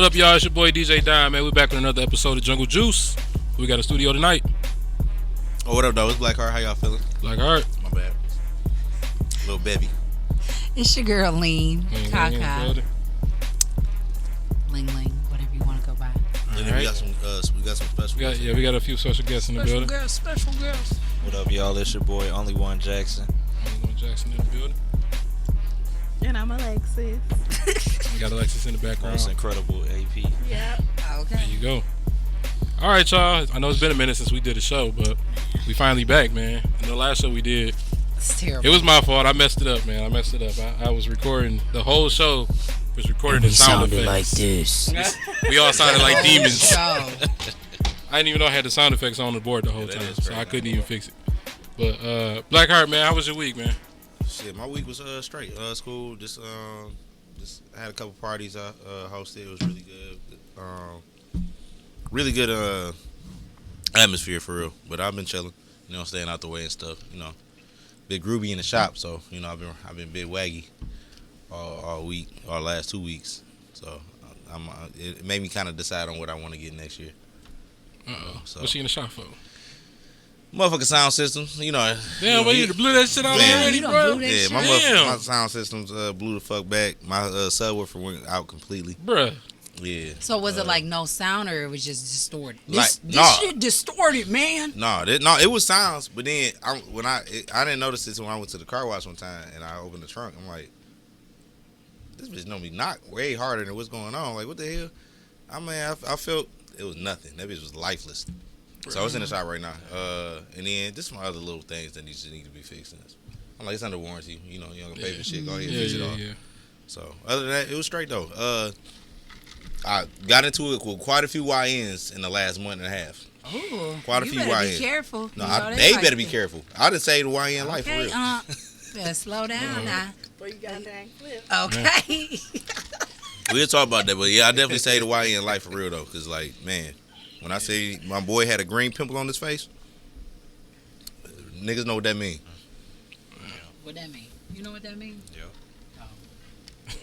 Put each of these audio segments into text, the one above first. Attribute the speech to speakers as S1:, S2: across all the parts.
S1: What up, y'all? It's your boy DJ Dime, man. We're back with another episode of Jungle Juice. We got a studio tonight.
S2: Oh, what up, though? It's Blackheart. How y'all feeling?
S1: Blackheart.
S2: My bad. Little baby.
S3: It's your girl, Lean. Kaka.
S1: Ling,
S3: Ling, whatever you want to go by.
S2: And then we got some special guests.
S1: We got a few special guests in the building.
S3: Special girls.
S4: What up, y'all? It's your boy, Only1jack.
S1: Only1jack in the building.
S5: And I'm Alexis.
S1: We got Alexis in the background.
S4: Most incredible AP.
S5: Yeah.
S3: Okay.
S1: There you go. All right, y'all. I know it's been a minute since we did a show, but we finally back, man. And the last show we did,
S3: It's terrible.
S1: it was my fault. I messed it up, man. I was recording the whole show. Was recording in sound effects.
S3: like this.
S1: We all sounded like demons.
S3: So,
S1: I didn't even know I had the sound effects on the board the whole
S2: Yeah, that
S1: time,
S2: is
S1: so
S2: great.
S1: I couldn't even fix it. But Blackheart, man, how was your week, man?
S2: Shit, my week was straight. School. Just I had a couple parties I hosted. It was really good. Really good atmosphere for real. But I've been chilling, staying out the way and stuff. Big groovy in the shop, so I've been big waggy all week, or last 2 weeks. So it made me kind of decide on what I want to get next year. So
S1: What's she in the shop for?
S2: motherfucking sound systems,
S1: Damn, well, you blew that shit out
S2: Man,
S1: already,
S3: you don't
S1: bro.
S3: do that
S2: Yeah,
S3: shit.
S2: my sound systems blew the fuck back. My subwoofer went out completely.
S1: Bruh.
S2: Yeah.
S3: so was it like no sound or it was just distorted?
S2: Like,
S3: This
S2: nah.
S3: shit distorted, man.
S2: No, it was sounds, but then I didn't notice this when I went to the car wash one time and I opened the trunk. I'm like, this bitch know me knock way harder than what's going on. Like, what the hell? I felt it was nothing. That bitch was lifeless. So I was in the shop right now. And then just some other little things that need to be fixed. I'm like, it's under warranty. You don't gonna pay for shit. Go ahead and fix it all.
S1: Yeah.
S2: So other than that, it was straight though. I got into it with quite a few YNs in the last month and a half.
S3: Ooh,
S2: Quite a
S3: you
S2: few
S3: better
S2: YNs.
S3: be careful.
S2: No,
S3: You know,
S2: they
S3: like
S2: better be
S3: that.
S2: careful. I done saved the YN life for
S3: Okay,
S2: real.
S3: better slow down now.
S5: But you got that clip.
S3: Okay.
S2: We'll talk about that, but yeah, I definitely saved the YN life for real though, cause like, man, when I say my boy had a green pimple on his face, niggas know what that mean.
S3: What that mean? You know what that mean?
S4: Yeah.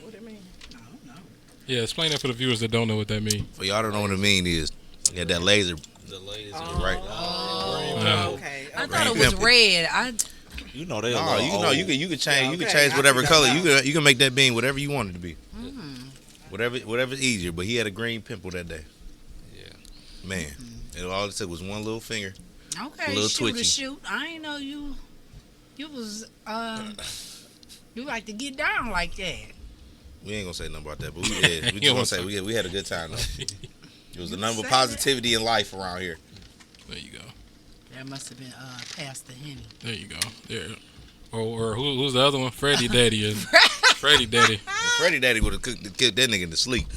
S5: What it mean?
S3: I don't know.
S1: Yeah, explain that for the viewers that don't know what that means.
S2: For y'all don't know what it mean is, yeah, that laser,
S4: The ladies,
S2: right?
S1: Oh.
S5: Okay.
S3: I
S5: okay.
S3: thought it was red.
S4: you know they.
S2: No, you can change. You can
S5: Okay,
S2: change
S5: I
S2: whatever
S5: see
S2: color.
S5: that.
S2: You can make that bean whatever you want it to be. Whatever's easier. But he had a green pimple that day.
S4: Yeah.
S2: Man, and all it took was one little finger.
S3: Okay,
S2: A little
S3: shoot
S2: twitchy.
S3: to shoot. I ain't know you was you like to get down like that.
S2: We ain't gonna say nothing about that, but we did. We
S1: You
S2: just gonna
S1: don't
S2: say we had a good time though. It was the number of
S5: said
S2: positivity in life around here.
S1: There you go.
S3: That must have been past the Henny.
S1: There you go. There. Or who's the other one? Freddie Daddy. Freddie Daddy.
S2: Freddie Daddy would have killed that nigga to sleep.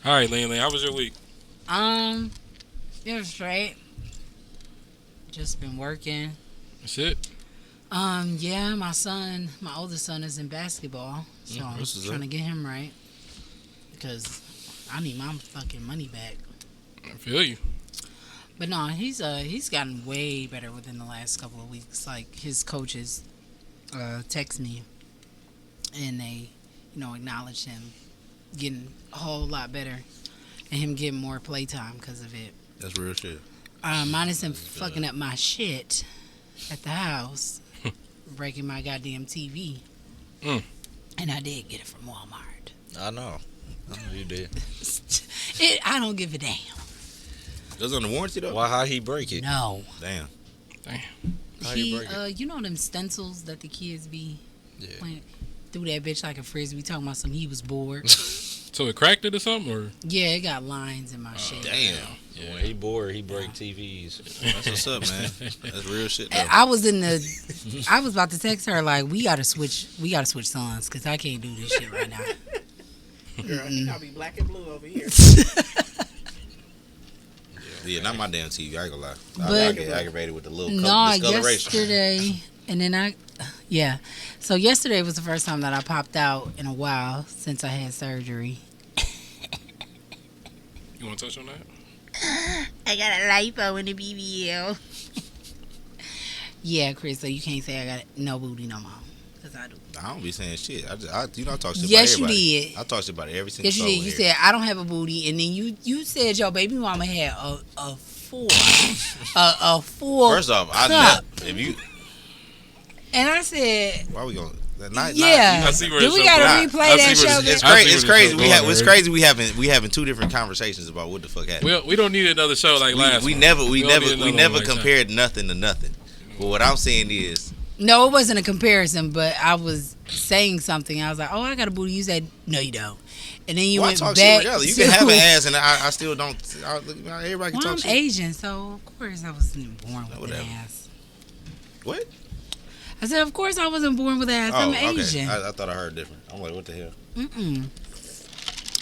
S1: All right, Lane. How was your week?
S3: It was straight. Just been working.
S1: That's it?
S3: Yeah, my oldest son is in basketball, so I'm
S2: this is
S3: trying
S2: it.
S3: to get him right because I need my fucking money back.
S1: I feel you.
S3: But no, he's gotten way better within the last couple of weeks. Like his coaches text me and they, acknowledge him getting a whole lot better and him getting more playtime because of it.
S2: That's real shit.
S3: Minus him fucking up my shit at the house, breaking my goddamn TV. And I did get it from Walmart.
S4: I know you did.
S3: I don't give a damn.
S2: It was on the warranty though.
S4: Why? How he break it?
S3: No.
S2: Damn.
S4: How you break it?
S3: You know them stencils that the kids be
S4: Yeah.
S3: playing? Threw that bitch like a frisbee. Talking about he was bored.
S1: So it cracked it or something? Or
S3: Yeah, it got lines in my shit.
S2: Damn.
S4: Yeah. When he bored, he break TVs.
S2: That's what's up, man. That's real shit though.
S3: I was about to text her like, we gotta switch sons because I can't do this shit right now.
S5: Girl, I'll be black and blue over here.
S2: Yeah, not my damn TV. I ain't gonna lie.
S3: But-
S2: I get aggravated with the little
S3: No,
S2: discoloration.
S3: yesterday, and then so yesterday was the first time that I popped out in a while since I had surgery.
S1: you want to touch on that?
S3: I got a lipo in the BBL. Yeah, Chris, so you can't say I got no booty no more. Because I do.
S2: I don't be saying shit. I talk shit
S3: Yes,
S2: about everybody.
S3: you did.
S2: I talk shit about every single
S3: Yes, you
S2: soul
S3: did.
S2: in
S3: You
S2: here.
S3: said I don't have a booty, and then you said your baby mama had a full
S2: First off,
S3: cup.
S2: if you,
S3: And I said,
S2: why we going?
S3: yeah.
S1: I see where
S3: Do
S1: it's
S3: we
S1: so
S3: gotta
S1: bad.
S3: replay
S1: I
S3: that
S1: see where
S3: show?
S1: it's-
S2: It's
S1: I see
S2: crazy.
S1: where
S2: It's
S1: the
S2: crazy.
S1: show's
S2: We
S1: going
S2: have. It's
S1: already.
S2: crazy. We having two different conversations about what the fuck happened.
S1: We don't need another show like last.
S2: We
S1: one.
S2: never
S1: don't need another one like that.
S2: compared nothing to nothing. But what I'm saying is,
S3: No, it wasn't a comparison, but I was saying something. I was like, "Oh, I got a booty." You said, "No, you don't." And then you
S2: why
S3: went
S2: talk
S3: back.
S2: shit together? You
S3: to,
S2: can have an ass, and I still don't. Everybody can
S3: Well,
S2: talk
S3: I'm
S2: shit.
S3: Asian, so of course I wasn't born with
S2: Whatever.
S3: an ass.
S2: What?
S3: I said, "Of course I wasn't born with an ass. I'm Asian."
S2: I thought I heard different. I'm like, what the hell?
S3: Mm-mm.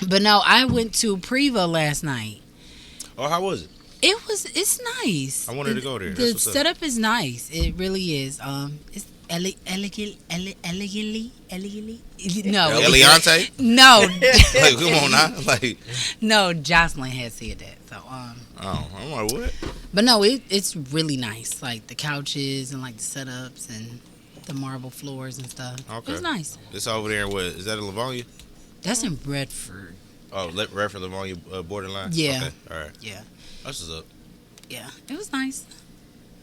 S3: But no, I went to Prevo last night.
S2: Oh, how was it?
S3: It's nice.
S2: I wanted to go there.
S3: The
S2: That's what's up.
S3: setup is nice. It really is. It's elegantly. No,
S2: Eliante?
S3: no,
S2: Like, come on now. Like,
S3: no. Jocelyn had said that. So
S2: oh, I'm like, what?
S3: but no, it's really nice. Like the couches and like the setups and the marble floors and stuff.
S2: Okay.
S3: It's nice.
S2: It's over there. What is that? In Livonia?
S3: That's in Bradford.
S2: Oh, right for Livonia borderline.
S3: Yeah.
S2: Okay. All right.
S3: Yeah,
S2: That's what's up.
S3: yeah. It was nice.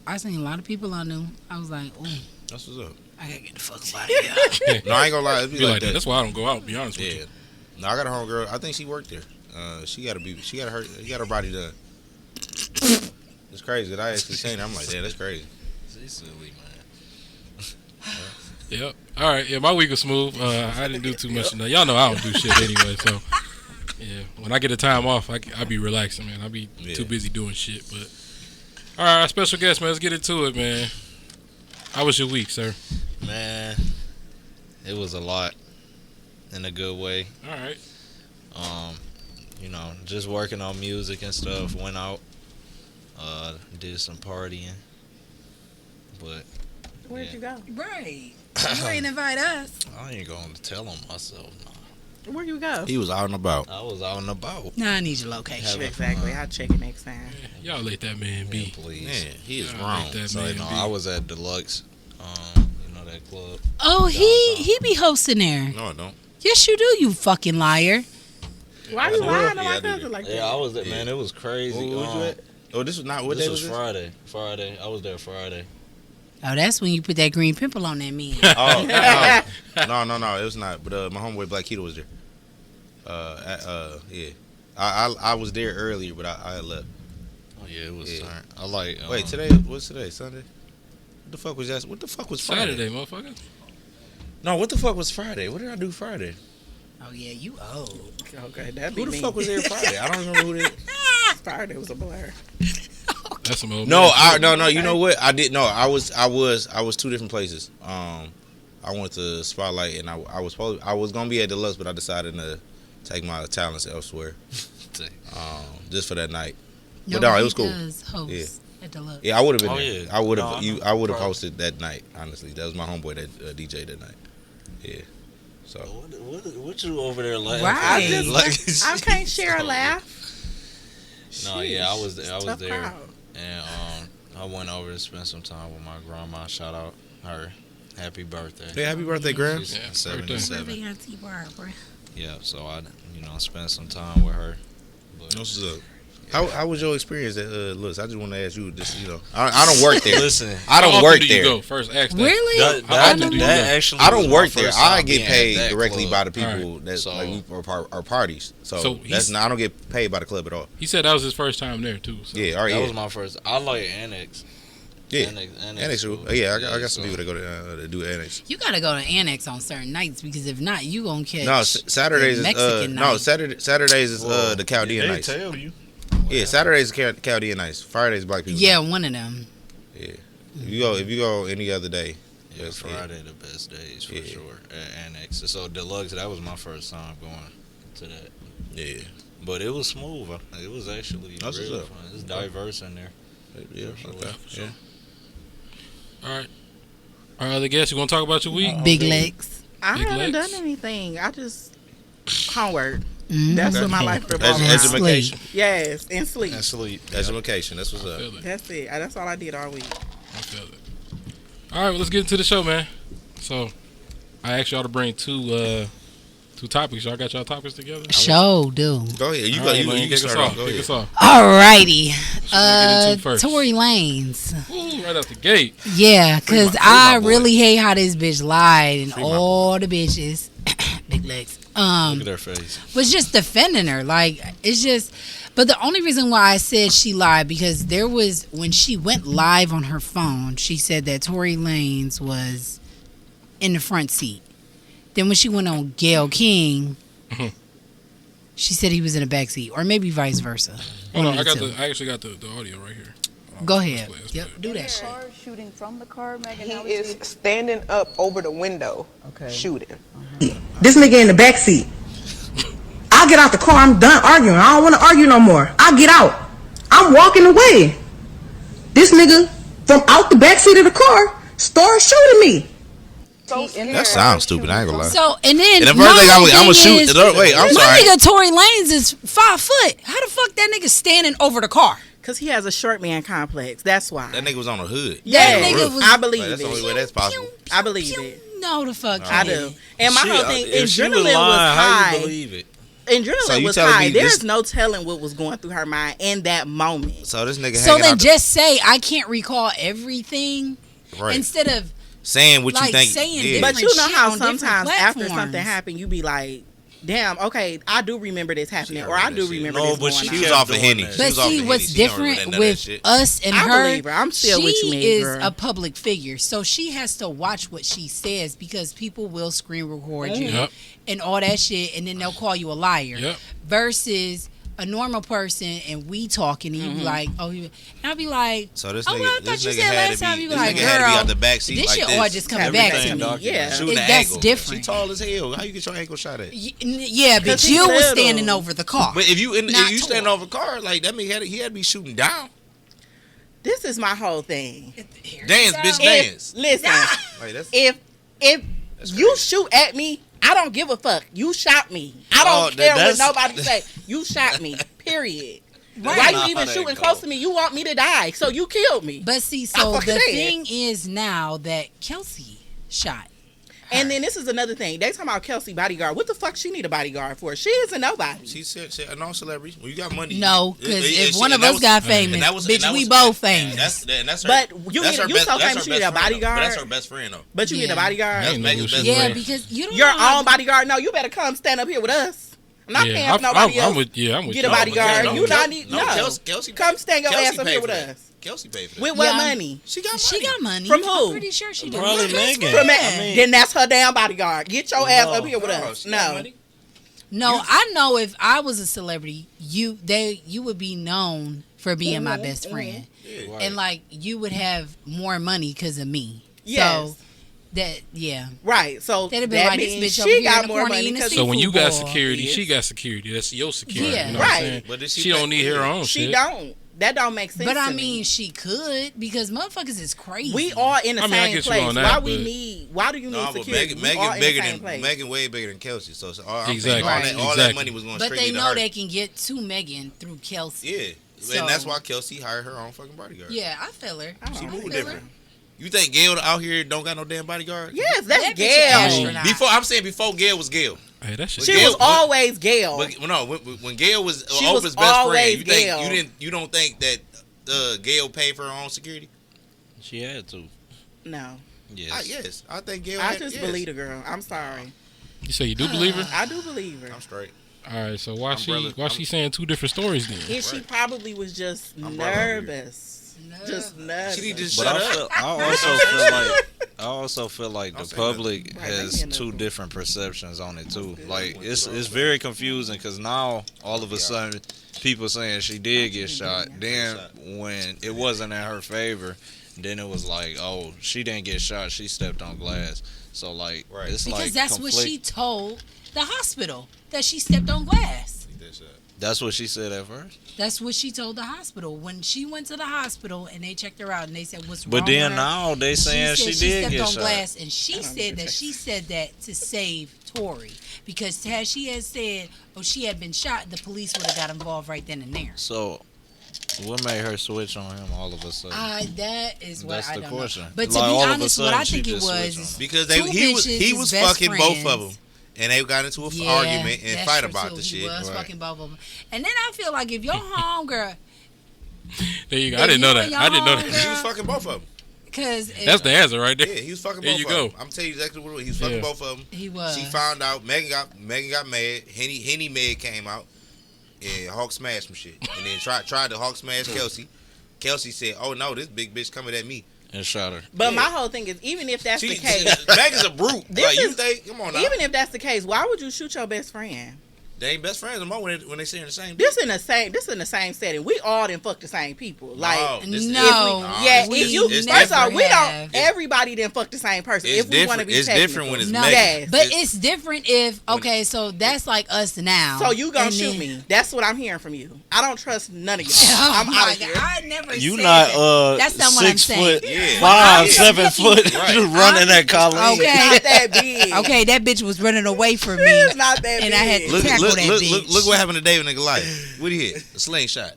S3: I seen a lot of people I knew. I was like, oh,
S2: That's what's up.
S3: I gotta get the fuck up out of here.
S2: No, I ain't gonna lie. It be
S1: Be
S2: like
S1: like that.
S2: that.
S1: That's why I don't go out. To be honest with
S2: Yeah.
S1: you.
S2: No, I got a homegirl. I think she worked there. She got her body done. It's crazy that I actually seen it. I'm like, yeah, that's crazy.
S4: She's silly, man.
S1: Yep. All right. Yeah, my week was smooth. I didn't do too much. Y'all know I don't do shit anyway. So yeah, when I get the time off, I be relaxing, man. I be too busy doing shit. But all right, our special guest, man. Let's get into it, man. How was your week, sir?
S4: Man, it was a lot in a good way.
S1: All right.
S4: You know, just working on music and stuff. Went out, did some partying, but
S5: Where'd
S4: Yeah.
S5: you go?
S3: Right. You ain't invite us.
S4: I ain't going to tell on myself. Nah.
S5: Where you go?
S2: He was out and about.
S4: I was out and about.
S3: Nah, I need your location.
S4: Having
S5: Exactly.
S4: fun.
S5: I'll check it next time.
S1: Y'all let that man
S4: Yeah,
S1: be.
S4: please.
S2: Man, he is
S1: Y'all
S2: wrong.
S1: let that
S4: So,
S1: man
S4: you know,
S1: be.
S4: I was at Deluxe, you know, that club.
S3: Oh, he be hosting there.
S2: No, I don't.
S3: Yes, you do, you fucking liar.
S5: Why you
S2: Yeah,
S5: lying to
S2: I
S5: my
S2: do
S5: cousin
S2: that.
S5: like that?
S4: Yeah, I was there,
S2: Yeah.
S4: man. It was crazy.
S2: Where you at? Oh, this was not. What
S4: This
S2: day
S4: was
S2: was this?
S4: Friday. Friday. I was there Friday.
S3: Oh, that's when you put that green pimple on that man.
S2: Oh, no, it was not. But my homeboy Black Keto was there. Yeah. I was there earlier, but I had left.
S4: Oh yeah, it was.
S2: Yeah.
S4: I like.
S2: Wait, what's today? Sunday? What the fuck was that? What the fuck was Friday?
S1: Saturday, motherfucker.
S2: No, what the fuck was Friday? What did I do Friday?
S3: Oh, yeah, you old.
S5: Okay, that'd be
S2: Who the
S5: me.
S2: fuck was there Friday? I don't remember who that.
S5: Friday was a blur.
S1: That's some old.
S2: No,
S1: man.
S2: no. You know what? I did. No, I was two different places. I went to Spotlight, and I was gonna be at Deluxe, but I decided to take my talents elsewhere. Just for that night. But no, it was cool.
S3: Does host at Deluxe.
S2: Yeah, I would have been
S4: Oh,
S2: there.
S4: yeah.
S2: I would
S4: No,
S2: have.
S4: I
S2: I would have
S4: know.
S2: hosted that night. Honestly, that was my homeboy that DJ that night. Yeah. So
S4: What you over there laughing?
S3: Right.
S5: I just, I can't share a laugh.
S4: No, yeah, I was
S5: Sheesh,
S4: there. I was
S5: tough
S4: there,
S5: crowd.
S4: and I went over to spend some time with my grandma. Shout out her. Happy birthday.
S2: hey, happy birthday, Grams.
S4: She's
S1: Yeah,
S4: 77.
S3: Birthday Auntie Barbara.
S4: Yeah, so I, spent some time with her. But,
S2: What's up? How was your experience at Lewis? I just want to ask you. This, I don't work there.
S4: listen,
S2: I
S1: How
S2: don't
S1: often
S2: work
S1: do you
S2: there.
S1: go? First, ask that.
S3: Really?
S4: that,
S1: How
S4: that,
S1: often do you
S4: that
S1: go?
S4: actually
S2: I don't
S4: was
S2: work
S4: my
S2: there.
S4: first
S2: I
S4: time
S2: get
S4: being at
S2: paid
S4: that
S2: directly
S4: club.
S2: by the people
S1: Alright.
S2: that
S4: So-
S2: like our parties. So,
S1: So
S2: that's
S1: he's-
S2: not. I don't get paid by the club at all.
S1: He said that was his first time there too. So.
S2: Yeah, all right.
S4: That
S2: Yeah,
S4: was my first. I like Annex.
S2: yeah.
S4: Annex
S2: Annex.
S4: cool.
S2: Oh, yeah, I got some
S4: so-
S2: people that go to do Annex.
S3: You gotta go to Annex on certain nights because if not, you gonna catch.
S2: No, Saturdays
S3: the
S2: is
S3: Mexican
S2: no
S3: night.
S2: Saturdays is
S4: Well,
S2: the Chaldean
S4: they
S2: nights.
S4: tell you.
S2: Yeah, Saturdays is Chaldean nights. Fridays black people.
S3: Yeah, one of them.
S2: Yeah. If you go any other day,
S4: Yeah,
S2: that's
S4: Friday the best days for
S2: Yeah.
S4: sure at Annex. So Deluxe, that was my first time going to that.
S2: Yeah.
S4: But it was smooth. It was actually
S2: That's what's
S4: real
S2: up.
S4: fun. It's diverse in there.
S2: Yeah.
S4: For
S2: Okay.
S4: sure.
S2: Yeah.
S1: All right. All right, other guests, you want to talk about your week?
S3: Big legs.
S5: I
S1: Big
S5: haven't
S1: legs.
S5: done anything. I just homework.
S3: Mhm.
S5: That's
S2: Okay.
S5: what my life
S2: Edu-
S5: revolves around.
S2: education.
S5: Yes, and sleep.
S4: And sleep.
S2: Education. That's what's
S1: I
S2: up.
S1: feel it.
S5: That's it. That's all I did all week.
S1: I feel it. All right, well, let's get into the show, man. So, I asked y'all to bring two topics. Y'all got y'all topics together?
S3: Show do.
S2: Go ahead. You
S1: All
S2: go.
S1: right,
S2: You
S1: man,
S2: can
S1: kick us
S2: start
S1: off.
S2: off. Go
S1: Kick
S2: ahead.
S1: us off.
S3: Alrighty.
S1: What you wanna get into first?
S3: Tory Lanez.
S1: Ooh, right out the gate.
S3: Yeah, because
S2: Free
S3: I
S2: my boy.
S3: really hate how this bitch lied and
S2: Free my
S3: all the bitches, big legs,
S4: Look at her face.
S3: was just defending her. Like, it's just, but the only reason why I said she lied, because there was, when she went live on her phone, she said that Tory Lanez was in the front seat. Then when she went on Gayle King, she said he was in the back seat, or maybe vice versa.
S1: Hold on,
S3: One of the two.
S1: I actually got the audio right here.
S3: Go ahead.
S1: Let's
S3: Yep,
S1: play.
S3: do that shit.
S6: Shooting from the car, Megan.
S7: He
S6: How
S7: is standing up over the window shooting.
S8: This nigga in the back seat. I'll get out the car. I'm done arguing. I don't want to argue no more. I'll get out. I'm walking away. This nigga from out the back seat of the car started shooting me.
S2: That sounds stupid. I ain't gonna lie.
S3: So, and then
S2: And the first thing I'm gonna shoot. Wait, I'm
S3: my
S2: sorry.
S3: nigga Tory Lanez is 5 foot. How the fuck that nigga standing over the car?
S5: Because he has a short man complex. That's why.
S2: That nigga was on the hood.
S3: That
S5: Yeah,
S3: nigga was.
S5: I believe
S2: Like, that's the only
S5: it.
S2: way that's possible.
S5: I believe it.
S3: No, the fuck
S5: I
S3: you
S5: do.
S3: didn't.
S5: And my whole thing,
S4: If she was
S5: adrenaline was
S4: lying, how
S5: high.
S4: you believe it?
S5: Adrenaline
S2: So you
S5: was
S2: telling
S5: high.
S2: me
S5: There's
S2: this-
S5: no telling what was going through her mind in that moment.
S2: So this nigga
S3: So
S2: hanging
S3: then
S2: out
S3: just say I can't recall everything
S2: right.
S3: instead of
S2: saying what
S3: like
S2: you think.
S3: saying
S2: yeah.
S5: But you know
S3: shit
S5: how
S3: on different
S5: sometimes after
S3: platforms.
S5: something happened, you be like, damn, okay, I do remember this happening, or
S2: remember
S5: I do
S2: that shit.
S5: remember
S4: No,
S5: this
S4: but
S5: going
S4: she
S5: on.
S2: She was
S4: kept
S2: off of
S4: doing
S2: Henny.
S4: that.
S2: She
S3: But
S2: was off
S3: see,
S2: of
S3: what's
S2: Henny. She don't remember
S3: different
S2: none of that
S3: with
S2: shit.
S3: us and
S5: I
S3: her,
S5: believe her. I'm still
S3: she
S5: with you, man,
S3: is
S5: girl.
S3: a public figure, so she has to watch what she says because people will screen record you
S1: Yep.
S3: and all that shit, and then they'll call you a liar.
S1: Yep.
S3: Versus a normal person, and we talking, and you be like, oh, and I'll be like,
S2: So this
S3: oh, well, I
S2: nigga,
S3: thought
S2: this
S3: you
S2: nigga
S3: said
S2: had
S3: last
S2: to
S3: time.
S2: be.
S3: You
S2: This
S3: be like,
S2: nigga had to be
S3: girl,
S2: out the back seat
S3: this
S2: like
S3: shit
S2: this.
S3: all just coming back to
S4: Everything
S3: me.
S4: documented.
S5: Yeah.
S2: Shooting the
S3: That's
S2: angle.
S3: different.
S2: She tall as hell. How you get your ankle shot at?
S3: Yeah, but
S5: 'Cause he
S3: you was
S5: little.
S3: standing over the car.
S2: But if you
S3: Not
S2: if you stand
S3: Tory.
S2: over a car, like that mean he had to be shooting down.
S5: This is my whole thing.
S2: Dance, bitch,
S5: If,
S2: dance.
S5: listen,
S2: Like that's
S5: if
S2: That's
S5: you
S2: crazy.
S5: shoot at me, I don't give a fuck. You shot me. I
S2: Oh,
S5: don't care what
S2: that's-
S5: nobody say. You shot me. Period.
S3: Right.
S5: Why
S4: Nah,
S5: you even
S4: that
S5: shooting
S4: go.
S5: close to me? You want me to die, so you killed me.
S3: But see, so
S5: fucking
S3: the
S5: said.
S3: thing is now that Kelsey shot.
S5: And then this is another thing. They talking about Kelsey bodyguard. What the fuck she need a bodyguard for? She isn't nobody.
S2: She said a non-celebrity. When you got money,
S3: No,
S2: it-
S3: because
S2: it-
S3: if
S2: she-
S3: one of
S2: and that
S3: us
S2: was-
S3: got
S2: and
S3: famous,
S2: that was-
S3: bitch,
S2: and that
S3: we
S2: was-
S3: both
S2: and
S3: famous.
S2: That's her.
S5: But you
S2: that's
S5: need-
S2: her
S5: you
S2: best-
S5: so
S2: that's
S5: famous
S2: her
S5: she need
S2: best
S5: a
S2: friend, though.
S5: bodyguard?
S2: But that's her best friend though.
S5: But you need
S3: Yeah.
S5: a bodyguard.
S1: I ain't know who
S2: Megan's
S1: she
S2: best
S1: was.
S3: Yeah,
S2: friend.
S3: because you don't
S5: Your
S3: know how
S5: own bodyguard. No, you better come stand up here with us. I'm not paying for nobody
S1: I'm
S5: else.
S1: with I'm with
S5: Get a
S1: y'all.
S5: bodyguard.
S2: No,
S5: You not need no.
S2: Kelsey
S5: Come
S2: paid-
S5: stand your
S2: Kelsey
S5: ass up
S2: paid
S5: here
S2: for
S5: with
S2: that.
S5: us.
S2: Kelsey paid for that.
S5: With what
S3: Yeah.
S5: money?
S2: She got money.
S3: She got money.
S5: From
S3: I'm
S5: who?
S3: pretty sure she did.
S4: Probably
S3: That's
S4: Megan.
S3: right.
S5: From
S4: I mean-
S5: then that's her damn bodyguard. Get your ass
S4: No.
S5: up here with
S2: No,
S5: us.
S2: she got
S5: No.
S2: money.
S3: No, I know if I was a celebrity, you would be known for being my best friend,
S2: Yeah.
S3: and like you would have more money because of me.
S5: Yes.
S3: So that
S5: Right. So
S3: They'd have been
S5: that
S3: like, this
S5: means
S3: bitch over
S5: she
S3: here in
S5: got
S3: the
S5: more
S3: corner
S5: money
S3: eating a
S5: because
S1: So when you got
S3: Football.
S1: security,
S5: Yes.
S1: she got security. That's your security.
S3: Yeah.
S1: You know what I'm
S5: Right.
S1: saying?
S2: But did
S1: She
S2: she
S1: don't need her own
S5: she
S1: shit.
S5: don't. That don't make sense.
S3: But I
S5: to
S3: mean,
S5: me.
S3: she could because motherfuckers is crazy.
S5: We are in the
S1: I mean, I
S5: same
S1: get you
S5: place.
S1: on
S5: Why
S1: that,
S5: we
S1: but-
S5: need? Why do you need
S2: No, but
S5: security?
S2: Megan,
S5: We are in the
S2: bigger
S5: same
S2: than
S5: place.
S2: Megan, way bigger than Kelsey. So all I'm
S1: Exactly.
S2: saying, all that
S1: Exactly.
S2: money was going
S3: But
S2: straight
S3: they
S2: to
S3: know
S2: her.
S3: they can get to Megan through Kelsey.
S2: Yeah,
S3: So-
S2: and that's why Kelsey hired her own fucking bodyguard.
S3: Yeah, I feel her.
S5: I
S2: She
S5: don't
S2: moved
S3: feel
S2: different.
S3: her.
S2: You think Gail out here don't got no damn bodyguard?
S5: Yes, that's
S3: That bitch
S5: Gail.
S3: an astronaut.
S2: Before Gail was Gail.
S1: Hey, that shit.
S5: She
S2: Gail-
S5: was always Gail.
S2: But no, when Gail was
S5: She
S2: Oprah's
S5: was
S2: best friend,
S5: always
S2: you think
S5: Gail.
S2: you don't think that Gail paid for her own security?
S4: She had to.
S5: No,
S4: Yes.
S2: Yes, I think Gail.
S5: I
S2: had,
S5: just
S2: yes.
S5: believe the girl. I'm sorry.
S1: You say you do believe her?
S5: I do believe her.
S2: I'm straight.
S1: All right. So why
S2: Umbrella-
S1: she saying two different stories then?
S5: And she probably was just
S2: Umbrella
S5: nervous. Just nervous.
S2: She need to
S4: But
S2: shut
S4: I,
S2: up.
S4: feel, I also feel like the public
S5: Right,
S4: has
S5: right.
S4: two different perceptions on it too. Like it's very confusing because now all of a sudden people saying she did get shot. Then when it wasn't in her favor, then it was like, oh, she didn't get shot. She stepped on glass. So like
S2: Right.
S4: it's
S3: Because
S4: like
S3: that's what she
S4: conflict-
S3: told the hospital, that she stepped on glass.
S4: That's what she said at first.
S3: That's what she told the hospital. When she went to the hospital and they checked her out and they said, what's wrong
S4: But then
S3: with her?
S4: now they saying
S3: said
S4: she did
S3: stepped
S4: get
S3: on
S4: shot.
S3: glass, and she said that to save Tory, because had she had said, oh, she had been shot, the police would have got involved right then and there.
S4: So What made her switch on him all of a sudden?
S3: That is what
S4: That's
S3: I
S4: the
S3: don't
S4: question.
S3: know. But to
S4: Like,
S3: be
S4: all of a
S3: honest, what
S4: sudden
S3: I
S4: she
S3: think it
S4: just
S3: was
S4: switched
S3: is
S4: on
S2: Because
S3: two
S2: he
S3: bitches
S2: was
S3: best
S2: fucking both of
S3: friends.
S2: them, and they got into an
S3: Yeah,
S2: argument and
S3: that's
S2: fight
S3: true,
S2: about
S3: too.
S2: the
S3: He
S2: shit.
S3: was
S2: Right.
S3: fucking both of them. And then I feel like if your homegirl,
S1: There you go. I didn't know that. I didn't know
S2: He
S1: that.
S2: was fucking both of them.
S3: because
S1: That's the answer right there.
S2: Yeah, he was fucking
S1: There
S2: both
S1: you
S2: of them.
S1: go.
S2: I'm telling you exactly what it was. He was fucking
S1: Yeah.
S2: both of them.
S3: he was.
S2: She found out. Megan got mad. Henny Meg came out, and Hawk smashed some shit, and then tried to Hawk smash Kelsey. Kelsey said, "Oh no, this big bitch coming at me."
S4: And shot her.
S5: But
S2: Yeah.
S5: my whole thing is, even if that's the case,
S2: Megan's a brute.
S5: This
S2: Like, you
S5: is-
S2: think? Come on now.
S5: even if that's the case, why would you shoot your best friend?
S2: They ain't best friends no more when they share the same.
S5: This in the same setting. We all didn't fuck the same people. Like,
S2: No, this-
S3: No,
S5: yeah,
S3: we
S5: if you
S2: it's
S5: first off,
S3: never
S5: we
S3: have.
S5: don't. Everybody didn't fuck the same person.
S2: It's
S5: If we want to
S2: different.
S5: be
S2: It's
S5: technical.
S2: different when it's
S3: No,
S2: Megan.
S5: Yes.
S3: but it's different if okay, so that's like us now.
S5: So you gonna
S3: And
S5: shoot
S3: then-
S5: me? That's what I'm hearing from you. I don't trust none of y'all.
S3: Oh
S5: I'm
S3: my
S5: out of
S3: God,
S5: here.
S3: I never
S4: You
S3: said
S4: not
S3: that. That's not what I'm
S4: 6
S3: saying.
S4: foot,
S2: Yeah.
S4: 5, 7
S3: looking-
S4: foot,
S2: Right.
S4: running that Colleen.
S3: Okay.
S5: It's not that big.
S3: Okay, that bitch was running away from me.
S5: It's not that
S3: And
S5: big.
S3: I had to
S2: Look,
S3: tackle
S2: look,
S3: that
S2: look,
S3: bitch.
S2: look what happened to David in Goliath. What he hit? A slingshot.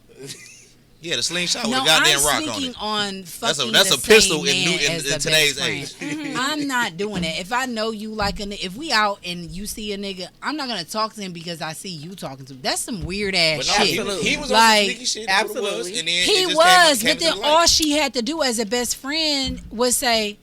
S2: Yeah, the slingshot with
S3: No,
S2: a goddamn
S3: I'm
S2: rock on
S3: speaking
S2: it.
S3: on fucking
S2: That's
S3: the
S2: a pistol
S3: same
S2: in
S3: man as the
S2: today's
S3: best
S2: age.
S3: friend. I'm not doing that. If I know you like if we out and you see a nigga, I'm not gonna talk to him because I see you talking to him. That's some weird ass
S2: But no,
S3: shit.
S2: he was
S3: Like,
S2: on some sneaky shit. That's what it was,
S5: absolutely.
S2: and then
S3: He
S2: it just
S3: was,
S2: came
S3: but
S2: to
S3: then
S2: the light.
S3: all she had to do as a best friend was say,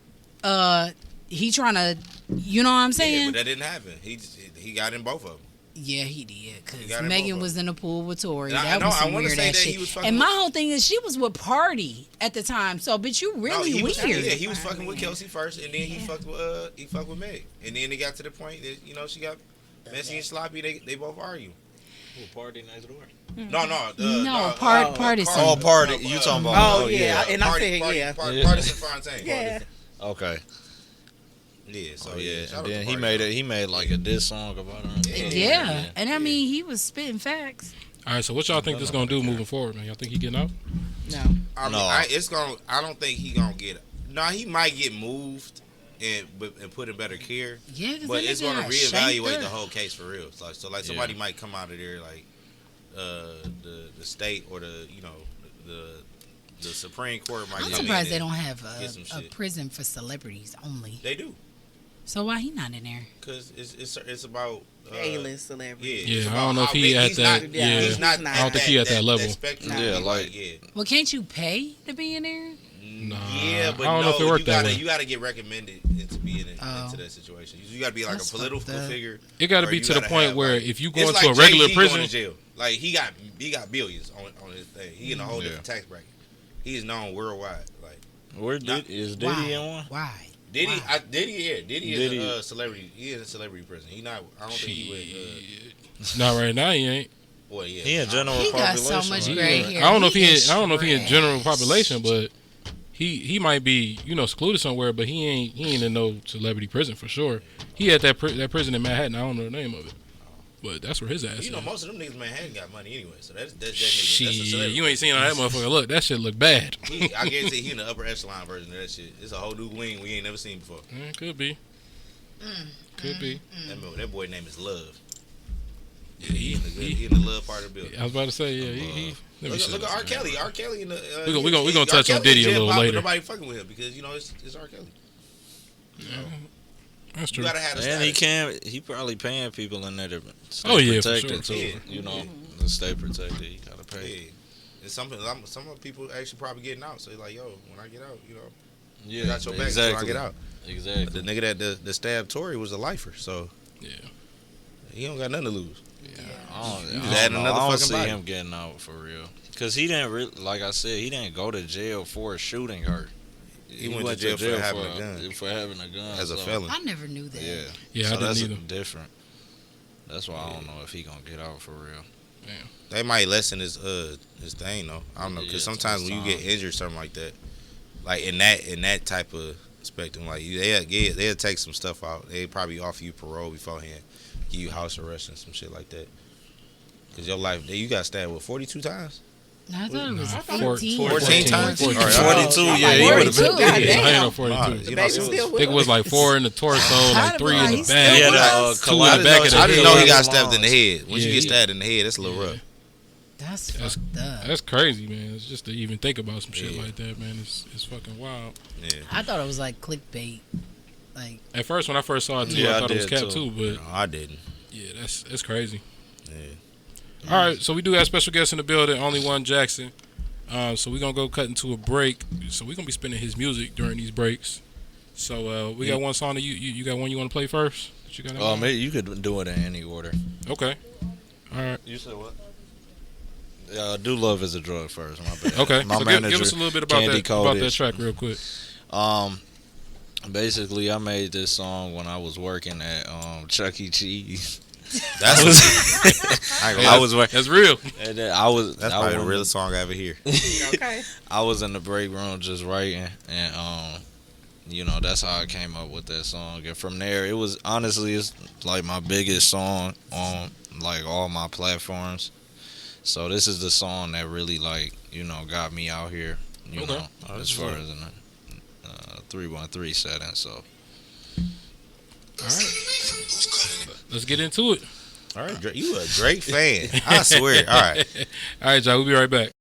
S3: he trying to, you know what I'm
S2: Yeah,
S3: saying?
S2: but that didn't happen. He got in both of them.
S3: Yeah, he did.
S2: He
S3: Because
S2: got in
S3: Megan
S2: both
S3: was in the pool with Tory.
S2: And I
S3: That
S2: know,
S3: was
S2: I
S3: some
S2: wanna
S3: weird
S2: say
S3: ass
S2: that he
S3: shit.
S2: was fucking
S3: And my
S2: with-
S3: whole thing is she was with Party at the time. So, bitch, you really
S2: he
S3: weird.
S2: was, yeah, he was fucking with Kelsey first, and then he fucked with Meg, and then it got to the point that she got messy and sloppy. They both argue.
S4: Party next door.
S3: No, Partisan.
S4: Oh, Party. You talking about?
S5: Oh, yeah, and I said, yeah.
S2: Partisan Fontaine.
S5: Yeah.
S4: Okay.
S2: Yeah, so
S4: Yeah.
S2: shout out
S4: And
S2: to
S4: then
S2: Party.
S4: he made like a diss song about her.
S3: Yeah. And I mean, he was spitting facts.
S1: All right, so what y'all think this gonna do moving forward, man? Y'all think he getting out?
S5: No.
S2: I mean,
S4: No.
S2: I don't think he gonna get. No, he might get moved and put in better care.
S3: Yeah, 'cause
S2: But
S3: that
S2: it's
S3: nigga
S2: going to
S3: got
S2: reevaluate
S3: shanked
S2: the
S3: up.
S2: whole case for real. So somebody might come out of there like the state or the Supreme Court might.
S3: I'm
S2: come in
S3: surprised they
S2: and
S3: don't have
S2: get some
S3: a
S2: shit.
S3: prison for celebrities only.
S2: They do
S3: So why he not in there?
S2: because it's about
S5: A-list celebrity.
S2: Yeah,
S1: Yeah,
S2: it's
S1: I
S2: about
S1: don't know if
S2: how
S1: he
S2: big-
S1: at
S2: he's
S1: that.
S2: not-
S1: Yeah,
S2: he's not.
S5: I don't
S1: think he at that level.
S2: spectrum.
S4: Yeah,
S2: He's
S4: like-
S2: yeah.
S3: Well, can't you pay to be in there?
S1: Nah,
S2: Yeah, but
S1: I don't know if it worked that way.
S2: You gotta get recommended into being into that situation. You gotta be like
S3: That's
S2: a political
S3: fucked up.
S2: figure.
S1: It got to
S2: or
S1: be
S2: you
S1: to the
S2: gotta
S1: point
S2: have,
S1: where
S2: like-
S1: if you go
S2: it's
S1: into
S2: like
S1: a regular
S2: Jay-Z going
S1: prison,
S2: to jail. Like he got billions on his thing. He in a whole different tax bracket. He is known worldwide. Like
S4: Where is Diddy in one?
S3: Why?
S2: Diddy,
S3: Why?
S2: Diddy is
S4: Diddy.
S2: a celebrity. He is a celebrity prison. He not. I don't think he would.
S1: not right now. He ain't.
S2: Well, yeah.
S4: He in general
S3: He got
S4: population.
S3: so much
S4: right?
S3: gray
S1: I
S3: hair.
S1: don't know if he.
S3: is
S1: I don't know if he in
S3: trash.
S1: general population, but he might be secluded somewhere. But he ain't in no celebrity prison for sure. He at that prison in Manhattan. I don't know the name of it, but that's where his ass.
S2: You know,
S1: is.
S2: most of them niggas in Manhattan got money anyway. So that's nigga.
S1: Shit,
S2: That's a celebrity.
S1: you ain't seen how that motherfucker look. That shit look bad.
S2: I guarantee he in the upper echelon version of that shit. It's a whole new wing we ain't never seen before.
S1: Could be. Could be.
S2: That boy name is Love.
S1: Yeah,
S2: He in the love part of the building.
S1: I was about to say, yeah, he. Let me see
S2: Look at
S1: this,
S2: R.
S1: man.
S2: Kelly. R. Kelly in the.
S1: We gonna
S2: R.
S1: touch on
S2: Kelly
S1: Diddy
S2: in
S1: a
S2: jail
S1: little
S2: pop, but
S1: later.
S2: Nobody fucking with him because it's R. Kelly.
S1: That's
S2: You
S1: true.
S2: gotta have the
S4: And
S2: status.
S4: he probably paying people in there to stay
S1: Oh, yeah, for
S4: protected
S1: sure.
S4: too.
S2: Yeah.
S4: You know, to stay protected, you gotta pay.
S2: Yeah. And some people actually probably getting out. So like, yo, when I get out,
S4: Yeah,
S2: I got your back
S4: exactly.
S2: when I get out.
S4: Exactly.
S2: But the nigga that stabbed Tory was a lifer, so
S1: Yeah.
S2: he don't got nothing to lose.
S4: I
S2: You
S4: don't,
S2: just
S4: I
S2: add
S4: don't know.
S2: another
S4: I don't
S2: fucking
S4: see
S2: body.
S4: him getting out for real. Cause he didn't really, like I said, he didn't go to jail for shooting her.
S2: He went to jail for having a gun.
S4: For having a gun
S2: As a
S4: so,
S2: felon.
S3: I never knew that.
S4: Yeah,
S1: Yeah,
S4: so
S1: I didn't
S4: that's
S1: either.
S4: different. That's why I don't know if he gonna get out for real.
S2: They might lessen his thing though. I don't know because
S4: Yeah,
S2: sometimes when you get injured, something like that, like in that type of spectrum, like they'll take some stuff out. They probably offer you parole beforehand, give you house arrest and some shit like that. Cause your life, you got stabbed with 42 times.
S3: No, I thought it was
S1: Nah,
S3: 14.
S2: 14 times?
S1: 14.
S2: All right,
S4: 42,
S5: I'm
S4: yeah,
S5: like,
S4: he would have
S3: 42.
S4: been.
S5: God
S1: Yeah,
S5: damn.
S1: I ain't no 42.
S2: Nah,
S5: The
S2: you know,
S5: baby
S2: so-
S5: still
S1: I think it
S5: with
S1: was like 4 in the torso, like 3 in the
S3: He's
S1: back.
S3: still
S2: Yeah,
S3: with us.
S1: 2 in the back of the
S2: I
S1: head.
S2: didn't know he got stabbed in the head. Once
S1: Yeah,
S2: you get
S1: yeah.
S2: stabbed in the head, that's a little rough.
S3: That's fucked up.
S1: That's crazy, man. It's just to even think about some shit like that, man. It's fucking wild.
S2: Yeah.
S3: I thought it was like clickbait. Like
S1: at first, when I first saw it too, I thought it was cap too. But
S2: no, I didn't.
S1: Yeah, that's crazy.
S2: Yeah.
S1: All right, so we do have special guests in the building, Only1jack. So we're gonna go cut into a break. So we're gonna be spinning his music during these breaks. So we got one song that you got one you want to play first? That you got?
S4: Maybe you could do it in any order.
S1: Okay. All right.
S2: You said what?
S4: Do Love Is a Drug first. My bad.
S1: Okay.
S4: My
S1: So
S4: manager,
S1: give us a little bit about that track real quick.
S4: Basically, I made this song when I was working at Chuck E. Cheese.
S2: That's
S1: That's real.
S4: And then
S2: that's probably the realest song I ever hear.
S5: Okay.
S4: I was in the break room just writing, and that's how I came up with that song. And from there, it was honestly it's like my biggest song on like all my platforms. So this is the song that really got me out here, as far as in a 313 setting. So,
S1: all right, let's get into it.
S2: All right, you a Drake fan? I swear. All right,
S1: y'all. We'll be right back.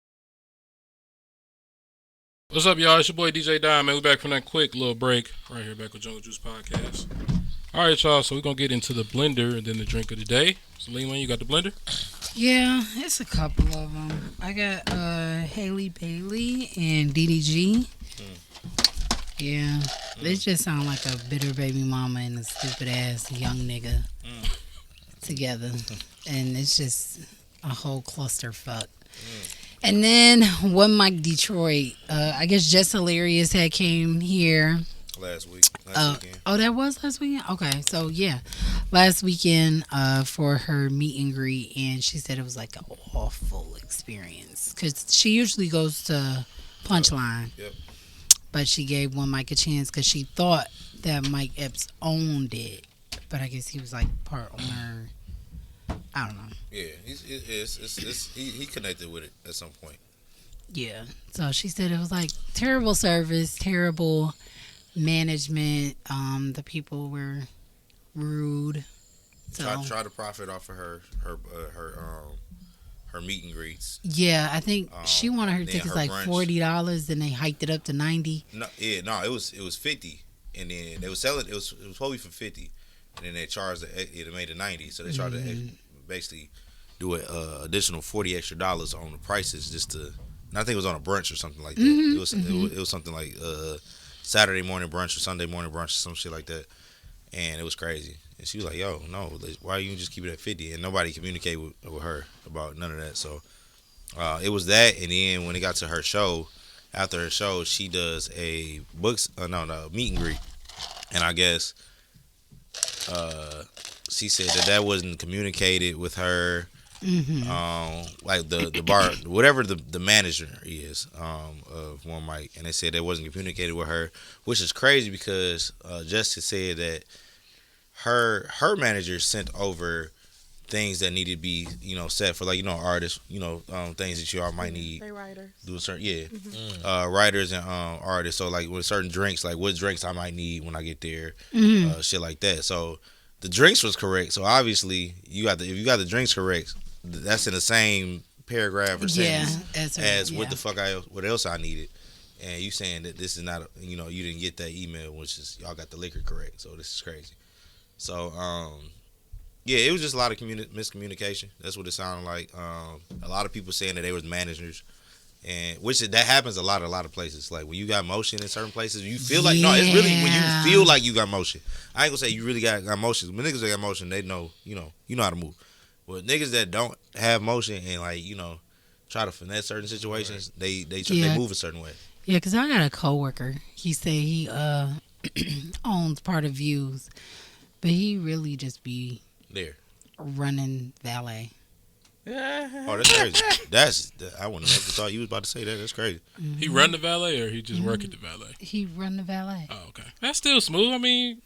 S1: What's up, y'all? It's your boy DJ Dime, man. We're back from that quick little break right here, back with Jungle Juice Podcast. All right, y'all. So we're gonna get into the blender and then the drink of the day. So, Leland, you got the blender?
S3: yeah, it's a couple of them. I got Haley Bailey and DDG. Yeah, they just sound like a bitter baby mama and a stupid ass young nigga together, and it's just a whole clusterfuck. And then One Mic Detroit. I guess Just Hilarious had came here
S2: last weekend.
S3: Oh, that was last weekend? Okay, so yeah. Last weekend for her meet and greet, and she said it was like an awful experience. Because she usually goes to Punchline.
S2: Yep.
S3: But she gave One Mic a chance because she thought that Mike Epps owned it. But I guess he was like part owner. I don't know.
S2: Yeah, he connected with it at some point.
S3: Yeah. So she said it was like terrible service, terrible management. The people were rude. So
S2: Try to profit off of her meet and greets.
S3: yeah, I think she wanted her tickets like $40, and they hiked it up to $90.
S2: It was 50, and then they was selling it was probably for 50, and then they charged it made it 90, so they tried to basically do an additional $40 extra on the prices just to. And I think it was on a brunch or something like that. It was something like Saturday morning brunch or Sunday morning brunch or some shit like that, and it was crazy. And she was like, "Yo, no, why you just keep it at 50?" And nobody communicated with her about none of that. So it was that, and then when it got to her show, after her show, she does a meet and greet, and I guess she said that wasn't communicated with her. Like the bar, whatever the manager is of One Mic, and they said that wasn't communicated with her, which is crazy because Justice said that her manager sent over things that needed to be set for artists, things that you all might need.
S5: They writers.
S2: Do certain writers and artists. So like with certain drinks, like what drinks I might need when I get there, shit like that. So the drinks was correct. So obviously if you got the drinks correct, that's in the same paragraph or sentence as what the fuck what else I needed. And you saying that this is not you didn't get that email, which is y'all got the liquor correct. So this is crazy. So yeah, it was just a lot of miscommunication. That's what it sounded like. A lot of people saying that they was managers, and that happens a lot of places. Like when you got motion in certain places, you feel like it's really when you feel like you got motion. I ain't gonna say you really got motion. When niggas that got motion, they know you know how to move. But niggas that don't have motion and try to finesse certain situations, they move a certain way.
S3: Yeah, because I got a coworker. He said he owns part of Views, but he really just be
S2: there
S3: running valet.
S2: Oh, that's crazy. I wouldn't have never thought you was about to say that. That's crazy.
S3: Mm-hmm.
S1: He run the valet or he just work at the valet?
S3: He run the valet.
S1: Oh, okay. That's still smooth. I mean,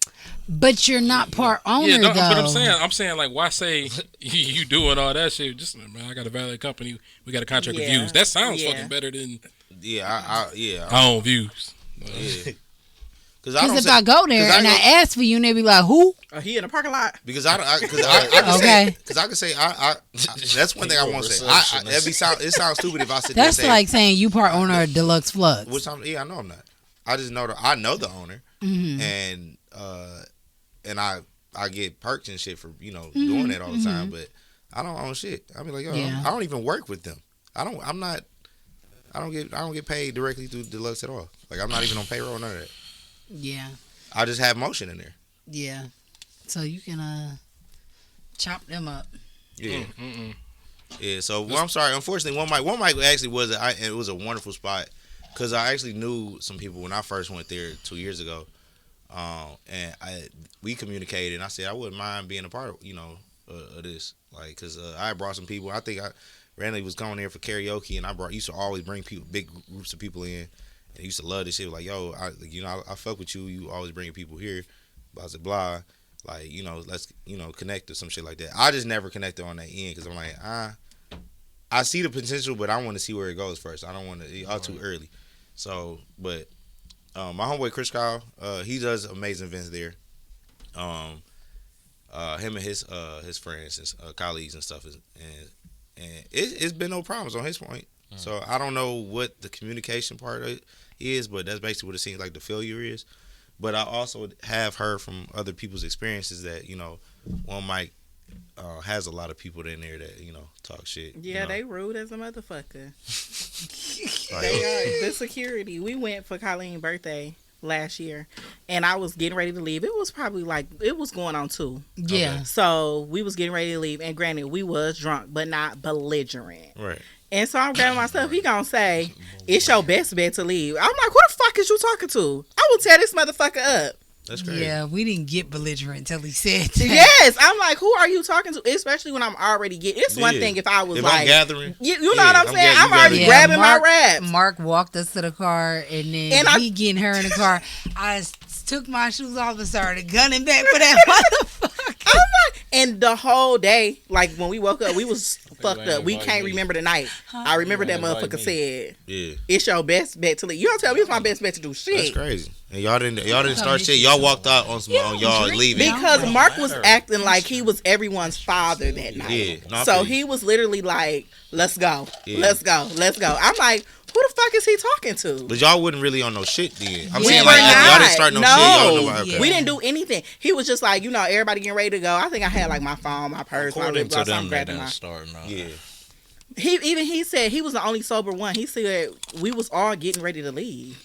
S3: but you're not part owner, though.
S1: But I'm saying, like, why say you doing all that shit? Just man, I got a valet company. We got a contract with Views. That sounds fucking better than I own Views.
S2: Yeah.
S3: Because if I go there and I ask for you, and they be like, "Who?"
S5: He in the parking lot.
S2: Because I can
S3: Okay.
S2: say that's one thing I want to say. It sounds stupid if I sit there and
S3: That's
S2: say,
S3: like saying you part owner of Deluxe Flux.
S2: which I know I'm not. I just know I know the owner, and I get perks and shit for doing that all the time, but I don't own shit. I mean, like, I don't even work with them. I don't get paid directly through Deluxe at all. Like, I'm not even on payroll, none of that.
S3: Yeah.
S2: I just have motion in there.
S3: Yeah. So you can chop them up.
S2: Yeah. Yeah. So I'm sorry. Unfortunately, one mic actually it was a wonderful spot because I actually knew some people when I first went there 2 years ago, and we communicated. And I said I wouldn't mind being a part of of this, like, because I brought some people. I think Randy was going there for karaoke, and used to always bring big groups of people in. And he used to love this shit. Like, yo, I fuck with you. You always bring people here. Blah blah blah. Like, let's connect or some shit like that. I just never connected on that end because I'm like, I see the potential, but I want to see where it goes first. I don't want to all too early. So, but my homeboy Chris Kyle, he does amazing events there. Him and his friends and colleagues and stuff and it's been no problems on his point. So I don't know what the communication part of it is, but that's basically what it seems like the failure is. But I also have heard from other people's experiences that one mic has a lot of people in there that talk shit.
S5: Yeah, they rude as a motherfucker. They are. The security. We went for Colleen's birthday last year, and I was getting ready to leave. It was probably it was going on 2.
S3: Yeah.
S5: Okay. So we was getting ready to leave, and granted, we was drunk, but not belligerent.
S2: Right.
S5: And so I'm grabbing my stuff. He gonna say, "It's your best bet to leave." I'm like, "Who the fuck is you talking to? I will tear this motherfucker up."
S2: That's crazy.
S3: Yeah, we didn't get belligerent until he said that.
S5: Yes, I'm like, who are you talking to? Especially when I'm already getting. It's one thing if I was
S2: if
S5: like,
S2: I'm gathering,
S5: you know what I'm saying? I'm already
S3: grabbing
S5: my raps.
S3: Mark walked us to the car, and then he getting her in the car. I took my shoes off and started gunning back for that motherfucker.
S5: I'm like, and the whole day, like when we woke up, we was fucked up. We can't remember the night. I remember that motherfucker said, "It's your best bet to leave." You don't tell me it's my best bet to do shit.
S2: That's crazy. And y'all didn't start shit. Y'all walked out on y'all leaving
S5: because Mark was acting like he was everyone's father that night.
S2: Yeah,
S5: so he was literally like, "Let's go, let's go, let's go." I'm like, who the fuck is he talking to?
S2: But y'all wasn't really on no shit then. I'm saying like y'all didn't start no shit. Y'all know about
S5: we didn't do anything. He was just like, everybody getting ready to go. I think I had like my phone, my purse, my lip gloss. I'm grabbing my.
S2: Yeah.
S5: He said he was the only sober one. He said we was all getting ready to leave.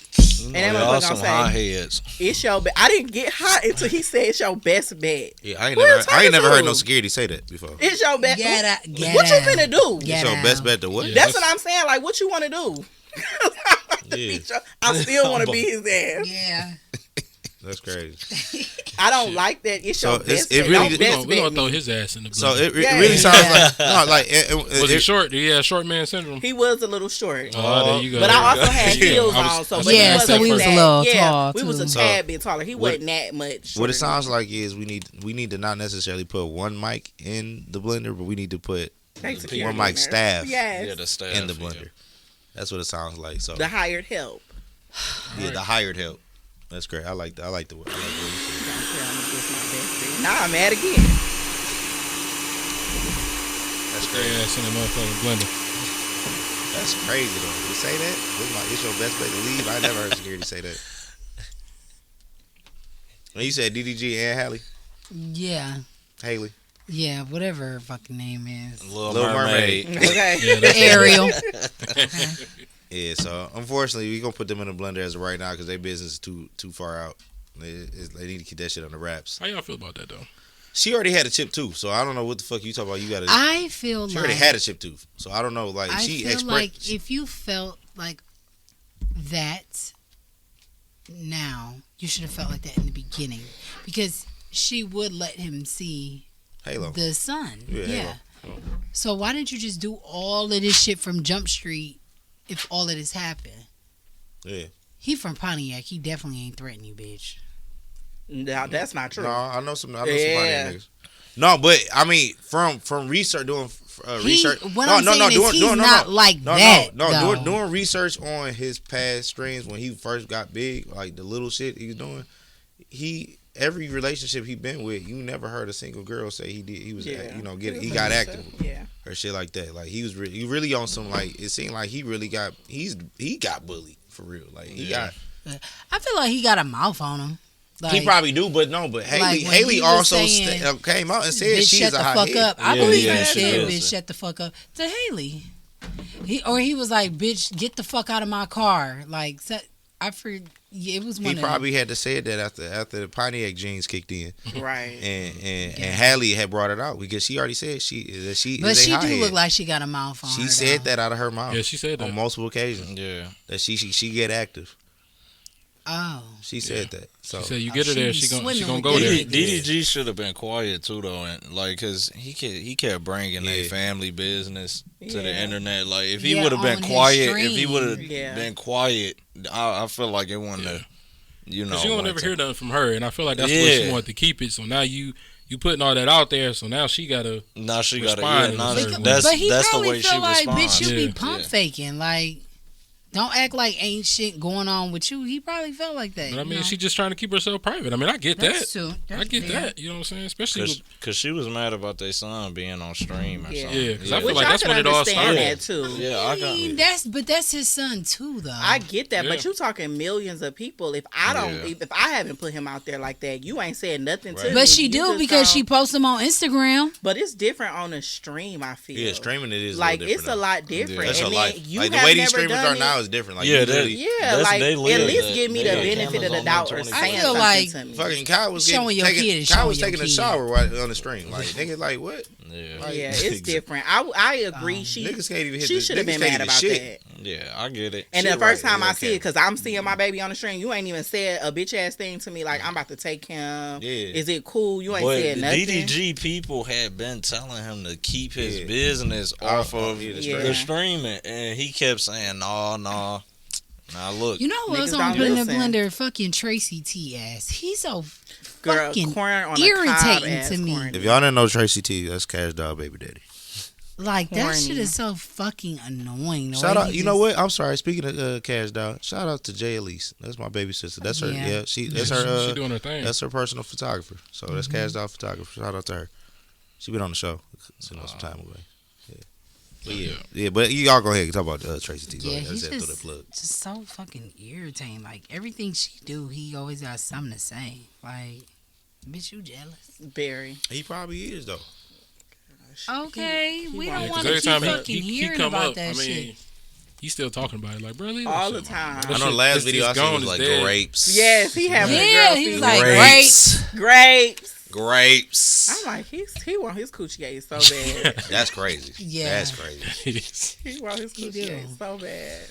S5: And that
S4: y'all
S5: motherfucker
S4: some
S5: gonna
S4: hot
S5: say,
S4: heads.
S5: "It's your bet." I didn't get hot until he said it's your best bet.
S2: Yeah, I ain't never heard no security say that before.
S5: It's your best.
S3: What
S5: you finna do?
S2: It's your best bet to what?
S5: That's what I'm saying. Like, what you want to do? I still want to be his ass.
S3: Yeah.
S2: That's crazy.
S5: I don't like that. It's your best.
S1: We're gonna throw his ass in the blender.
S2: So it really sounds like
S1: was he short? Did he have short man syndrome?
S5: He was a little short.
S1: Oh, there you go.
S5: But I also had heels on, so
S3: so he was a little tall.
S5: We was a tad bit taller. He wasn't that much.
S2: What it sounds like is we need to not necessarily put one mic in the blender, but we need to put one mic staff
S4: the staff
S2: in the blender. That's what it sounds like. So
S5: the hired help.
S2: Yeah, the hired help. That's great. I like the way you said.
S5: Now I'm mad again.
S2: That's great.
S1: Ass in the motherfucking blender.
S2: That's crazy though. Did it say that? It's your best bet to leave. I never heard security say that. When you said DDG and Haley?
S3: Yeah.
S2: Haley.
S3: Yeah, whatever her fucking name is.
S2: Little Mermaid.
S5: Okay.
S3: Ariel.
S2: Yeah, so unfortunately we gonna put them in the blender as of right now because their business is too far out. They need to keep that shit on the wraps.
S1: How y'all feel about that though?
S2: She already had a chip tooth, so I don't know what the fuck you talking about. You gotta.
S3: I feel
S2: she already had a chip tooth, so I don't know. Like
S3: I feel like if you felt like that now, you should have felt like that in the beginning because she would let him see
S2: Halo.
S3: the sun. Yeah.
S2: Halo.
S3: So why didn't you just do all of this shit from Jump Street if all of this happened?
S2: Yeah.
S3: He from Pontiac. He definitely ain't threatening you, bitch.
S5: No, that's not true.
S2: No, I know some Pontiac niggas. No, but I mean, from research, doing research.
S3: What I'm saying is he's not like that.
S2: No, doing research on his past streams when he first got big, like the little shit he was doing. He every relationship he been with, you never heard a single girl say he was he got active or shit like that. Like he really on some, like, it seemed like he got bullied for real. Like he got.
S3: I feel like he got a mouth on him. Like,
S2: he probably do, but Haley also came out and said she's a hot head.
S3: Up. I believe he said, "Bitch, shut the fuck up" to Haley. He was like, "Bitch, get the fuck out of my car." Like, it was one.
S2: He probably had to say that after the Pontiac jeans kicked in,
S5: right?
S2: And Haley had brought it out because she already said she.
S3: But she do look like she got a mouth on.
S2: She said that out of her mouth.
S1: Yeah, she said that
S2: on multiple occasions.
S4: Yeah,
S2: that she get active.
S3: Oh,
S2: she said that. So
S1: she said, "You get her there, she gonna go there."
S4: DDG should have been quiet too, though, and like, cause he kept bringing their family business to the internet. Like, if he would have been quiet, been quiet, I feel like it wouldn't have. You know,
S1: you won't ever hear nothing from her, and I feel like that's the way she wanted to keep it. So now you putting all that out there, so now she gotta.
S4: Now she gotta.
S3: That's the way she
S4: responds.
S3: Bitch, you be pump faking, like. Don't act like ain't shit going on with you. He probably felt like that.
S1: But I mean, she's just trying to keep herself private. I mean, I get that. I get
S3: fair.
S1: that. You know what I'm saying? Especially
S4: because she was mad about their son being on stream or something.
S1: Yeah, because I feel like that's when it all started.
S5: That too.
S4: Yeah, I mean,
S3: that's his son too, though.
S5: I get that, but you talking millions of people. If I haven't put him out there like that, you ain't said nothing to me.
S3: But she do because she posts him on Instagram.
S5: But it's different on a stream. I feel.
S2: Yeah, streaming it is
S5: like it's a lot different.
S2: That's
S5: and
S2: a lot. Like the way these streamers are now is different. Like
S5: like at least give me the benefit of the doubt or saying something
S3: like
S5: to me.
S2: Fucking Kyle was taking a shower on the stream. Like nigga, like what?
S5: Yeah, it's different. I agree. She should have been mad about that.
S4: Yeah, I get it.
S5: And the first time I see it, because I'm seeing my baby on the stream, you ain't even said a bitch ass thing to me. Like, I'm about to take him. Yeah. Is it cool? You ain't said nothing.
S4: DDG people had been telling him to keep his business off of the streaming, and he kept saying, no. Now look,
S3: you know what's on put in the blender? Fucking Tracy T ass. He's so fucking irritating to me.
S2: If y'all didn't know Tracy T, that's Cash Dog baby daddy.
S3: Like that shit is so fucking annoying.
S2: Shout out, you know what? I'm sorry. Speaking of Cash Dog, shout out to Jay Elise. That's my baby sister. That's her. Yeah, she doing her thing. That's her personal photographer. So that's Cash Dog photographer. Shout out to her. She been on the show some time away. But y'all go ahead and talk about Tracy T.
S3: Yeah, he's just so fucking irritating. Like, everything she do, he always got something to say. Like, bitch, you jealous?
S5: Very.
S2: He probably is, though.
S3: Okay, we don't want to keep fucking hearing about that shit.
S1: He's still talking about it, like, bro,
S5: all the time.
S2: I know the last video I saw was like grapes.
S5: Yes, he having a girl.
S3: He was like grapes.
S2: Grapes.
S5: I'm like, he want his coochie ate so bad.
S2: That's crazy.
S3: Yeah,
S2: that's crazy.
S5: He want his coochie ate so bad.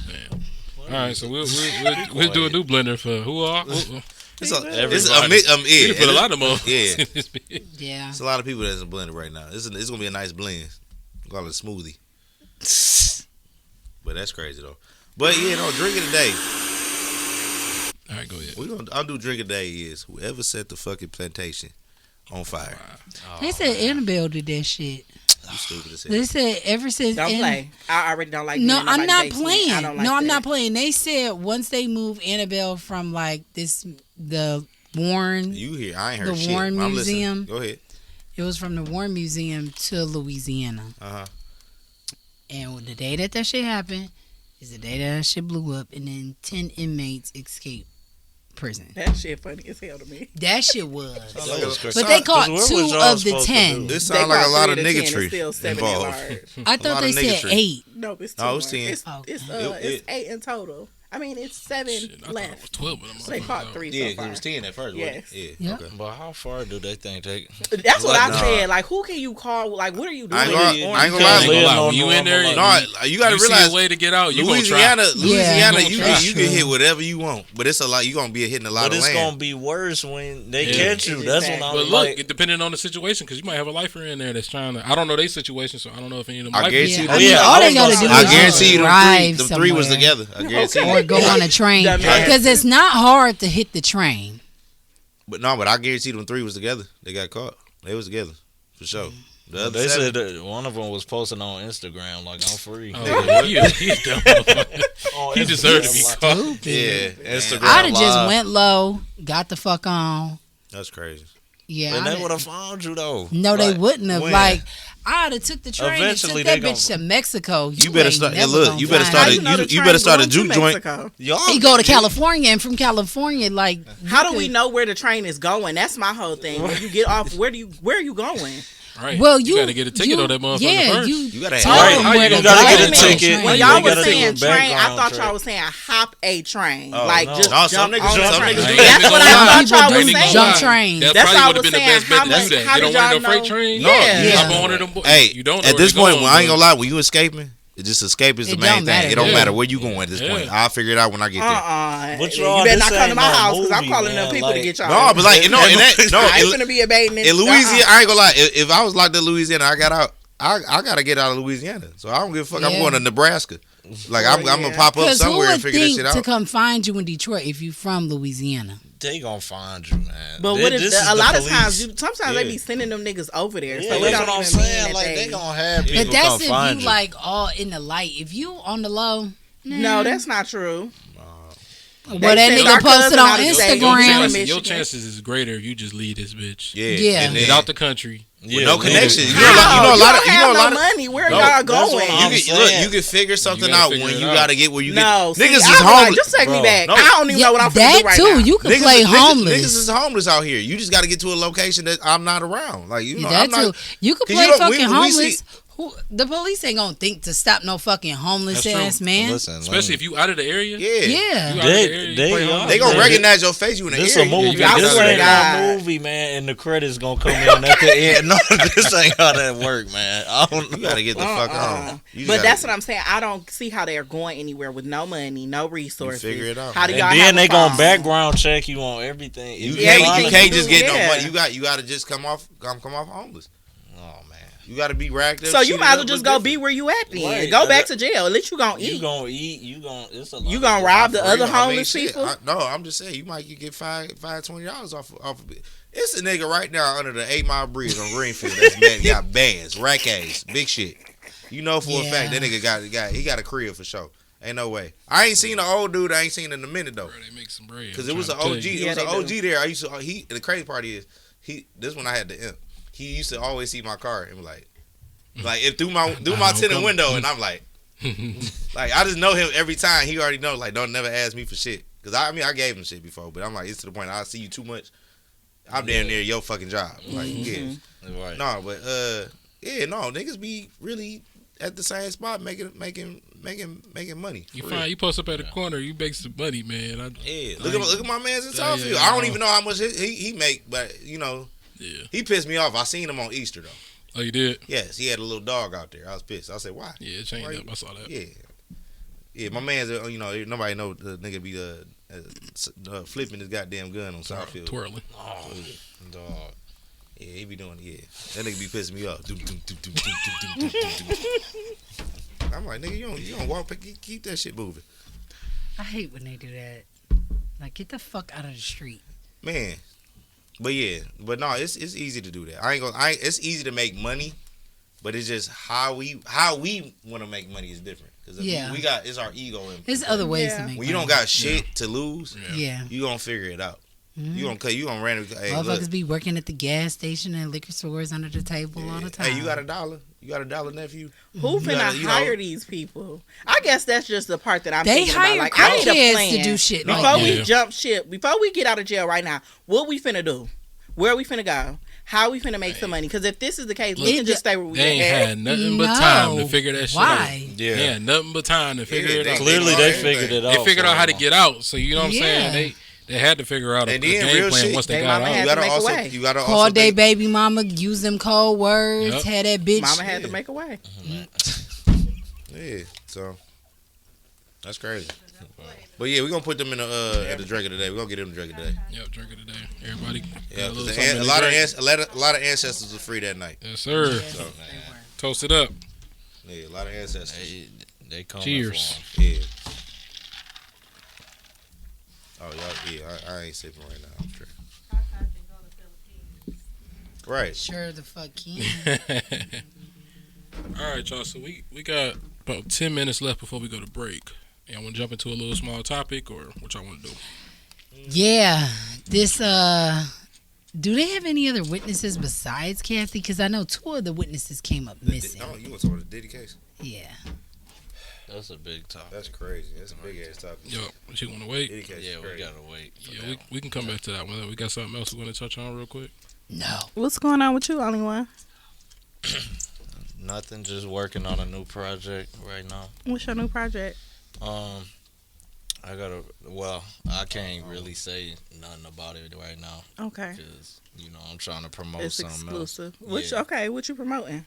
S1: Man. All right, so we'll do a new blender for who are.
S2: It's we
S1: put a lot of them on.
S3: Yeah.
S2: It's a lot of people that's in blender right now. It's gonna be a nice blend. We call it a smoothie. But that's crazy though. But yeah, no, drink of the day.
S1: All right, go ahead.
S2: I'll do drink of the day is whoever set the fucking plantation on fire.
S3: They said Annabelle did that shit.
S2: You stupid as hell.
S3: They said ever since.
S5: Don't play. I already don't like.
S3: No, I'm not playing.
S5: I don't like
S3: I'm not playing. They said once they moved Annabelle from like the Warren.
S2: You hear? I ain't heard shit.
S3: The Warren Museum.
S2: Go ahead.
S3: It was from the Warren Museum to Louisiana. And the day that shit happened is the day that shit blew up, and then 10 inmates escaped prison.
S5: That shit funny as hell to me.
S3: That shit was. But they caught 2 of the 10.
S2: This sounds like a lot of niggatry involved.
S3: I thought they said 8.
S5: No, it's 2.
S2: No, it's 10.
S5: It's 8 in total. I mean, it's 7 left.
S1: It was 12 of them.
S5: They caught 3
S2: yeah,
S5: so far.
S2: It was 10 at first.
S5: Yes.
S2: Yeah. Okay.
S4: But how far do they think they?
S5: That's what I said. Like, who can you call? Like, what are you doing?
S2: I ain't gonna lie.
S1: When you in there,
S2: you gotta realize
S1: a way to get out.
S2: Louisiana, you can hit whatever you want, but it's a lot. You gonna be hitting a lot of land.
S4: But it's gonna be worse when they catch you. That's what I'm
S1: But look, depending on the situation, because you might have a lifer in there that's trying to. I don't know their situation, so I don't know if any of them.
S2: I guarantee you.
S3: All they gotta do is
S2: I guarantee you,
S3: them
S2: 3 was together. I guarantee you.
S3: Or go on a train because it's not hard to hit the train.
S2: But I guarantee them 3 was together. They got caught. They was together for sure. The other
S4: They
S2: seven,
S4: said that one of them was posting on Instagram like I'm free.
S1: Oh, yeah, he's dumb. He deserved to be caught.
S2: yeah,
S4: Instagram
S3: I'd have just
S4: Live.
S3: went low, got the fuck on.
S2: that's crazy.
S3: Yeah,
S4: And
S3: I'd
S4: they
S3: have-
S4: would have found you though.
S3: No, they
S4: Like,
S3: wouldn't have.
S4: when?
S3: Like, I'd have took the train
S4: Eventually
S3: and took that
S4: they
S3: bitch
S4: gon-
S3: to Mexico.
S2: You better
S3: ain't
S2: start.
S3: never
S2: Look,
S3: gonna
S2: you better
S3: find
S2: start.
S3: me.
S5: How know the
S2: You better
S5: train
S2: start a
S5: going to
S2: juke joint.
S5: Mexico?
S4: y'all.
S3: You go to California, and from California, like,
S5: How do we know where the train is going? That's my whole thing. When you get off, where are you going?
S1: Right.
S3: well,
S1: you gotta get a ticket on that motherfucker
S3: yeah,
S1: first.
S2: You gotta
S3: tell
S2: have-
S3: them
S1: Right,
S3: where
S1: you
S3: to
S1: gotta
S3: go.
S1: get a
S5: Wait a minute.
S4: ticket.
S5: When
S4: They
S5: y'all
S4: gotta
S5: was
S4: do a
S5: saying train, I
S4: background
S5: thought
S4: check.
S5: y'all was saying hop a train.
S2: Oh,
S5: like
S4: no.
S5: just
S2: No, some
S5: jump
S2: niggas
S5: on
S2: do-
S5: the
S2: some
S5: train.
S2: niggas do
S5: That's
S2: that.
S5: what I
S3: Some
S5: thought
S3: people
S5: y'all
S3: do
S5: was saying.
S3: jump train.
S1: That
S5: That's
S1: probably
S5: why I
S1: would have
S5: was
S1: been the
S5: saying,
S1: best bet
S5: how
S1: to
S5: much-
S1: do that.
S5: how
S1: You
S5: did
S1: don't want
S5: y'all
S1: no freight
S5: know?
S1: train?
S2: No,
S3: Yeah.
S1: Hop on one of them.
S2: Hey,
S1: you don't know
S2: at
S1: where
S2: this
S1: to
S2: point,
S1: go,
S2: when I ain't
S1: but-
S2: gonna lie, when you escaping, it just escape is the
S3: It
S2: main
S3: don't
S2: thing.
S3: matter.
S2: It don't
S1: Yeah.
S2: matter where you going at this point.
S1: Yeah.
S2: I'll figure it out when I get there.
S4: But
S5: You
S4: y'all,
S5: better
S4: this
S5: not come to
S4: ain't
S5: my
S4: no
S5: house because I'm
S4: movie,
S5: calling
S4: man.
S5: them people to
S4: Like-
S5: get y'all.
S2: No, but like, no,
S5: I ain't finna be abating it.
S2: in Louisiana, I ain't gonna lie. If I was locked in Louisiana, I got out. I gotta get out of Louisiana, so I don't give a fuck. I'm
S3: Yeah.
S2: going to Nebraska. Like I'm gonna pop up
S3: Because who
S2: somewhere and
S3: would
S2: figure that
S3: think
S2: shit
S3: to
S2: out.
S3: come find you in Detroit if you from Louisiana?
S4: They gonna find you, man.
S5: But what if
S4: This is
S5: a
S4: the
S5: lot of
S4: police.
S5: times, sometimes they
S2: Yeah.
S5: be sending them niggas over there.
S4: Yeah,
S5: So it
S4: that's
S5: don't
S4: what I'm
S5: even mean
S4: saying.
S5: that
S4: Like
S5: they
S4: gonna have people
S3: But that's
S4: come
S3: if
S4: find
S3: you
S4: you.
S3: like all in the light. If you on the low,
S5: No, that's not true.
S3: well, that
S5: send
S3: nigga
S5: our
S3: posted
S5: cousin
S3: on
S5: out of state.
S1: Your
S5: Instagram.
S1: chances,
S5: Michigan.
S1: your chances is greater if you just leave this bitch.
S2: Yeah,
S3: Yeah.
S2: and then,
S1: Get out the country.
S2: with no
S4: nigga.
S2: connection. You know,
S5: How?
S2: a lot of
S5: don't
S2: you
S5: have
S2: know a
S5: no
S2: lot of
S5: money. Where
S2: No,
S5: y'all
S4: that's what
S5: going?
S4: I'm
S2: you
S4: saying.
S2: can figure something
S1: gotta
S2: out
S1: figure
S2: when
S1: it
S2: you
S1: out.
S2: gotta get where you
S5: No,
S2: get. Niggas is
S5: I'm like,
S2: homeless.
S5: just take me
S4: Bro.
S5: back.
S2: No.
S5: I don't even know what I'm finna
S3: that
S5: do right
S3: too.
S5: now.
S3: You could play homeless.
S2: Niggas is homeless out here. You just got to get to a location that I'm not around. Like you know,
S3: that
S2: I'm not.
S3: too. You could
S2: 'cause
S3: play
S2: you don't-
S3: fucking
S2: when we see-
S3: homeless. The police ain't gonna think to stop no fucking homeless
S1: That's true.
S3: ass man.
S4: Listen,
S1: Especially if you out of the area.
S2: Yeah,
S3: Yeah.
S1: You out of the
S4: They-
S1: area, you
S4: they
S1: play
S4: are.
S1: homeless.
S2: they gonna
S4: Yeah.
S2: recognize your face. You in the
S4: this
S2: area.
S4: a movie.
S1: you gotta
S4: This
S1: get out
S4: ain't
S5: of
S4: a
S5: there.
S4: movie, man. And the credits gonna come in at the end. No, this ain't how that work, man. I don't
S2: You
S4: know.
S2: gotta get the fuck on. You
S5: But
S2: gotta-
S5: that's what I'm saying. I don't see how they're going anywhere with no money, no resources.
S2: figure it out.
S5: How do
S4: And
S5: y'all
S4: then
S5: have
S4: they
S5: a
S4: gonna
S5: phone?
S4: background check you on everything.
S2: You
S4: If
S5: Yeah,
S2: can't.
S5: everything
S2: You can't
S5: you
S2: just
S5: do,
S2: get no
S5: yeah.
S2: money. You got to just come off homeless.
S4: Oh man,
S2: You got to be racked up.
S5: So you
S2: cheated
S5: might as well
S2: up,
S5: just
S2: look
S5: go
S2: different.
S5: be where you at then.
S4: Right.
S5: Go back to jail. At least you gonna
S4: you
S5: eat.
S4: gonna eat. You gonna. It's a lot.
S5: You gonna rob the
S2: For
S5: other
S2: real, I mean,
S5: homeless
S2: shit,
S5: people?
S2: No, I'm just saying you might get $5-$20 off of it. It's a nigga right now under the 8 Mile Bridge on Greenfield that's bad. He got bands, rack ass, big shit. You know for a fact that nigga got a crib for sure. Ain't no way. I ain't seen the old dude. I ain't seen in a minute though.
S1: Bro, they make some bread.
S2: Cause
S1: I'm
S2: it was an
S1: trying to
S2: OG.
S1: tell you.
S2: It was
S5: Yeah,
S2: an
S5: they
S2: OG there. I used to. The crazy part is this one I had the imp. He used to always see my car and be like if through my tinted window, and I'm like I just know him every time. He already knows. Like don't never ask me for shit. Cause I gave him shit before, but I'm like it's to the point I see you too much. I'm damn near your fucking job. Like yeah,
S4: Right.
S2: no, but yeah, no niggas be really at the same spot making money.
S1: You
S2: for
S1: find
S2: real.
S1: you post up at the corner, you make some money, man.
S2: Yeah, look at my man's in
S1: Yeah,
S2: Southfield.
S1: yeah,
S2: I don't
S1: I
S2: even know how much he make, but you know.
S1: Yeah.
S2: He pissed me off. I seen him on Easter though.
S1: Oh, you did?
S2: Yes, he had a little dog out there. I was pissed. I said, "Why?"
S1: Yeah, it changed
S2: Why
S1: up. I saw that.
S2: Yeah, yeah. My man's, you know, nobody know the nigga be flipping his goddamn gun on Southfield.
S1: Twirling.
S4: Oh, dog.
S2: Yeah, he be doing that nigga be pissing me off. Doom, doom, doom, doom, doom, doom, doom, doom, doom. I'm like, nigga, you don't walk, keep that shit moving,
S3: I hate when they do that. Like, get the fuck out of the street.
S2: man. But yeah, but no, it's easy to do that. It's easy to make money, but it's just how we want to make money is different. Cause
S3: Yeah.
S2: we got it's our ego.
S3: There's other ways
S5: Yeah.
S3: to make
S2: When you don't
S3: money.
S2: got shit to lose,
S3: Yeah.
S2: you gonna figure it out.
S3: Mhm.
S2: You gonna randomly. Hey,
S3: Motherfuckers
S2: look.
S3: be working at the gas station and liquor stores under the table all the time.
S2: Hey, you got $1? You got $1, nephew?
S5: Who
S2: You
S5: finna
S2: gotta, you know-
S5: hire these people? I guess that's just the part that I'm
S3: They
S5: thinking
S3: hire
S5: about. Like, I need a
S3: crackheads
S5: plan
S3: to do shit
S5: before
S3: like
S5: we
S1: that.
S5: jump ship. Before we get out of jail right now, what we finna do? Where we finna go? How we finna make some money? Because if this is the case, we
S3: Look,
S5: can just stay where we
S1: They ain't
S5: at.
S1: had nothing but
S3: No.
S1: time to figure that shit
S3: Why?
S1: out.
S4: Yeah.
S1: They had nothing but time to figure
S2: Yeah,
S1: it out.
S4: Clearly,
S2: know
S4: they
S2: everything.
S4: figured it out.
S1: They figured
S4: for
S1: out how to
S4: them.
S1: get out. So you know what I'm
S3: Yeah.
S1: saying? They had to figure out a
S2: And then
S1: game
S2: real
S1: plan
S2: shit,
S1: once they
S5: they
S1: got
S5: mama
S1: out.
S5: had
S2: You gotta
S5: to make a
S2: also,
S5: way.
S2: you gotta
S3: Call
S2: also
S3: their
S2: think,
S3: baby mama, use them cold words,
S1: Yep.
S3: had that bitch.
S5: Mama had to
S2: Yeah.
S5: make a way.
S2: yeah. So that's crazy. But yeah, we're gonna put them in at the drink of the day. We're gonna get them the drink of the day.
S1: Yep, drink it today. Everybody. got
S2: Yeah,
S1: a little
S2: 'cause
S1: something
S2: a
S1: to
S2: lot
S1: drink.
S2: of ancestors were free that night.
S1: Yes, sir.
S2: So
S1: Toast it up.
S2: yeah, a lot of ancestors.
S4: They coming
S1: Cheers.
S4: for 'em.
S2: Yeah. Oh y'all, yeah. I ain't sipping right now. I'm sure. Right.
S3: Sure the fuck can.
S1: All right, y'all. So we got about 10 minutes left before we go to break. Y'all want to jump into a little small topic, or what y'all want to do?
S3: Yeah, this do they have any other witnesses besides Kathy? Because I know 2 of the witnesses came up missing.
S2: Oh, you want to talk about the Diddy case?
S3: Yeah.
S4: That's a big topic.
S2: That's crazy. That's a big ass topic.
S1: Yo, you want to wait?
S2: Diddy case
S4: Yeah,
S2: is
S4: we
S2: crazy.
S4: gotta wait.
S1: Yeah, we can come back to that one. We got something else we want to touch on real quick.
S3: No.
S5: What's going on with you, Only One?
S4: Nothing, just working on a new project right now.
S5: What's your new project?
S4: I can't really say nothing about it right now
S5: Okay.
S4: because I'm trying to promote
S5: It's
S4: something
S5: exclusive.
S4: else. Yeah.
S5: Okay, what you promoting?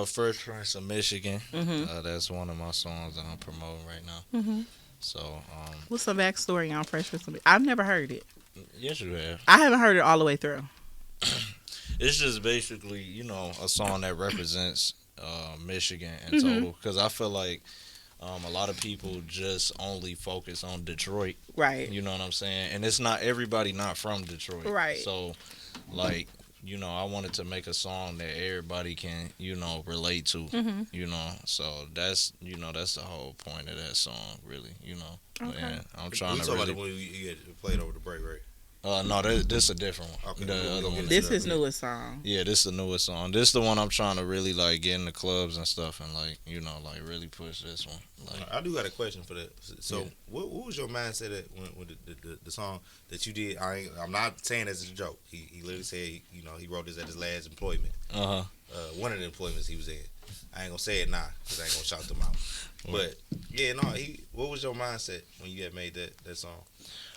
S4: First Prince of Michigan.
S5: Mm-hmm.
S4: That's one of my songs that I'm promoting right now.
S5: Mm-hmm.
S4: So,
S5: What's the backstory on Fresh Prince of Michigan? I've never heard it.
S4: yes, you have.
S5: I haven't heard it all the way through.
S4: It's just basically, a song that represents Michigan in
S5: Mm-hmm.
S4: total. Because I feel like a lot of people just only focus on Detroit.
S5: Right.
S4: You know what I'm saying? And it's not everybody not from Detroit.
S5: Right.
S4: So, I wanted to make a song that everybody can, relate to.
S5: Mm-hmm.
S4: So that's the whole point of that song, really.
S5: Okay.
S4: And I'm
S2: We
S4: trying to
S2: talking
S4: really.
S2: about the one you had played over the break, right?
S4: No, this is a different one.
S2: Okay,
S4: The
S2: we
S4: other
S2: gonna
S4: one.
S2: get
S5: This
S2: into
S5: is
S2: that.
S5: newest song.
S4: Yeah, this is the newest song. This is the one I'm trying to really get in the clubs and stuff, and really push this one.
S2: I do got a question for that. So,
S4: Yeah.
S2: what was your mindset at when the song that you did? I'm not saying this as a joke. He literally said he wrote this at his last employment. One of the employments he was in. I ain't gonna say it now because I ain't gonna shout them out. But yeah, no. What was your mindset when you had made that song?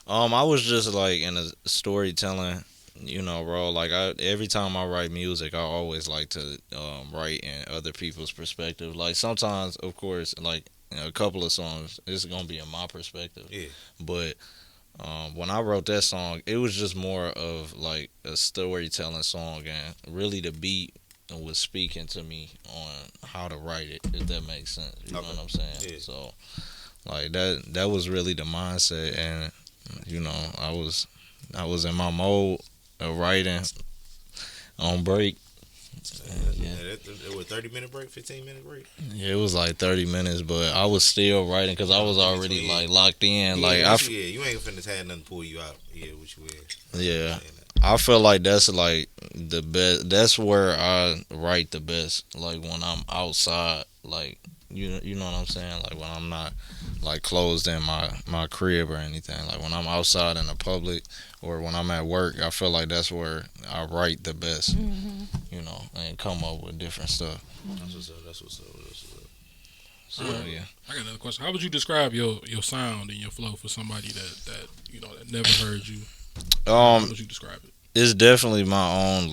S4: I was just in a storytelling, role. Every time I write music, I always like to write in other people's perspective. Sometimes, of course, a couple of songs, it's gonna be in my perspective.
S2: Yeah.
S4: But when I wrote that song, it was just more of a storytelling song, and really the beat was speaking to me on how to write it, if that makes sense. You know what I'm saying?
S2: Yeah.
S4: So that was really the mindset, and I was in my mode of writing on break.
S2: It was 30-minute break, 15-minute break.
S4: Yeah, it was 30 minutes, but I was still writing because I was already locked in.
S2: You ain't finna have nothing pull you out. Yeah, what you in?
S4: Yeah. I feel like that's the best. That's where I write the best. When I'm outside, you know what I'm saying. When I'm not closed in my crib or anything. When I'm outside in the public or when I'm at work, I feel like that's where I write the best.
S5: Mm-hmm.
S4: And come up with different stuff.
S2: That's what's up.
S4: So yeah.
S1: I got another question. How would you describe your sound and your flow for somebody that never heard you? How would you describe it?
S4: It's definitely my own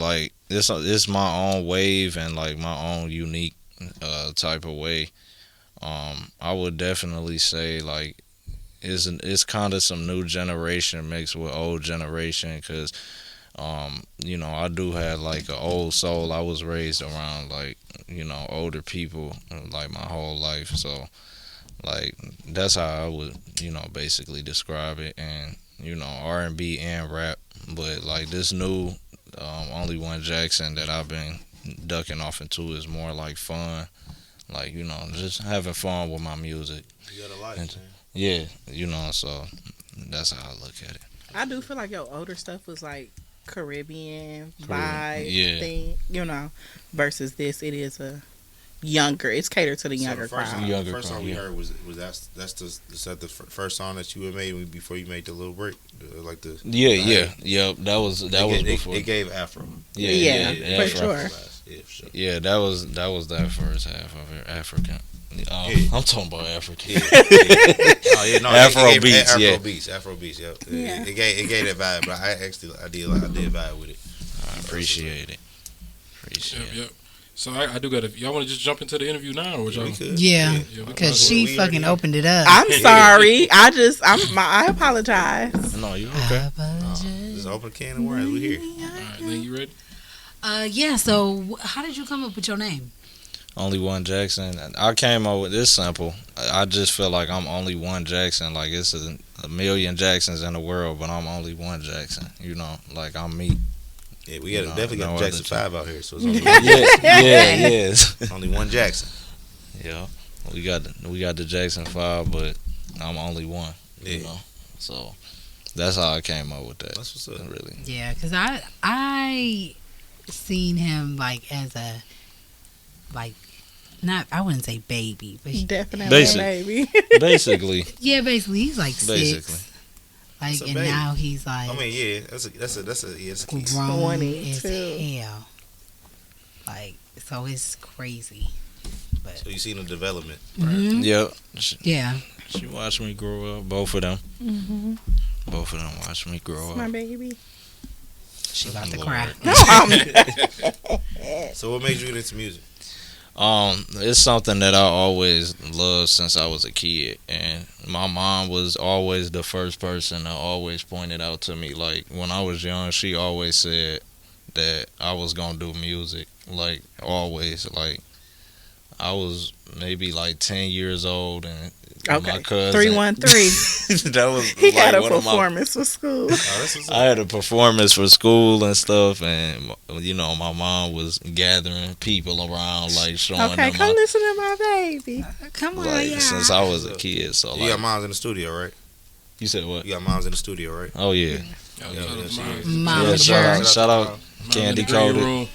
S4: it's my own wave and my own unique type of way. I would definitely say it's kind of some new generation mixed with old generation because I do have an old soul. I was raised around older people my whole life, so that's how I would basically describe it. And R&B and rap, but this new Only1jack that I've been ducking off into is more fun, just having fun with my music.
S2: You got a life,
S4: And-
S2: man.
S4: Yeah, so that's how I look at it.
S5: I do feel like your older stuff was Caribbean vibe
S4: Yeah.
S5: thing, versus this. It is it's catered to the younger crowd.
S4: Younger
S2: First
S4: crowd,
S2: song we
S4: yeah.
S2: heard was is that the first song that you had made before you made the little break,
S4: Yeah. That was before.
S2: It gave Afro.
S5: Yeah, for
S4: Afro.
S5: sure.
S2: Yeah, for sure.
S4: Yeah, that was that first half of it, African.
S2: Yeah.
S4: I'm talking about African.
S2: Yeah. Oh, yeah, no,
S4: Afro
S2: it gave
S4: beats,
S2: Afro
S4: yeah.
S2: beats, yep.
S5: Yeah.
S2: It gave that vibe, but I did vibe with it.
S4: I appreciate it.
S1: Yep. So I do got to. Y'all want to just jump into the interview now, or what y'all?
S2: We could.
S3: Yeah,
S2: we
S3: because
S2: could.
S3: she
S2: We
S3: fucking
S2: already-
S3: opened it up.
S5: I'm sorry. I apologize.
S4: No, you okay?
S2: Just open a can of worms. We here.
S1: All right, Lynn, you ready?
S3: Yeah. So how did you come up with your name?
S4: Only1jack. I came up with this simple. I just feel like I'm only one Jackson. It's a million Jacksons in the world, but I'm only one Jackson. I'm me.
S2: Yeah, we definitely got
S4: no
S2: Jackson
S4: other
S2: 5 out here, so it's only
S4: yeah.
S2: only one Jackson.
S4: Yeah, we got the Jackson 5, but I'm only one.
S2: Yeah.
S4: You know, so that's how I came up with that.
S2: That's what's up.
S4: Really.
S3: Yeah, because I seen him like as a not, I wouldn't say baby, but
S5: Definitely
S4: Basic.
S5: baby.
S4: Basically,
S3: yeah, basically he's like
S4: Basically.
S3: 6. Like,
S2: That's a
S3: and
S2: baby.
S3: now he's like
S2: I mean, yeah, that's a key.
S3: grown
S5: 22.
S3: as hell. Like, so it's crazy. But
S2: So you seen the development.
S3: mhm.
S4: yeah.
S3: Yeah,
S4: She watched me grow up. Both of them.
S5: Mm-hmm.
S4: Both of them watched me grow
S5: My
S4: up.
S5: baby.
S3: she about to
S4: Lord.
S3: cry.
S5: No, I'm
S2: So what made you get into music?
S4: It's something that I always loved since I was a kid, and my mom was always the first person to always point it out to me. Like when I was young, she always said that I was gonna do music. Like always, like I was maybe like 10 years old, and my
S5: okay.
S4: cousin
S5: 313.
S4: that was
S5: He
S4: like
S5: had a
S4: one of my
S5: performance for school.
S2: Oh, that's what's
S4: I
S2: up.
S4: had a performance for school and stuff, and you know my mom was gathering people around, like showing
S5: Okay,
S4: them
S5: come
S4: my,
S5: listen to my baby.
S3: Come on,
S4: like
S3: yeah.
S4: since I was a kid. So
S2: You got
S4: like,
S2: moms in the studio, right?
S4: you said what?
S2: You got moms in the studio, right?
S4: Oh yeah,
S1: Yeah,
S2: Yeah,
S1: shout out
S2: yeah,
S1: to
S2: she
S1: mine.
S2: is.
S3: Mama
S4: yeah.
S3: Jerk.
S4: Shout out
S1: Mine
S4: Candy
S1: in the green
S4: Coated.
S1: room.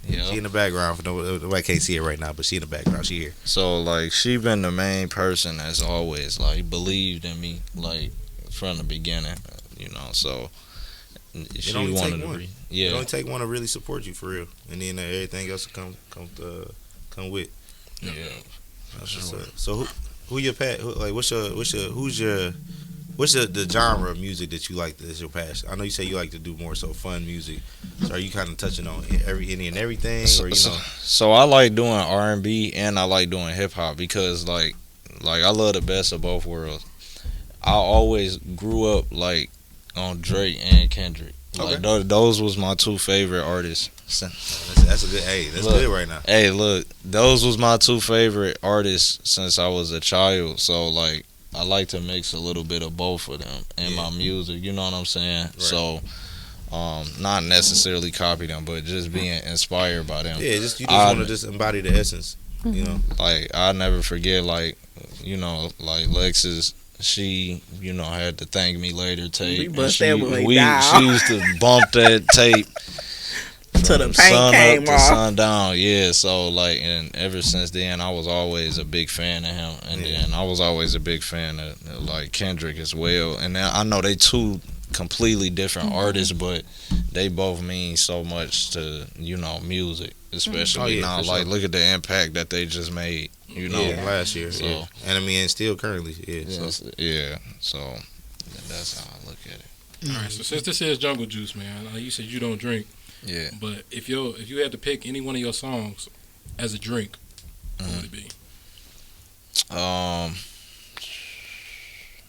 S2: She
S4: Yeah.
S2: in the background. Nobody can't see it right now, but she in the background. She here.
S4: So like she been the main person that's always like believed in me, like from the beginning. You know, so she
S2: only take
S4: wanted to
S2: one.
S4: be.
S2: It
S4: Yeah.
S2: only take one to really support you for real, and then everything else will come with.
S4: Yeah.
S2: That's
S4: For
S2: what's
S4: sure.
S2: up. So who your pat? Like what's the genre of music that you like? That's your passion. I know you say you like to do more so fun music. So are you kind of touching on any and everything, or you know?
S4: So I like doing R&B and I like doing hip hop because like I love the best of both worlds. I always grew up like on Drake and Kendrick. Like those was my two favorite artists.
S2: That's a good. Hey, that's
S4: Look.
S2: good right now.
S4: Hey, look, those was my two favorite artists since I was a child. So like I like to mix a little bit of both of them in my music. You know what I'm saying?
S2: Right.
S4: So not necessarily copy them, but just being inspired by them.
S2: Yeah, you just want to just embody the essence. You know,
S4: Like I'll never forget, like you know, like Lexus. She, you know, had to thank me later tape.
S5: We
S4: and
S5: bust
S4: she,
S5: that boy down.
S4: she used to bump that tape
S5: Till the
S4: from
S5: paint
S4: sun
S5: came
S4: up to
S5: off.
S4: sundown. Yeah, so like, and ever since then, I was always a big fan of him, and then I was always a big fan of like Kendrick as well. And now I know they two completely different artists, but they both mean so much to music, especially now.
S2: for
S4: Like,
S2: sure.
S4: look at the impact that they just made.
S2: last year.
S4: So-
S2: Yeah. And I mean, and still currently. Yeah.
S4: Yes, yeah. So that's how I look at it.
S1: All right, so since this is Jungle Juice, man, you said you don't drink,
S4: Yeah.
S1: but if you had to pick any one of your songs as a drink, what would it be?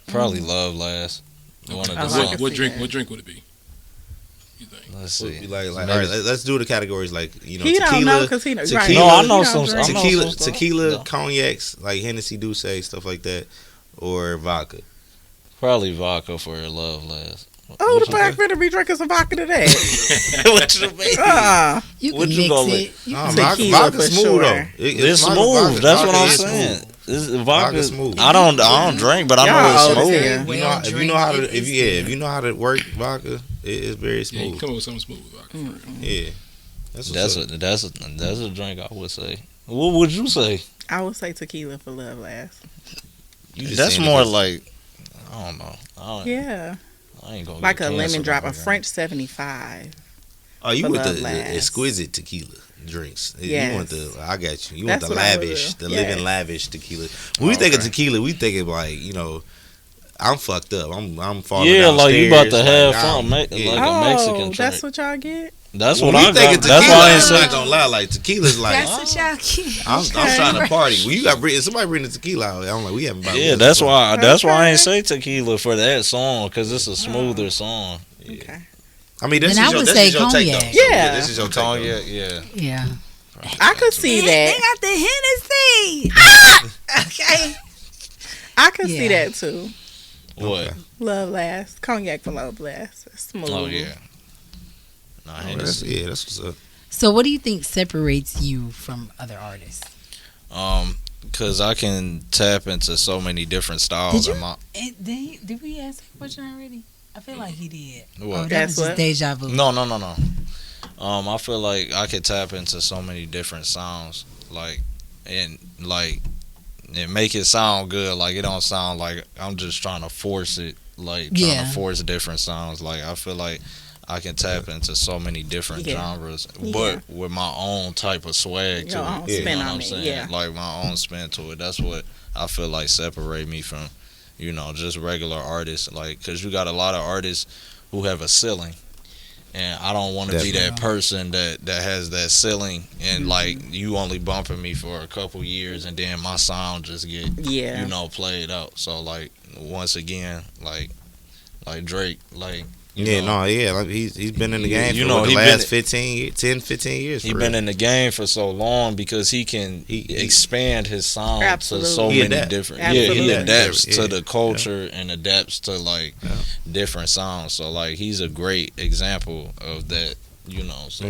S4: Probably Love Last. One of
S5: I
S4: the
S5: like
S4: songs.
S5: it.
S1: What drink would it be? You think?
S4: Let's
S2: So,
S4: see.
S2: like,
S4: Maybe-
S2: all right, let's do the categories like
S5: He
S2: tequila.
S5: don't know because he right.
S2: tequila-
S4: No, I
S5: He
S4: know
S5: don't
S4: some.
S5: drink.
S4: I know
S2: tequila,
S4: some stuff.
S2: tequila,
S4: No.
S2: cognacs like Hennessy, Douce, stuff like that, or vodka.
S4: Probably vodka for Love Last.
S5: Oh, the fuck finna be drinking some vodka today.
S4: What you mean?
S3: You
S4: What
S3: can
S4: you
S3: mix
S4: gonna
S3: it. You
S2: Nah,
S3: can
S5: Tequila
S2: vodka's
S5: for
S2: smooth
S5: sure.
S2: though.
S4: It's
S2: vodka-
S4: smooth.
S2: vodka-
S4: That's what
S2: vodka
S4: I'm
S2: is
S4: saying.
S2: smooth.
S4: It's
S2: Vodka's
S4: vodka.
S2: smooth.
S4: I don't drink, but I know
S5: Y'all
S4: it's
S5: old as
S4: smooth.
S5: hell.
S2: If
S3: We
S2: you know,
S3: don't
S2: if you
S3: drink
S2: know how to,
S3: it, it's
S2: if you know how to work vodka, it's very
S1: Yeah, you
S2: smooth.
S1: can come up with something smooth with vodka. for real.
S2: Yeah, that's
S4: That's a drink I would say. What would you say?
S5: I would say tequila for Love Last.
S2: You just
S4: That's
S2: saying
S4: more
S2: because-
S4: like I don't know.
S5: Yeah.
S4: I ain't gonna
S5: Like
S4: get
S5: a lemon
S4: canceled
S5: drop, a
S4: over that.
S5: French 75.
S2: Oh, you
S5: for
S2: want the
S5: Love Last.
S2: exquisite tequila drinks.
S5: Yes.
S2: You want the. I got you. You
S5: That's
S2: want the
S5: what I would
S2: lavish,
S5: do.
S2: the
S5: Yeah.
S2: living lavish tequila. When we think of tequila, we think of like I'm fucked up. I'm falling.
S4: Yeah, like you about to
S2: downstairs,
S4: have fun, like
S2: yeah.
S4: a Mexican
S5: Oh,
S4: drink.
S5: that's what y'all get?
S4: That's
S2: When
S4: what
S2: we
S4: I
S2: think
S4: got.
S2: of
S4: That's
S2: tequila,
S4: why I ain't
S2: I'm not
S4: say.
S2: gonna lie. Like tequila's like
S3: That's what y'all get.
S2: I'm trying to party. When you got somebody bring the tequila out, I'm like we haven't.
S4: Yeah, that's why. That's why I ain't say tequila for that song because it's a smoother song.
S5: Okay.
S2: I mean, this
S3: Then I
S2: is your
S3: would
S2: this
S3: say
S2: is your take though.
S3: cognac.
S2: So,
S5: Yeah.
S2: this is your take. though.
S4: Cognac, yeah.
S3: Yeah.
S5: I could see
S3: They
S5: that.
S3: got the Hennessy. Ah! Okay.
S5: I could see
S3: Yeah.
S5: that too.
S4: What?
S2: Okay.
S5: Love Last. Cognac for Love Last. Smooth.
S4: Oh yeah. Nah,
S2: That's what's up.
S3: So, what do you think separates you from other artists?
S4: Cause I can tap into so many different styles.
S3: Did we ask that question already? I feel like he did.
S4: What?
S3: Oh, that was just deja vu.
S4: No. I feel like I could tap into so many different sounds, and make it sound good. Like it don't sound like I'm just trying to force it. Trying to force different sounds. Like I feel like I can tap into so many different genres, but with my own type of swag to it. You know what I'm saying?
S5: Yeah.
S4: Like my own spin to it. That's what I feel like separate me from, just regular artists. Like, cause you got a lot of artists who have a ceiling, and I don't want to be that person that has that ceiling, and like you only bumping me for a couple years, and then my sound just get played out. So like once again, like Drake, like.
S2: Like he's been in the game for the last 15 years.
S4: He's been in the game for so long because he expand his sound to so many different. He adapts to the culture and adapts to different sounds. So like he's a great example of that. So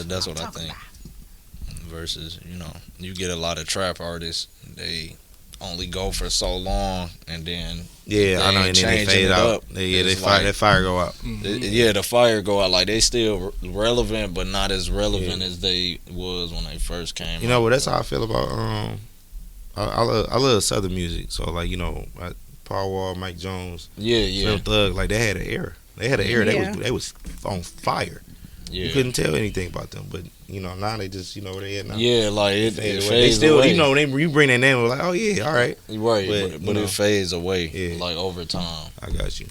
S4: that's what I think. Versus you get a lot of trap artists, they only go for so long and then
S2: I know, and then they fade out. They fire go out.
S4: The fire go out. Like they still relevant, but not as relevant as they was when they first came.
S2: That's how I feel about I love Southern music. So like Paul Wall, Mike Jones, Slim Thug, like they had an era. They was on fire. You couldn't tell anything about them, but now they just where they at now.
S4: Yeah, like it fades
S2: they still
S4: away.
S2: You bring that name, we're like, oh yeah, all right,
S4: right. But it fades away like over time.
S2: I got you.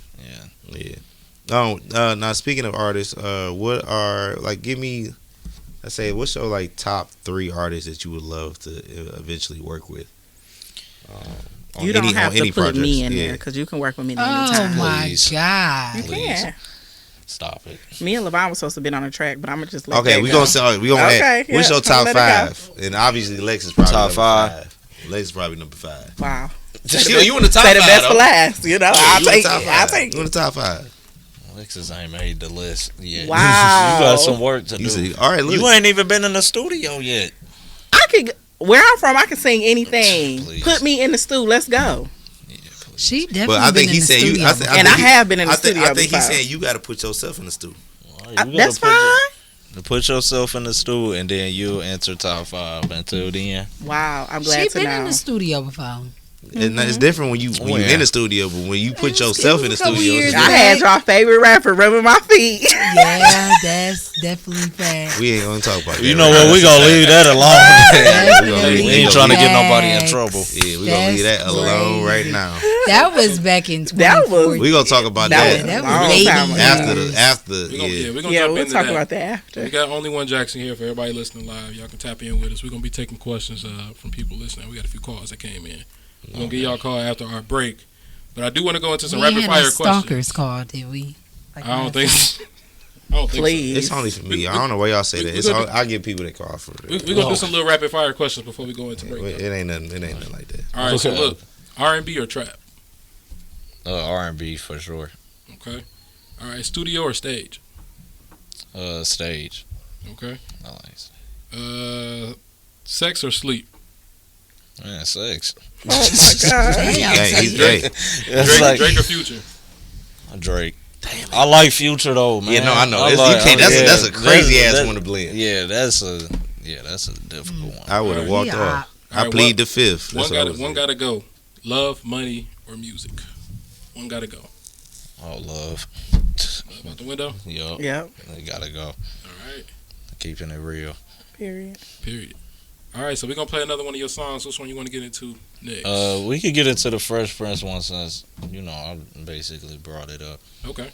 S2: Yeah. Now speaking of artists, what are give me? Let's say, what's your top 3 artists that you would love to eventually work with?
S5: You don't have to put me in there because you can work with me anytime.
S3: Oh my God!
S5: You can.
S4: Stop it.
S5: Me and LeVon was supposed to be on the track, but I'm gonna just let
S2: we gonna add. What's your top 5? And obviously Lex is probably
S4: top 5.
S2: Lex is probably number 5.
S5: Wow.
S2: You in the top 5?
S5: Say the best for last. I'll take it.
S2: You in the top 5?
S4: Alexis ain't made the list yet.
S5: Wow.
S4: You got some work to do.
S2: See, all right, look.
S4: You ain't even been in the studio yet.
S5: Where I'm from, I can sing anything.
S4: Please.
S5: Put me in the stew. Let's go.
S3: She definitely.
S2: But I think
S3: been
S2: he
S3: in the
S2: said
S3: studio
S2: you.
S5: And I have been in the studio.
S2: I think he's saying you got to put yourself in the stew.
S5: That's fine.
S4: Put yourself in the stew, and then you'll enter top 5. Until then,
S5: wow, I'm glad
S3: She
S5: to know.
S3: been in the studio before.
S2: It's different when you in the studio, but when you put yourself in the studio,
S5: I had y'all favorite rapper rubbing my feet.
S3: Yeah, that's definitely fact.
S2: we ain't gonna talk about that.
S4: you know what? We gonna leave that alone.
S3: We
S4: We ain't trying to get nobody in trouble.
S2: Yeah, we gonna leave that alone right now.
S3: That was back in
S5: That was-
S3: 2014.
S2: We gonna talk about
S5: That
S2: that,
S3: was way
S2: after.
S1: We're gonna
S5: Yeah,
S1: jump
S5: we'll
S1: into
S5: talk
S1: that.
S5: about that after.
S1: We got Only1jack here for everybody listening live. Y'all can tap in with us. We're gonna be taking questions from people listening. We got a few calls that came in. We're gonna get y'all a call after our break. But I do want to go into some rapid fire questions.
S3: Stalkers call, did we?
S1: I don't think so. I don't think
S5: Please.
S2: It's only for me. I don't know why y'all say that. I give people that call for
S1: We're
S2: that.
S1: gonna do some little rapid fire questions before we go into break.
S2: It ain't nothing like that.
S1: All right, so look, R&B or trap?
S4: R&B for sure.
S1: Okay. All right, studio or stage?
S4: Stage.
S1: Okay.
S4: Nice.
S1: Sex or sleep?
S4: Man, sex.
S5: Oh my God.
S1: Drake or Future?
S4: Drake. I like Future though, man.
S2: I know. That's a crazy ass one to blend.
S4: Yeah, that's a difficult one.
S2: I would have walked off. I plead the fifth.
S1: One gotta go. Love, money, or music? One gotta go.
S4: Oh, love.
S1: Love out the window?
S4: Yep. They gotta go.
S1: All right.
S4: Keeping it real.
S5: Period.
S1: All right, so we're going to play another one of your songs. Which one you want to get into next?
S4: We could get into the Fresh Prince one since, I basically brought it up.
S1: Okay.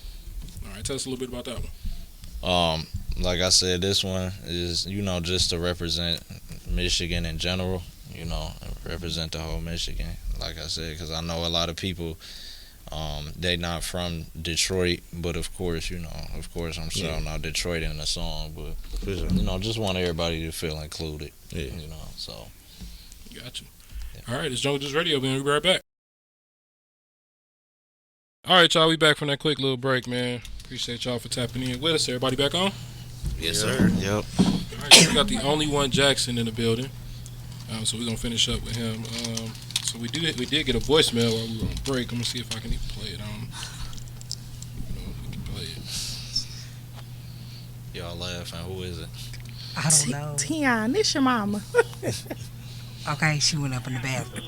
S1: All right, tell us a little bit about that one.
S4: Like I said, this one is, just to represent Michigan in general, represent the whole Michigan, like I said, because I know a lot of people, they not from Detroit, but of course I'm shouting out Detroit in the song, but just want everybody to feel included. So.
S1: Got you. Yeah. All right, it's Jungle Juice Radio. We'll be right back. All right, y'all. We back from that quick little break, man. Appreciate y'all for tapping in with us. Everybody back on?
S2: Yes, sir. Yep.
S1: All right, so we got the only one Jackson in the building. So we're gonna finish up with him. So we did get a voicemail while we were on break. I'm gonna see if I can even play it. We can play it.
S4: Y'all laughing? Who is it?
S3: I don't know.
S5: Tion, it's your mama.
S3: Okay, she went up in the bathroom.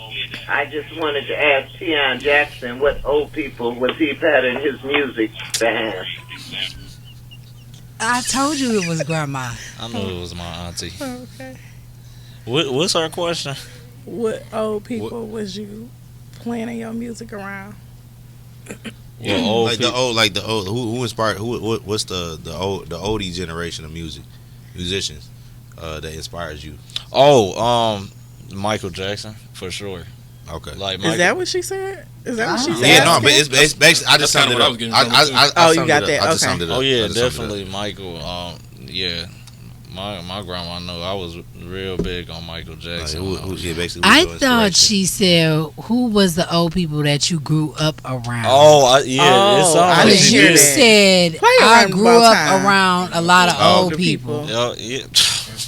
S9: I just wanted to ask Tion Jackson what old people was he patterning his music behind.
S3: I told you it was grandma.
S4: I knew it was my auntie.
S5: Okay.
S4: What's our question?
S5: What old people was you planning your music around?
S4: Well, old
S2: like the old. Who inspired? What's the oldie generation of musicians that inspires you?
S4: Michael Jackson for sure.
S2: Okay.
S5: Is that what she said? Is that what she said?
S2: Yeah, no, but it's basically. I just summed it up.
S5: You got that?
S2: I just summed it up.
S4: Oh yeah, definitely Michael. Yeah. My grandma knew I was real big on Michael Jackson.
S3: I thought she said, "Who was the old people that you grew up around?"
S4: I didn't
S3: hear that. You said I grew up around a lot of old people.
S4: Yeah.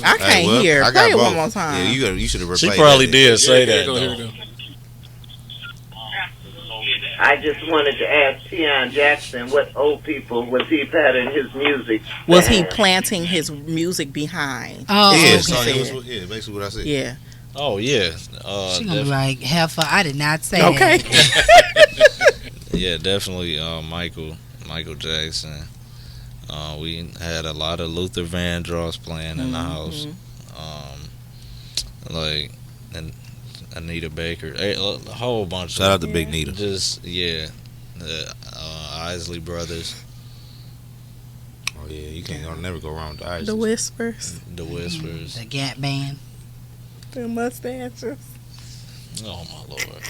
S5: I can't hear. Play it one more time.
S2: Yeah, you should have.
S4: She probably did say that.
S1: Here we go.
S9: I just wanted to ask Tion Jackson what old people was he patterning his music behind.
S5: Was he planting his music behind?
S3: Oh,
S2: yeah,
S3: okay.
S2: Yeah, basically what I said.
S5: Yeah.
S4: Oh yeah.
S3: She gonna be like, "Heifer, I did not say
S5: okay.
S3: that."
S4: Yeah, definitely Michael Jackson. We had a lot of Luther Vandross playing in the house. And Anita Baker, a whole bunch.
S2: Shout out to Big Nita.
S4: Just the Isley Brothers.
S2: Oh yeah, you'll never go wrong with the Isley.
S5: The Whispers.
S4: The Whispers.
S3: The Gap Band.
S5: The mustaches.
S4: Oh my lord.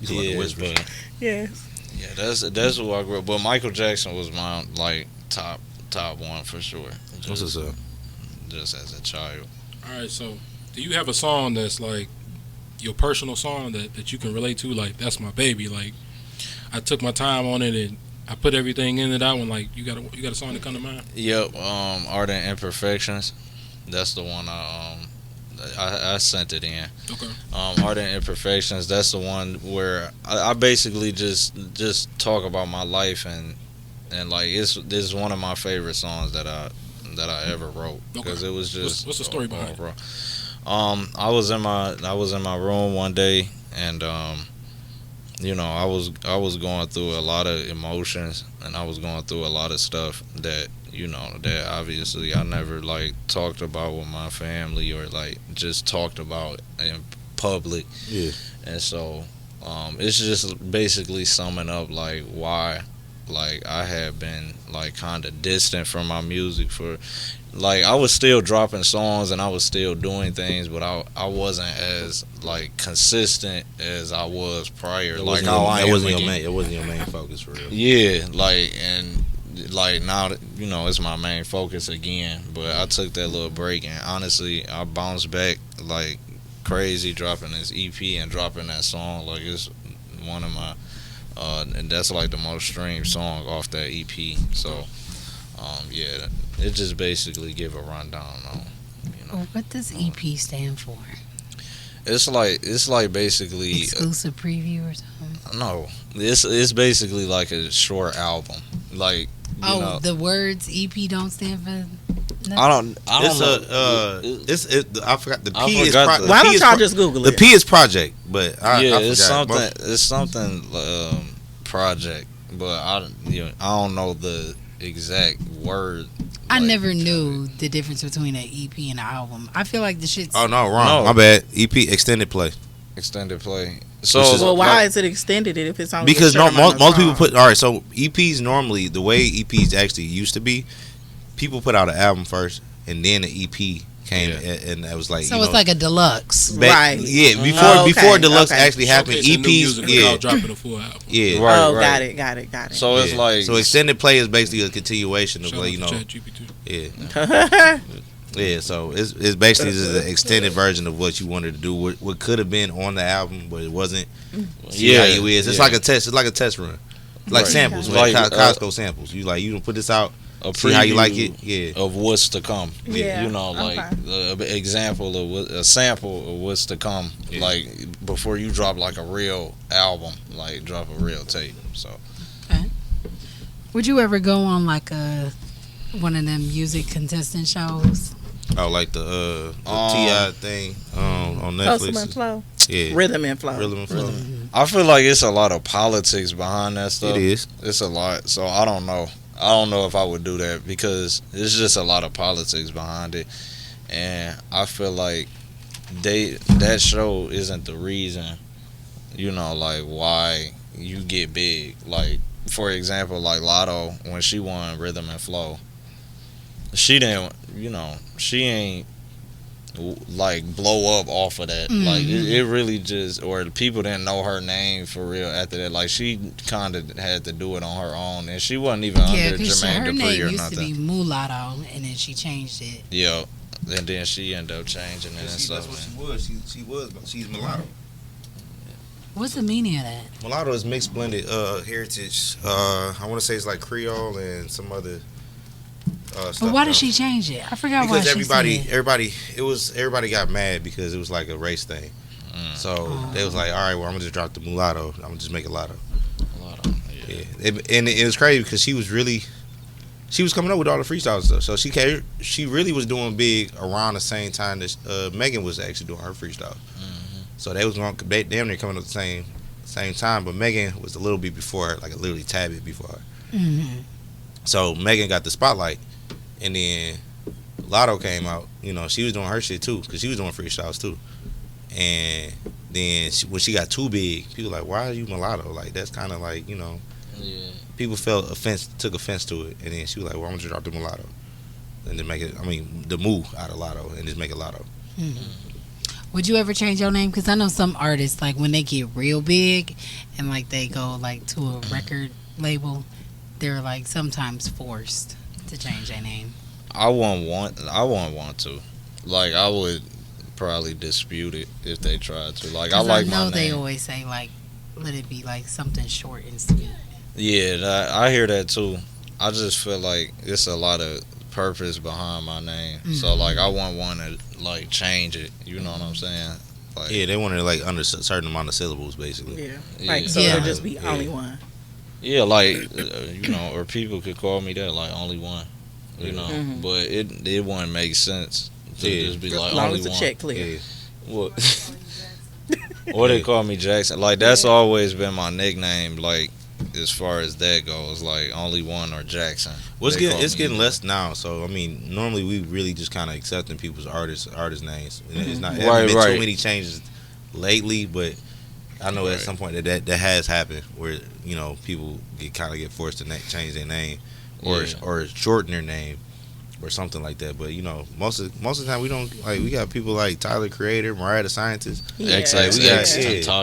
S2: The Whispers.
S5: Yes.
S4: Yeah, that's who I grew up. But Michael Jackson was my top one for sure.
S2: What's this up?
S4: Just as a child.
S1: All right, so do you have a song that's like your personal song that you can relate to? Like, that's my baby. Like, I took my time on it and I put everything into that one. Like, you got a song that come to mind?
S4: Yep. Art and Imperfections. That's the one I sent it in.
S1: Okay.
S4: Art and Imperfections. That's the one where I basically just talk about my life and like this is one of my favorite songs that I ever wrote because it was just.
S1: What's the story behind it?
S4: I was in my room one day and I was going through a lot of emotions and I was going through a lot of stuff that that obviously I never talked about with my family or just talked about in public.
S2: Yeah.
S4: And so it's just basically summing up why I had been kind of distant from my music for I was still dropping songs and I was still doing things, but I wasn't as consistent as I was prior. It wasn't
S2: your main focus for real.
S4: Yeah, and now that, it's my main focus again. But I took that little break and honestly I bounced back crazy, dropping this EP and dropping that song. It's one of my and that's the most streamed song off that EP. So it just basically give a rundown on
S3: What does EP stand for?
S4: It's basically
S3: exclusive preview or something.
S4: No, it's basically a short album.
S3: The words EP don't stand for nothing?
S4: I don't know.
S2: I forgot the P is.
S5: Why don't y'all just Google it?
S2: The P is project, but
S4: it's something project, but I don't know the exact word.
S3: I never knew the difference between an EP and an album. I feel like the shit's...
S2: Oh, no, wrong. My bad. EP, extended play.
S4: So,
S5: why is it extended if it's only...
S2: Because most people put... All right, so EPs normally, the way EPs actually used to be, people put out an album first, and then the EP came, and it was
S3: So it's like a deluxe.
S5: Right.
S2: Yeah, before deluxe actually happened, EPs...
S1: dropping a full album.
S2: Yeah.
S5: Right. Got it.
S4: So it's
S2: So extended play is basically a continuation of
S1: ChatGPT.
S2: Yeah, so it's basically just an extended version of what you wanted to do. What could have been on the album, but it wasn't. See how you is. It's like a test. It's like a test run. Like
S4: Right.
S2: samples,
S4: Like,
S2: like Costco samples. You don't put this out.
S4: A
S2: See how you like
S4: preview
S2: it? Yeah.
S4: of what's to come.
S5: Yeah.
S4: You know, like an example of a sample of what's to come.
S2: Yeah.
S4: Like before you drop like a real album, like drop a real tape. So
S3: Would you ever go on like one of them music contestant shows?
S2: Oh, like the T.I. thing on Netflix.
S5: Hustle and Flow.
S2: Yeah.
S5: Rhythm and Flow.
S2: Rhythm and Flow.
S4: I feel like it's a lot of politics behind that stuff.
S2: It is.
S4: It's a lot. So I don't know. I don't know if I would do that because it's just a lot of politics behind it, and I feel like that show isn't the reason, like why you get big. Like for example, like Lotto when she won Rhythm and Flow, she didn't, she ain't like blow up off of that.
S3: Mm-hmm.
S4: Like it really just, or the people didn't know her name for real after that. Like she kind of had to do it on her own, and she wasn't even under
S3: because
S4: Jermaine
S3: her
S4: Dupri
S3: name
S4: or
S3: used
S4: nothing.
S3: to be Mulatto, and then she changed it.
S4: Yeah, and then she ended up changing it and
S2: That's
S4: stuff.
S2: what she was. She's mulatto.
S3: What's the meaning of that?
S2: Mulatto is mixed blended heritage. I want to say it's like Creole and some other stuff.
S3: But why did she change it? I forgot why
S2: Because
S3: she said it.
S2: everybody got mad because it was like a race thing. So they was like, all right, well, I'm gonna just drop the mulatto. I'm gonna just make a lotto. Yeah. And it was crazy because she was coming up with all the freestyle stuff. So she really was doing big around the same time that Megan was actually doing her freestyle. So they damn near coming up at the same time. But Megan was a little bit before her, like a literally tad bit before her. So Megan got the spotlight, and then Lotto came out. She was doing her shit too because she was doing freestyles too. And then when she got too big, people were like, why are you mulatto? Like that's kind of like
S4: Yeah.
S2: people took offense to it, and then she was like, well, I'm gonna just drop the mulatto and then make it. The moo out of Lotto and just make it Lotto.
S3: Would you ever change your name? Because I know some artists, like when they get real big and like they go like to a record label, they're like sometimes forced to change their name.
S4: I wouldn't want to. Like I would probably dispute it if they tried to. Like I like
S3: I know
S4: my
S3: they
S4: name.
S3: always say like, let it be like something short and sweet.
S4: Yeah, I hear that too. I just feel like it's a lot of purpose behind my name. So like I wouldn't want to like change it. You know what I'm saying? Like,
S2: Yeah, they wanted like under a certain amount of syllables, basically.
S5: Yeah.
S4: Yeah.
S5: Like, so
S3: Yeah.
S5: there'll just be only one.
S4: Yeah, like or people could call me that, like only one. But it wouldn't make sense to just be like
S5: As long
S4: only
S5: as the
S4: one.
S5: check clear.
S2: Yeah.
S4: What? Or they call me Jackson. Like that's always been my nickname. Like as far as that goes, like only one or Jackson.
S2: Well,
S4: They call
S2: it's
S4: me
S2: getting
S4: that.
S2: less now. So I mean, normally we really just kind of accepting people's artist names. It's not it
S4: Right,
S2: hasn't been
S4: right.
S2: too many changes lately, but I know at some point that has happened where people get forced to change their name or shorten their name or something like that. But most of the time we don't we got people like Tyler Creator, Mariah the Scientist.
S5: Yeah.
S4: XXX
S2: We got-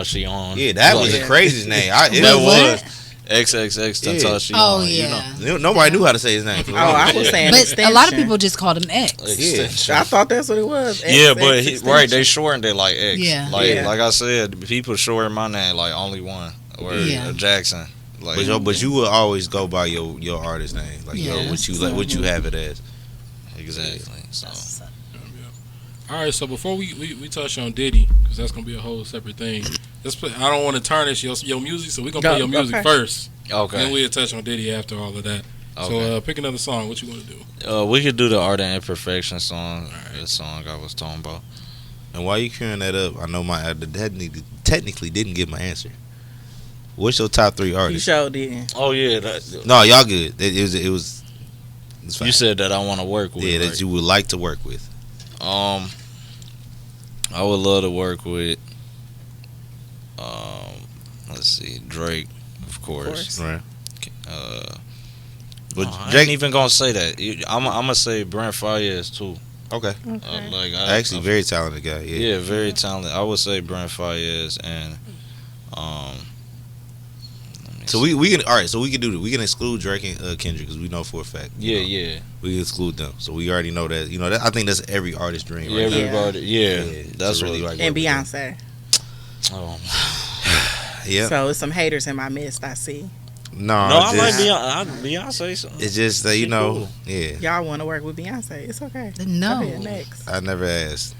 S4: Tentacion on.
S2: Yeah, that was the craziest name.
S4: That
S3: What?
S4: was XXX Tentacion.
S3: Oh
S4: you
S3: yeah.
S2: Nobody knew how to say his name.
S5: Oh, I was saying
S3: But
S5: extension.
S3: a lot of people just called him X.
S4: Extension.
S5: I thought that's what it was.
S4: Yeah,
S5: XX
S4: but
S5: extension.
S4: they shortened it like X.
S3: Yeah.
S4: Like I said, people shorten my name like only one or
S3: Yeah.
S4: Jackson. Like
S2: But you will always go by your artist name, like
S3: Yeah.
S2: what you have it as.
S4: exactly. So
S1: All right, so before we touch on Diddy, because that's gonna be a whole separate thing. Let's play. I don't want to tarnish your music, so we're gonna play your music
S5: Okay.
S1: first.
S4: okay.
S1: Then we'll touch on Diddy after all of that.
S4: Okay.
S1: So pick another song. What you want to do?
S4: We could do the Art and Imperfection song. The song I was talking about.
S2: And while you queuing that up, I know I technically didn't give my answer. What's your top 3
S5: You
S2: artists?
S5: sure didn't.
S4: Oh yeah,
S2: No, y'all good. It was. It's fine.
S4: you said that I want to work with.
S2: yeah,
S4: right?
S2: that you would like to work with.
S4: I would love to work with. Let's see, Drake, of course.
S2: Right.
S4: But
S2: But
S4: I
S2: Drake.
S4: ain't even gonna say that. I'm gonna say Brent Faiyaz too.
S2: Okay.
S5: Okay.
S4: Like
S2: Actually, very talented guy. Yeah.
S4: yeah, very talented. I would say Brent Faiyaz and let me
S2: So
S4: see.
S2: we can all right. So we can do that. We can exclude Drake and Kendrick because we know for a fact.
S4: yeah.
S2: We can exclude them. So we already know that. That, I think that's every artist dream.
S4: Yeah,
S2: Right now.
S4: everybody. Yeah, that's
S2: to really
S4: what.
S2: like
S5: And
S2: work with them.
S5: Beyonce.
S4: Oh,
S2: Yeah.
S5: So it's some haters in my midst, I see.
S2: No,
S4: I like
S2: just,
S4: Beyonce. So
S2: it's just that, you
S4: she
S2: know,
S4: cool.
S2: yeah.
S5: Y'all want to work with Beyonce? It's okay.
S3: No.
S5: Go ahead, next.
S2: I never asked.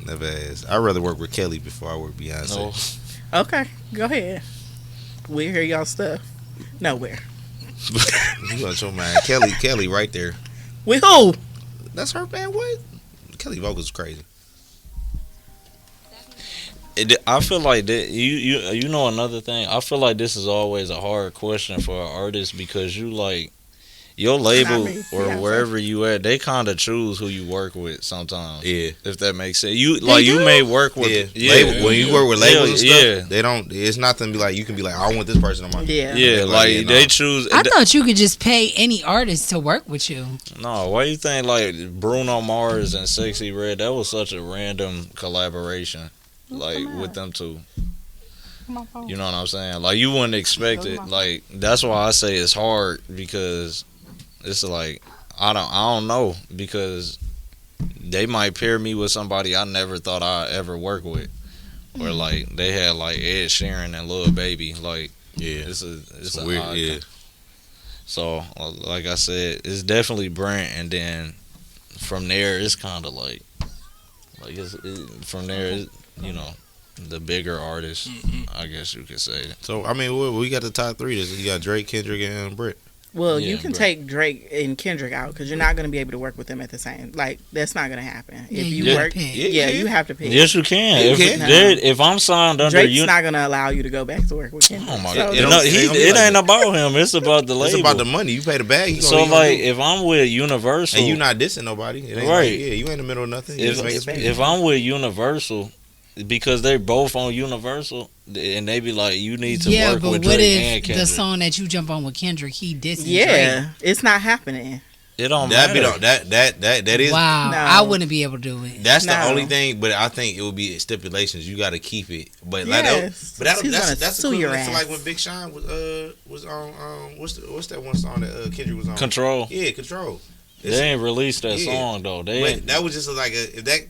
S2: Never asked. I'd rather work with Kelly before I work with Beyonce.
S4: No.
S5: Okay, go ahead. We hear y'all stuff. Nowhere.
S2: You got your mind. Kelly right there.
S5: With who?
S2: That's her band. What? Kelly vocals crazy.
S4: I feel like that you know another thing. I feel like this is always a hard question for an artist because you like your label or wherever you at, they kind of choose who you work with sometimes.
S2: Yeah,
S4: if that makes sense. You like you may work with
S2: label, when you work with labels and stuff. They don't. It's not to be like you can be like I want this person on my
S4: like they choose.
S3: I thought you could just pay any artist to work with you.
S4: No, why you think like Bruno Mars and Sexy Red? That was such a random collaboration. Like with them two, you know what I'm saying? Like you wouldn't expect it. Like that's why I say it's hard because it's like I don't know because they might pair me with somebody I never thought I'd ever work with, or like they had like Ed Sheeran and Lil Baby. Like it's a
S2: weird
S4: odd So like I said, it's definitely Brent, and then from there it's kind of like from there. You know, the bigger artists, I guess you could say.
S2: So, I mean, we got the top three. You got Drake, Kendrick, and Britt.
S5: Well, you can take Drake and Kendrick out because you're not going to be able to work with them at the same. Like that's not going to happen. If you work, you have to pick.
S4: Yes, you can. If I'm signed under
S5: Drake's not going to allow you to go back to work with Kendrick.
S4: Oh my god! It ain't about him. It's about the label.
S2: It's about the money. You pay the bag.
S4: So like, if I'm with Universal,
S2: and you're not dissing nobody, it ain't
S4: right?
S2: Like, you ain't in the middle of nothing.
S4: If I'm with Universal. Because they're both on Universal, and they be like, you need to work with Drake and Kendrick. Yeah, but what if
S3: the song that you jump on with Kendrick, he dissing
S5: Drake? It's not happening.
S4: It don't matter.
S2: That is.
S3: Wow, no. I wouldn't be able to do it.
S2: That's the only thing, but I think it would be stipulations. You got to keep it. But that's equivalent to like when Big Sean was on what's that one song that Kendrick was on?
S4: Control.
S2: Yeah, Control.
S4: They ain't released that song though.
S2: That was just like if that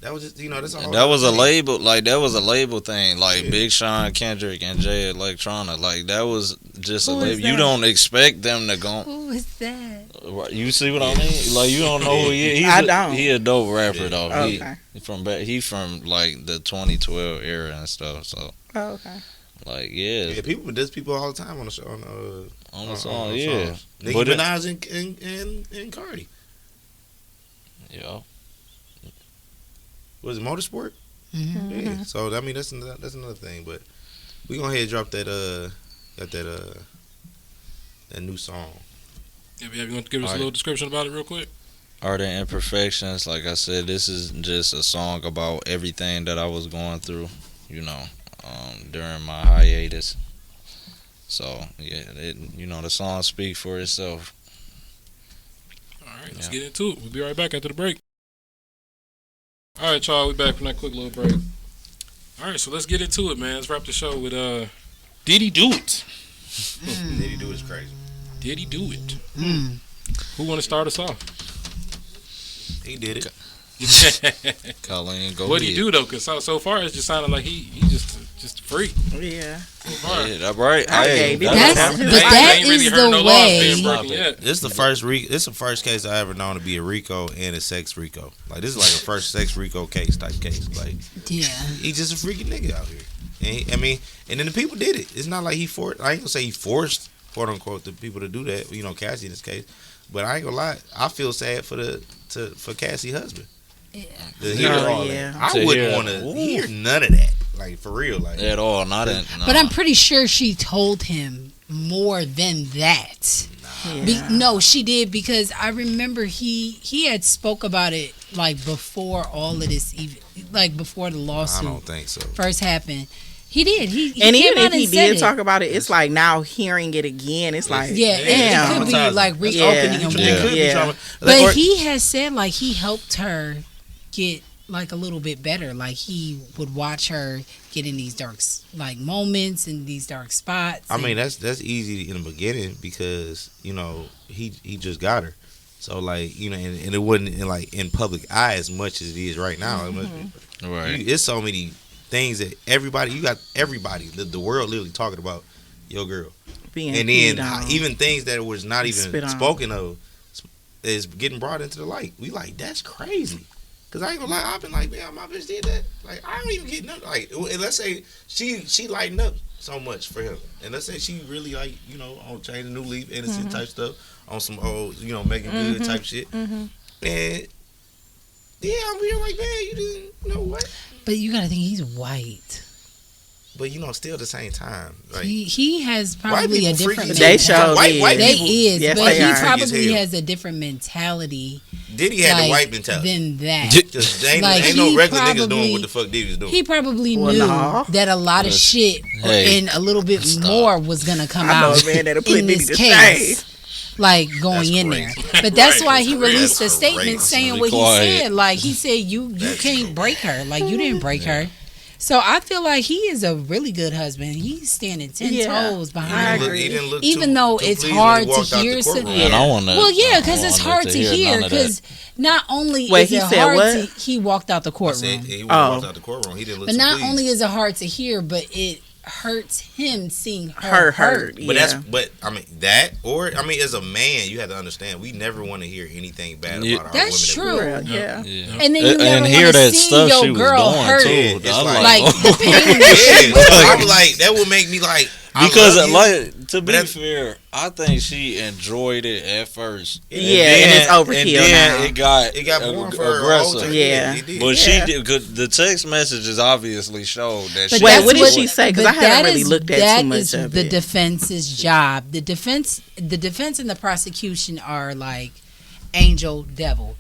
S2: That was just that's all.
S4: That was a label, like that was a label thing, like Big Sean, Kendrick, and Jay Electronica. Like that was just a label. You don't expect them to go.
S3: Who is that?
S4: You see what I mean? Like you don't know who he is.
S5: I don't.
S4: He a dope rapper though.
S5: Okay.
S4: He from like the 2012 era and stuff. So.
S5: Oh, okay.
S2: Like people diss people all the time on the show
S4: on the song. Yeah.
S2: Nicki Minaj and Cardi.
S4: Yeah.
S2: Was it Motorsport?
S3: Mm-hmm.
S2: Yeah. So I mean that's another thing, but we gonna ahead and drop that that new song.
S1: Yeah, you want to give us a little description about it real quick?
S4: Art and Imperfections. Like I said, this is just a song about everything that I was going through, during my hiatus. So yeah, the song speaks for itself.
S1: All right, let's get into it. We'll be right back after the break. All right, y'all, we back from that quick little break. All right, so let's get into it, man. Let's wrap the show with Diddy Do It.
S2: Diddy Do It is crazy.
S1: Diddy Do It. Who want to start us off?
S2: He did it.
S4: Colleen, go
S1: What'd he do, though? Because so far, it's just sounded like he just a freak.
S5: Yeah.
S4: That's right.
S3: That is the way.
S2: This is the first case I ever known to be a RICO and a sex RICO. Like this is like a first sex RICO case. Like he's just a freaky nigga out here. And then the people did it. It's not like he forced. I ain't gonna say he forced, quote unquote, the people to do that. Cassie in this case, but I ain't gonna lie. I feel sad for Cassie's husband.
S5: Yeah.
S2: I wouldn't want to hear none of that. Like for real, like
S4: at all. Not.
S3: But I'm pretty sure she told him more than that. No, she did because I remember he had spoke about it like before all of this, even like before the lawsuit.
S2: I don't think so.
S3: First happened. He did. He
S5: and
S3: came
S5: even
S3: out
S5: if he
S3: and said
S5: did talk about it, it's like now hearing it again, it's like
S3: it could be like reopening him.
S5: Yeah.
S3: But he has said like he helped her get like a little bit better. Like he would watch her get in these dark like moments and these dark spots.
S2: I mean that's easy in the beginning because he just got her, so like and it wasn't in public eye as much as it is right now.
S4: Right.
S2: It's so many things that everybody the world literally talking about your girl.
S5: Being
S2: And
S5: peed
S2: then
S5: on.
S2: even things that was not even
S5: Spit on.
S2: spoken of is getting brought into the light. We like, that's crazy. Cause I ain't gonna lie, I've been like, man, my bitch did that. Like, I don't even get nothing. Like, and let's say she lightened up so much for him, and let's say she really like, you know, on change a new leaf, innocent type stuff, on some old, you know, making good type shit. And yeah, I'm here like, man, you didn't, you know what?
S3: But you gotta think he's white.
S2: But you know, still at the same time, like
S3: He has
S2: white
S3: probably a
S2: people freaky
S3: different
S2: as
S5: They
S2: hell.
S5: show
S2: white
S3: They
S2: people,
S3: is,
S5: Yes,
S3: but
S5: they
S3: he
S5: are.
S3: probably
S2: Freaky as hell.
S3: has a different mentality
S2: Diddy had the
S3: like,
S2: white mentality.
S3: than that.
S2: Just ain't,
S3: Like,
S2: ain't no
S3: he
S2: regular niggas
S3: probably-
S2: doing what the fuck Diddy was doing.
S3: He probably
S5: Well,
S3: knew
S5: no.
S3: that a lot of shit
S4: Hey,
S3: and a little bit more was gonna come
S5: I know
S3: out
S5: a man that'll put
S3: in
S5: Diddy
S3: this
S5: to
S3: case. Like going
S2: That's
S3: in
S2: crazy.
S3: there, but that's
S2: Right.
S3: why he
S2: That's crazy.
S3: released a
S2: That's
S3: statement
S2: crazy.
S3: saying
S4: Be
S3: what he
S4: quiet.
S3: said. Like he said, you can't break her. Like you didn't break her. So I feel like he is a really good husband. He's standing 10 toes
S5: I
S3: behind her,
S5: agree.
S2: He didn't look
S3: even
S2: too-
S3: though
S2: too
S3: it's
S2: pleased
S3: hard
S2: when he
S3: to
S2: walked out
S3: hear
S2: the
S3: some.
S2: courtroom.
S4: Man, I wanna,
S3: Well, yeah,
S4: I
S3: because it's
S4: wanted
S3: hard to hear.
S4: none of that.
S3: Because not only
S5: Wait,
S3: is
S5: he
S3: it
S5: said
S3: hard
S5: what?
S3: to he walked out the
S2: I
S3: courtroom,
S2: said he
S5: Oh.
S2: walked out the courtroom. He didn't look
S3: but
S2: too
S3: not
S2: pleased.
S3: only is it hard to hear, but it hurts him seeing her
S5: Her
S3: hurt.
S5: hurt.
S2: But
S5: Yeah.
S2: but I mean that, or I mean, as a man, you have to understand we never want to hear anything bad
S4: Yeah.
S2: about our
S3: That's
S2: women.
S3: true.
S5: Real, yeah.
S4: Yeah.
S3: And then you never
S4: and
S3: wanna
S4: hear that
S3: see
S4: stuff
S3: your
S4: she was
S3: girl
S4: doing
S3: hurt.
S4: too.
S2: Yeah, it's
S4: I'm
S2: like-
S3: Like the pain that
S2: Yeah,
S3: she
S2: so
S3: went
S2: I
S3: through.
S2: was like, that would make me like, I
S4: Because
S2: love you.
S4: like to be
S2: But
S4: fair, I think she enjoyed it at first.
S5: Yeah, and it's overkill
S4: And then
S5: now.
S4: it got
S2: boring for her.
S4: aggressive.
S5: Yeah.
S2: It did.
S4: But
S5: Yeah.
S4: she did. Cause the text messages obviously showed that.
S3: But
S4: she
S5: Wait,
S3: that's
S5: what did she say? 'Cause
S3: but
S5: I haven't
S3: that
S5: really
S3: is-
S5: looked at
S3: that
S5: too much
S3: is
S5: of
S3: the
S5: it.
S3: defense's job. The defense and the prosecution are like angel devil.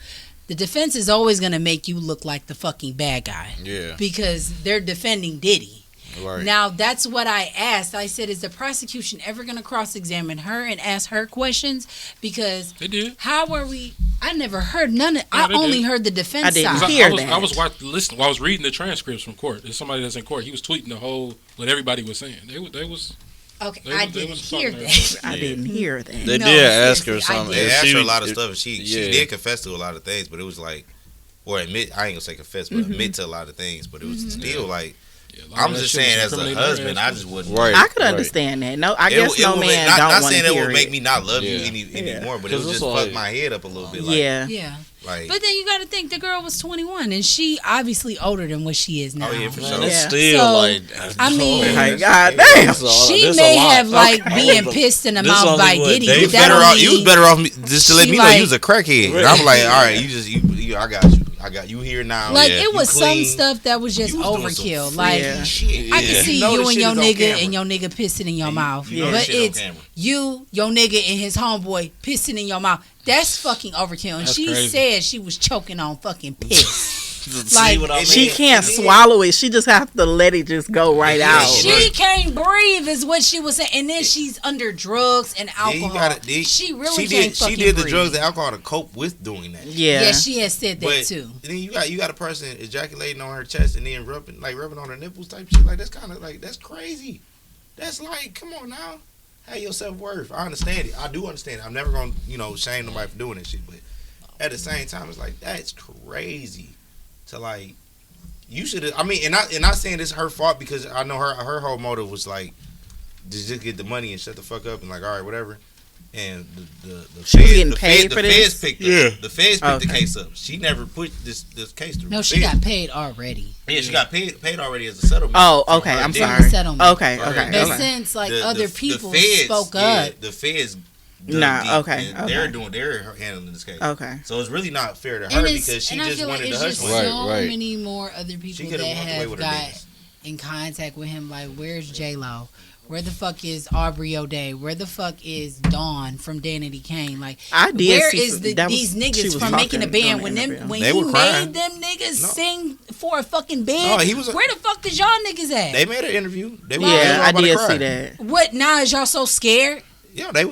S3: The defense is always going to make you look like the fucking bad guy
S4: Yeah.
S3: because they're defending Diddy.
S4: Right.
S3: Now that's what I asked. I said, is the prosecution ever going to cross-examine her and ask her questions? Because
S1: They did.
S3: how were we? I never heard none of.
S1: No,
S3: I
S1: they
S3: only
S1: did.
S3: heard the defense
S5: I didn't
S3: side.
S5: hear
S1: I was,
S5: that.
S1: I was listening. While I was reading the transcripts from court. There's somebody that's in court. He was tweeting the whole what everybody was saying. They was.
S3: Okay,
S1: They
S3: I
S1: was- they
S3: didn't
S1: was
S3: hear
S1: talking
S3: that.
S5: I didn't hear that.
S4: They
S3: No,
S4: did ask her
S3: seriously, I
S4: something.
S3: did.
S2: They
S4: and
S2: asked
S4: she-
S2: her a lot of stuff, and she
S4: yeah.
S2: did confess to a lot of things, but it was like, or admit, I ain't gonna say confess, but admit to a lot of things, but it was still like,
S1: Yeah, a lot of
S2: I'm
S1: that
S2: just
S1: shit
S2: saying,
S1: was
S2: as a
S1: incriminating her
S2: husband, I
S1: ass.
S2: just wouldn't.
S4: Right.
S5: I could
S4: right.
S5: understand that. No, I
S2: It
S5: guess
S2: would
S5: no
S2: make-
S5: man
S2: not,
S5: don't
S2: not
S5: want
S2: saying
S5: to
S2: that
S5: hear
S2: would make
S5: it.
S2: me not love you
S4: Yeah.
S2: anymore, but it
S4: 'Cause
S2: would
S4: it's
S2: just
S4: like-
S2: fuck my head up a little bit. Like,
S5: Yeah.
S3: Yeah.
S2: like
S3: But then you got to think the girl was 21 and she obviously older than what she is now.
S2: oh yeah, for
S4: Man,
S2: sure.
S4: it's
S5: Yeah.
S4: still
S3: So,
S4: like.
S3: I mean-
S5: Like, God damn.
S4: This is
S3: She
S4: this
S3: may
S4: a lot.
S3: have like
S4: Okay.
S3: being pissed in the
S4: This
S3: mouth
S4: only
S3: by
S4: what,
S3: Diddy.
S4: Dave
S2: You
S3: but
S2: was
S3: that
S2: better
S3: don't
S2: off. You was
S3: mean-
S2: better off just to let
S3: She
S2: me know
S3: like-
S2: you was a crackhead. And I'm like, all right, you. I got you. I got you here now.
S3: Like
S2: Yeah.
S3: it was
S2: You
S3: some
S2: clean.
S3: stuff that was just
S2: You was doing some
S3: overkill.
S2: freaky
S3: Like
S5: Yeah.
S2: shit.
S3: I can see
S2: know
S3: you
S2: the
S3: and
S2: shit
S3: your
S2: is on
S3: nigga
S2: camera.
S3: and your nigga pissing in your mouth,
S2: you know the
S3: but
S2: shit on
S3: it's
S2: camera.
S3: you, your nigga, and his homeboy pissing in your mouth. That's fucking overkill. And
S1: That's
S3: she
S1: crazy.
S3: said she was choking on fucking piss.
S4: See
S3: Like,
S4: what I mean?
S5: She can't swallow it. She just has to let it just go right
S2: Yeah,
S5: out.
S3: She can't breathe, is what she was saying, and then she's under drugs and
S2: Yeah, you
S3: alcohol.
S2: gotta-
S3: She really
S2: she
S3: can't
S2: did.
S3: fucking
S2: She did the
S3: breathe.
S2: drugs and alcohol to cope with doing that.
S5: Yeah.
S3: Yeah, she has said that
S2: But
S3: too.
S2: then you got a person ejaculating on her chest and then rubbing on her nipples type shit. Like that's kind of like that's crazy. That's like, come on now, have your self worth. I understand it. I do understand it. I'm never gonna shame nobody for doing that shit. But at the same time, it's like that's crazy to like. You should. I mean, and not saying it's her fault because I know her whole motive was like to just get the money and shut the fuck up and like all right whatever. And the
S5: She was
S2: feds-
S5: getting
S2: the
S5: paid
S2: feds-
S5: for
S2: the
S5: this?
S2: Feds picked
S4: Yeah.
S2: the feds picked the
S5: Okay.
S2: case up. She never put this case through.
S3: No,
S2: The
S3: she
S2: feds-
S3: got paid already.
S2: Yeah, she got paid already as a settlement.
S5: Oh,
S2: from
S5: okay.
S2: her
S5: I'm
S2: Diddy.
S5: sorry.
S3: Settlement.
S5: Okay.
S2: But
S5: Okay.
S3: But
S5: Okay.
S3: since like
S2: The-
S3: other
S2: the
S3: people
S2: feds,
S3: spoke
S2: yeah,
S3: up,
S2: the feds.
S5: Nah,
S2: deep,
S5: okay,
S2: and
S5: okay.
S2: they're handling this case.
S5: Okay.
S2: So it's really not fair to her
S3: and, it's,
S2: because she
S3: and I
S2: just
S3: feel like
S2: wanted
S3: it's
S2: the hush
S3: just
S2: money.
S3: so
S4: Right.
S3: many more other
S2: She
S3: people
S2: could
S3: that
S2: have walked away
S3: have
S2: with her
S3: got
S2: business.
S3: in contact with him. Like, where's J Lo? Where the fuck is Aubrey O'Day? Where the fuck is Dawn from Danity Kane? Like,
S5: I did
S3: where
S5: see
S3: is
S5: some-
S3: these
S5: she was
S3: niggas from making a
S5: talking
S3: band
S5: on
S3: when
S5: the
S3: them
S5: interview.
S3: when
S2: They
S3: he
S2: were crying.
S3: made them niggas
S2: No.
S3: sing for a fucking band?
S2: No, he was a-
S3: Where the fuck is y'all niggas at?
S2: They made an interview. They were
S5: Yeah,
S2: all
S5: I
S2: about to
S5: did
S2: cry.
S5: see that.
S3: What now? Is y'all so scared?
S2: Yeah, they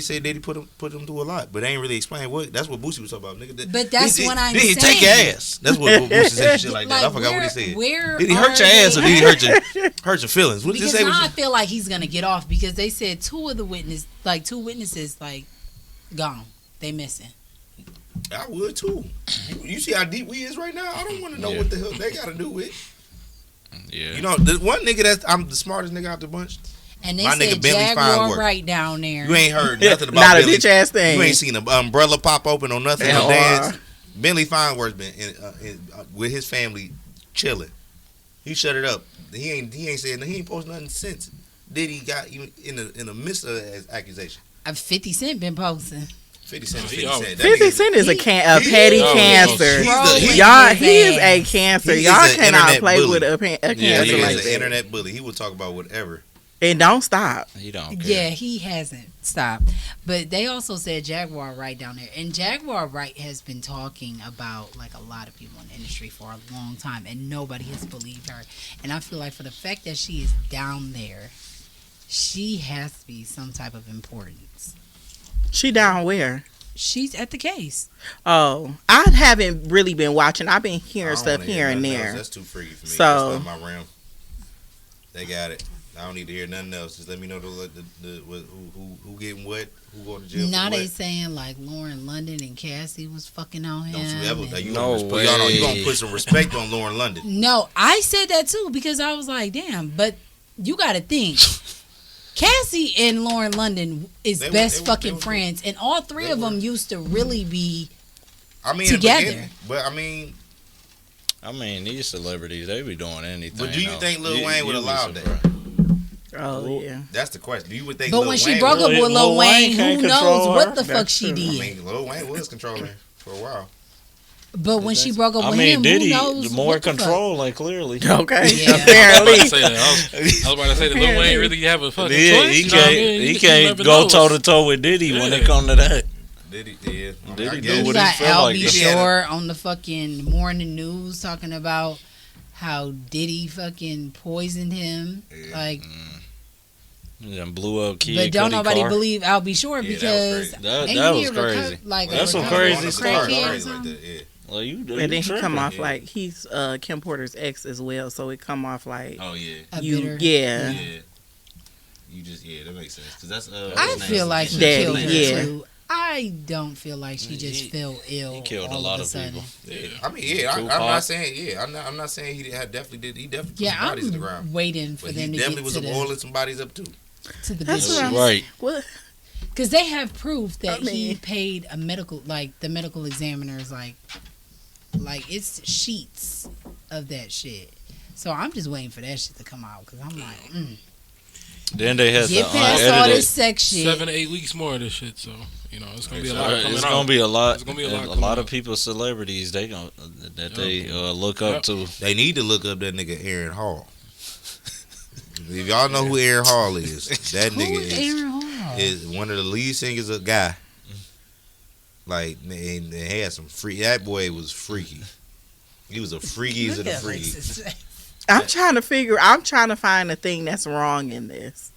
S2: said Diddy put them through a lot, but they ain't really explain what. That's what Boosie was talking about, nigga.
S3: But that's what I'm
S2: Did he take
S3: saying.
S2: your ass? That's what Boosie said, shit like that. I forgot what he said.
S3: Where
S2: Did he hurt your
S3: are
S2: ass or
S3: they
S2: did he
S3: at?
S2: hurt your feelings? What did you
S3: Because
S2: say?
S3: now I feel like he's gonna get off because they said two witnesses gone. They missing.
S2: I would too. You see how deep we is right now? I don't want to know what the hell they got to do with.
S4: Yeah.
S2: You know, the one nigga I'm the smartest nigga out the bunch.
S3: And they
S2: My
S3: said
S2: nigga Bentley fine
S3: Jaguar
S2: work.
S3: right down there.
S2: You ain't heard nothing about
S5: Not a
S2: Bentley.
S5: bitch ass thing.
S2: You ain't seen an umbrella pop open or nothing.
S5: Yeah.
S2: No dance. Bentley Fineworks been with his family chilling. He shut it up. He ain't said he ain't posted nothing since Diddy got even in the midst of his accusation.
S3: 50 Cent been posting.
S2: 50 Cent.
S5: 50 Cent is a petty cancer.
S3: He
S5: He is a cancer. Y'all cannot play
S2: bully.
S5: with a cancer
S2: He
S5: like
S2: is an
S5: that.
S2: internet bully. He will talk about whatever.
S5: And don't stop.
S4: He don't care.
S3: Yeah, he hasn't stopped. But they also said Jaguar right down there. And Jaguar right has been talking about like a lot of people in the industry for a long time, and nobody has believed her. And I feel like for the fact that she is down there, she has to be some type of importance.
S5: She down where?
S3: She's at the case.
S5: Oh, I haven't really been watching. I've been
S2: I
S5: hearing
S2: don't
S5: stuff
S2: wanna
S5: here
S2: hear
S5: and
S2: nothing
S5: there.
S2: else. That's too freaky for me.
S5: So-
S2: That's not my realm. They got it. I don't need to hear nothing else. Just let me know who getting what, who going to jail.
S3: Now
S2: for
S3: they
S2: what.
S3: saying like Lauren London and Cassie was fucking on him.
S2: Don't you ever?
S3: and-
S2: You
S4: No
S2: gonna,
S4: way.
S2: y'all know, you gonna put some respect on Lauren London.
S3: No, I said that too because I was like, damn, but you got to think. Cassie and Lauren London is
S2: They were-
S3: best
S2: they were-
S3: fucking
S2: they were-
S3: friends, and all three
S2: they
S3: of them
S2: were.
S3: used to really be
S2: I mean, in the
S3: together.
S2: beginning, but I mean,
S4: these celebrities, they be doing anything.
S2: but do you
S4: though.
S2: think Lil Wayne would
S4: you be
S2: allow that?
S4: surprised.
S5: Oh yeah.
S2: That's the question. Do you would think?
S3: But
S2: Lil
S3: when she
S2: Wayne
S3: broke
S2: would-
S3: up with Lil Wayne, who
S4: can't
S3: knows
S4: control
S3: what
S4: her.
S3: the fuck
S5: That's
S3: she
S5: true.
S2: I
S3: did?
S2: mean, Lil Wayne was controlling for a while.
S3: But when she broke up
S4: I
S3: with
S4: mean,
S3: him,
S4: Diddy,
S3: who knows
S4: more
S3: what the fuck?
S4: control, like clearly.
S5: Okay.
S3: Yeah.
S1: I was
S5: Apparently.
S1: about to say that. I was about to say that Lil Wayne really have a fucking
S4: Yeah,
S1: choice.
S4: he
S1: you know what I
S4: can't.
S1: mean?
S4: He
S1: You
S4: can't
S1: never
S4: go
S1: know.
S4: toe to toe with Diddy when
S1: Yeah.
S4: it come to that.
S2: Did he? Yeah. I mean,
S4: Did
S2: I
S4: he
S2: guess.
S4: do
S3: You
S4: what
S3: got
S4: felt like
S3: Albie
S4: it.
S3: Shore on the fucking morning news talking about how Diddy fucking poisoned him.
S2: Yeah.
S3: Like,
S4: And blew up Kid
S3: but don't
S4: Cudi
S3: nobody
S4: car.
S3: believe Albie Shore
S2: Yeah, that was
S3: because
S2: crazy.
S4: That
S3: ain't
S4: was
S3: he a
S4: crazy.
S3: like
S4: That's
S3: a
S4: some
S3: recovered
S4: crazy
S3: crackhead
S4: stuff.
S3: or
S2: Crazy like
S3: something?
S2: that, yeah.
S4: Well, you
S5: And then he
S4: tripping.
S5: come off
S2: yeah.
S5: like he's Kim Porter's ex as well, so it come off like
S2: Oh yeah.
S3: A
S5: you.
S3: bitter-
S5: Yeah.
S2: Yeah. You just that makes sense because that's.
S3: I
S2: what's his
S3: feel
S2: name?
S3: like he
S5: Daddy,
S3: killed her
S5: yeah.
S3: too. I don't feel like she just
S4: He-
S3: fell ill.
S4: He killed a
S3: all
S4: lot
S3: a
S4: of
S3: sudden.
S4: people.
S2: Yeah. I mean, yeah. I'm
S4: Tupac.
S2: not saying. Yeah. I'm not saying he had definitely did. He definitely put
S3: Yeah,
S2: some bodies in the
S3: I'm
S2: ground.
S3: waiting for
S2: But
S3: them
S2: he
S3: to
S2: definitely
S3: get
S2: was
S3: to the
S2: oiling some bodies up too.
S5: That's what I'm
S4: Right.
S5: What?
S3: because they have proof that
S5: I mean-
S3: he paid a medical, like the medical examiners, like it's sheets of that shit. So I'm just waiting for that shit to come out because I'm like,
S4: Then they had
S3: get
S4: the
S3: past all
S4: unedited.
S3: this sex shit.
S1: 7 to 8 weeks more of this shit. So it's gonna be a lot coming
S4: It's
S1: out.
S4: gonna be a lot.
S1: It's gonna be a lot
S4: A
S1: coming
S4: lot of
S1: out.
S4: people, celebrities, they gonna they
S1: Yep.
S4: look up
S1: Yep.
S4: to.
S2: They need to look up that nigga Aaron Hall. If y'all know who Aaron Hall is, that
S3: Who
S2: nigga
S3: is Aaron Hall?
S2: is one of the lead singers of Guy. Like, and they had some free. That boy was freaky. He was a freakies of
S3: Look
S2: the
S3: at
S2: freaky.
S3: Alexis.
S5: I'm trying to find the thing that's wrong in this.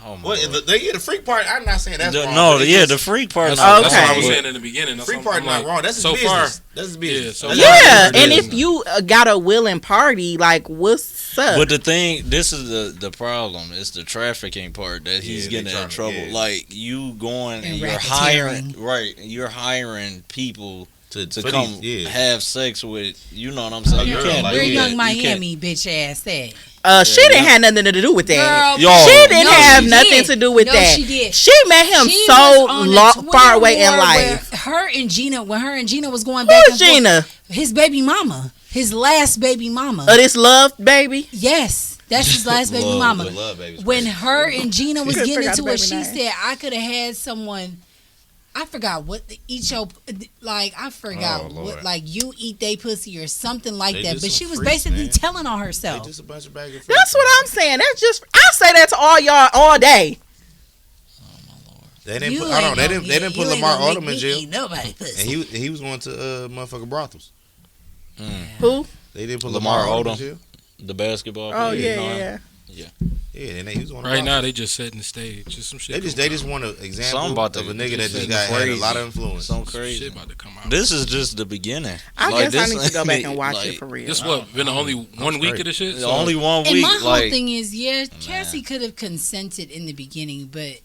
S4: Oh my
S2: Well,
S4: Lord.
S2: the freak part. I'm not saying that's wrong.
S4: No,
S2: but it's
S4: yeah,
S2: just-
S4: the freak part.
S1: That's,
S4: not
S1: that's what I
S5: Okay.
S1: was
S4: wrong,
S1: saying in the beginning. That's
S2: freak
S1: what
S2: part
S1: I'm
S2: not
S1: like,
S2: wrong. That's his
S1: so
S2: business.
S1: far.
S2: That's his business.
S1: so
S2: That's
S1: far-
S2: his
S5: Yeah,
S2: business.
S5: and if you got a willing party, like what's up?
S4: But the thing, this is the problem. It's the trafficking part that he's
S2: Yeah,
S4: getting
S2: they
S4: in
S2: tryna-
S4: trouble.
S2: yeah.
S4: Like you going and
S3: And
S4: you're
S3: racketeering.
S4: you're hiring people to
S2: for
S4: come
S2: these- yeah.
S4: have sex with. You know what I'm saying?
S2: Oh,
S4: You
S2: you're
S4: can't
S2: like-
S3: Where
S4: do
S3: Young
S4: that. You can't-
S3: Miami bitch ass at?
S5: She didn't have nothing to do with that.
S3: Girl,
S4: Yo,
S5: She didn't
S3: no,
S5: have
S3: she
S5: nothing
S3: did.
S5: to do with
S3: No,
S5: that.
S3: she did.
S5: She met him
S3: She
S5: so
S3: was on the Twitter
S5: far away in
S3: war
S5: life.
S3: where her and Gina was going back
S5: Who's
S3: and
S5: Gina?
S3: forth. His baby mama, his last baby mama.
S5: This love baby.
S3: Yes, that's his last baby
S4: Love,
S3: mama.
S2: The love baby's
S3: When
S2: crazy.
S3: her and Gina was
S5: Couldn't
S3: getting
S5: figure out
S3: into
S5: the
S3: it, she
S5: baby name.
S3: said I could have had someone. I forgot what the eat your I forgot
S2: Oh, Lord.
S3: what like you eat they pussy or something like
S2: They
S3: that.
S2: just
S3: But
S2: some
S3: she was
S2: freaks,
S3: basically
S2: man.
S3: telling on
S2: They
S3: herself.
S2: just a bunch of bag of
S5: That's
S2: freaks,
S5: what I'm saying. That's just I say that to all y'all all day.
S2: They didn't
S3: You
S2: put. Hold on.
S3: ain't
S2: They
S3: gonna-
S2: didn't. They didn't
S3: you
S2: put
S3: ain't
S2: Lamar
S3: gonna
S2: Odom
S3: make
S2: in jail,
S3: me eat nobody pussy.
S2: and he was going to motherfucking brothels.
S5: Who?
S2: They didn't put
S4: Lamar
S2: Lamar Odom in
S4: Odom.
S2: jail.
S4: The basketball.
S5: Oh
S4: player,
S5: yeah,
S4: you know,
S5: yeah.
S2: Yeah, and he was on the
S1: Right now,
S2: brothels.
S1: they just setting the stage. Just some shit.
S2: They just
S1: going
S2: want an
S4: Something
S2: example
S4: about
S2: of
S4: the-
S2: a nigga that
S4: just
S2: just
S4: getting
S2: got had a
S4: crazy.
S2: lot of influence.
S4: so
S1: on.
S4: crazy.
S1: Shit about to come out.
S4: This is just the beginning.
S5: I
S4: Like,
S5: guess I
S4: this-
S5: need to go back and watch
S4: like,
S5: it for real.
S1: This what been only 1 week of the shit. So
S4: Only 1 week.
S3: And my whole
S4: like,
S3: thing is, Cassie could have consented in the beginning, but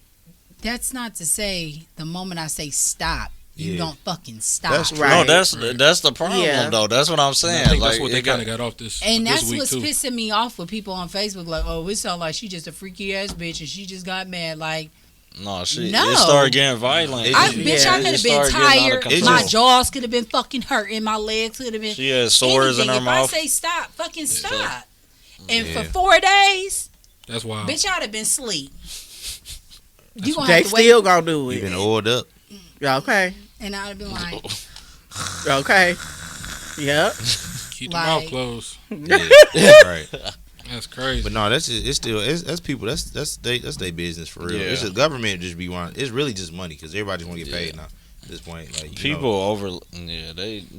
S3: that's not to say the moment I say stop, you
S2: Yeah.
S3: don't fucking stop.
S2: That's true.
S5: Right.
S4: No, that's the problem
S5: Yeah.
S4: though. That's what I'm
S1: And
S4: saying.
S1: I think
S4: like
S1: that's what they
S4: it got-
S1: kind of got off this.
S3: And
S1: this
S3: that's
S1: week
S3: what's
S1: too.
S3: pissing me off with people on Facebook. Like, oh, it sounds like she just a freaky ass bitch and she just got mad. Like,
S4: No,
S3: No.
S4: it started getting violent.
S2: It-
S3: I,
S2: Yeah,
S3: bitch, I
S4: it
S3: could have been
S4: started getting out of
S3: tired.
S4: control.
S3: My jaws could have been fucking hurting. My legs could have been.
S4: She had sores in
S3: anything.
S4: her
S3: If
S4: mouth.
S3: I say stop, fucking stop. And
S2: Yeah.
S3: for 4 days,
S1: That's wild.
S3: bitch, I'd have been asleep. You gonna
S5: They
S3: have to wait.
S5: still gonna do
S2: You
S5: it.
S2: been oiled up.
S5: Yeah, okay.
S3: And I'd have been like,
S5: Okay. Yep.
S1: Keep your mouth
S3: like-
S1: closed.
S2: Yeah, right.
S1: That's crazy.
S2: But no, that's people. That's their business for real.
S4: Yeah.
S2: It's the government just be wanting. It's really just money because everybody want to get paid now. At this point, like
S4: People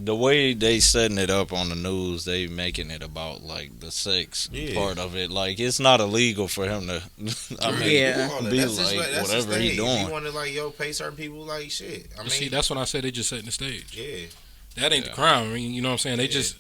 S4: the way they setting it up on the news, they making it about like the sex
S2: Yeah.
S4: part of it. Like it's not illegal for him to. I mean,
S5: Yeah.
S4: be
S2: That's just
S4: like
S2: that's
S4: whatever
S2: the
S4: he
S2: stage.
S4: doing.
S2: You want to like pay certain people like shit. I mean,
S1: See, that's when I say they just setting the stage.
S2: yeah.
S1: That ain't the
S4: Yeah.
S1: crime. I mean, you know what I'm saying?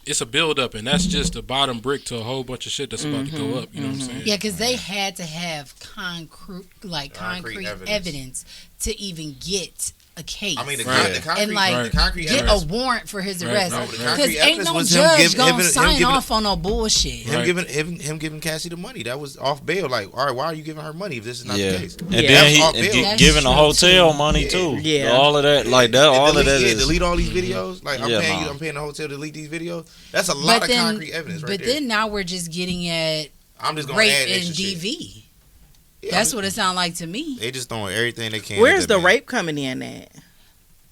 S1: It's a build up, and that's just the bottom brick to a whole bunch of shit that's about to go up. You know what I'm saying?
S3: yeah, because they had to have concrete
S2: evidence.
S3: evidence to even get a case.
S2: I mean, the,
S1: Right.
S2: the concrete,
S3: and like
S2: the concrete
S3: get
S2: evidence.
S3: a warrant for his
S1: Right,
S3: arrest.
S1: no,
S2: the
S3: Because
S2: concrete
S3: ain't
S2: evidence
S3: no
S2: was him
S3: judge
S2: giving-
S3: gonna
S2: him
S3: sign
S2: giving-
S3: off on no bullshit.
S2: Him
S1: Right.
S2: giving Cassie the money. That was off bail. Like, all right, why are you giving her money if this is not
S4: Yeah,
S2: the case?
S4: and
S5: Yeah.
S4: then
S2: That's
S4: he
S2: off
S4: and
S2: bail.
S3: That's
S4: giving the
S3: true,
S4: hotel
S3: too.
S4: money too.
S5: Yeah.
S4: all of that, like that, all of that is.
S2: delete all these videos. Like,
S4: Yeah,
S2: I'm paying the hotel to delete these videos. That's a lot of concrete evidence right
S3: but
S2: there.
S3: then now we're just getting at
S2: I'm just gonna
S3: rape
S2: add
S3: and
S2: extra shit.
S3: DV.
S2: Yeah,
S3: That's what it sounds like to me.
S2: They just throwing everything they can.
S5: Where's
S2: at that
S5: the
S2: man.
S5: rape coming in at?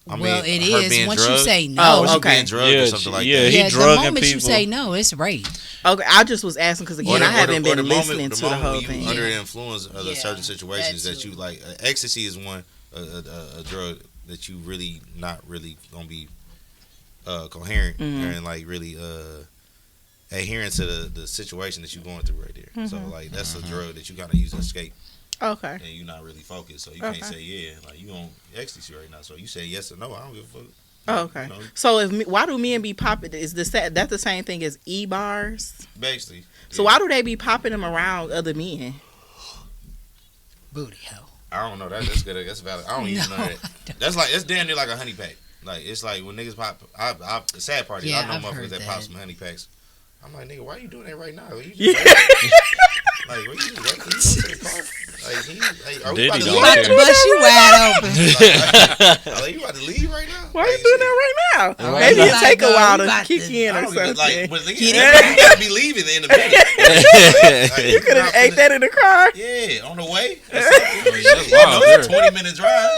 S2: I mean,
S3: Well, it
S2: her
S3: is
S2: being
S3: once
S2: drugged?
S3: you say
S5: Oh,
S3: no.
S2: Or she
S5: okay.
S2: being drugged
S4: Yeah,
S2: or something like
S4: yeah,
S2: that.
S4: he
S3: Yeah, the
S4: drugging
S3: moment you
S4: people.
S3: say no, it's rape.
S5: Okay, I just was asking because again, I haven't been listening to the
S2: moment
S5: whole
S2: when you
S5: thing.
S2: under the influence of the
S3: Yeah,
S2: certain situations
S3: that
S2: that you
S3: too.
S2: like. Ecstasy is one a drug that you really not really gonna be coherent
S5: Mhm.
S2: and like really adherent to the situation that you're going through right there. So
S5: Mhm.
S2: like that's a drug that you gotta use to escape,
S5: Okay.
S2: and you're not really focused. So you
S5: Okay.
S2: can't say yeah, like you on ecstasy right now. So you say yes or no. I don't give a fuck.
S5: Oh, okay.
S2: You know,
S5: So why do men be popping? Is that the same thing as e-bars?
S2: basically.
S5: So why do they be popping them around other men?
S3: Booty hole.
S2: I don't know. That's good. That's valid. I don't even know that. That's damn near like a honey pack. Like it's like when niggas pop. The sad part is
S3: Yeah,
S2: I know
S3: I've
S2: motherfuckers
S3: heard
S2: that pop
S3: that.
S2: some honey packs. I'm like, nigga, why you doing that right now? Like,
S5: Yeah.
S2: like, what you wait? Can you go to the car? Like, are we
S4: Diddy
S2: about to
S4: don't
S2: leave?
S3: About
S4: care.
S3: to bust you wide open.
S2: Like, you about to leave right now?
S5: Why
S2: Like,
S5: you doing that right now?
S3: All
S5: Maybe
S3: right.
S5: it take a
S3: Like,
S5: while
S3: we
S5: to
S3: about
S5: kick
S3: to-
S5: in
S2: I
S5: or
S2: don't even,
S5: something.
S2: but nigga,
S3: Get
S2: you gotta be leaving in a minute. Like,
S5: You could have ate that in the car.
S2: Yeah, on the way.
S1: That's
S2: You
S1: wild.
S2: know,
S1: there.
S2: it's a 20-minute drive.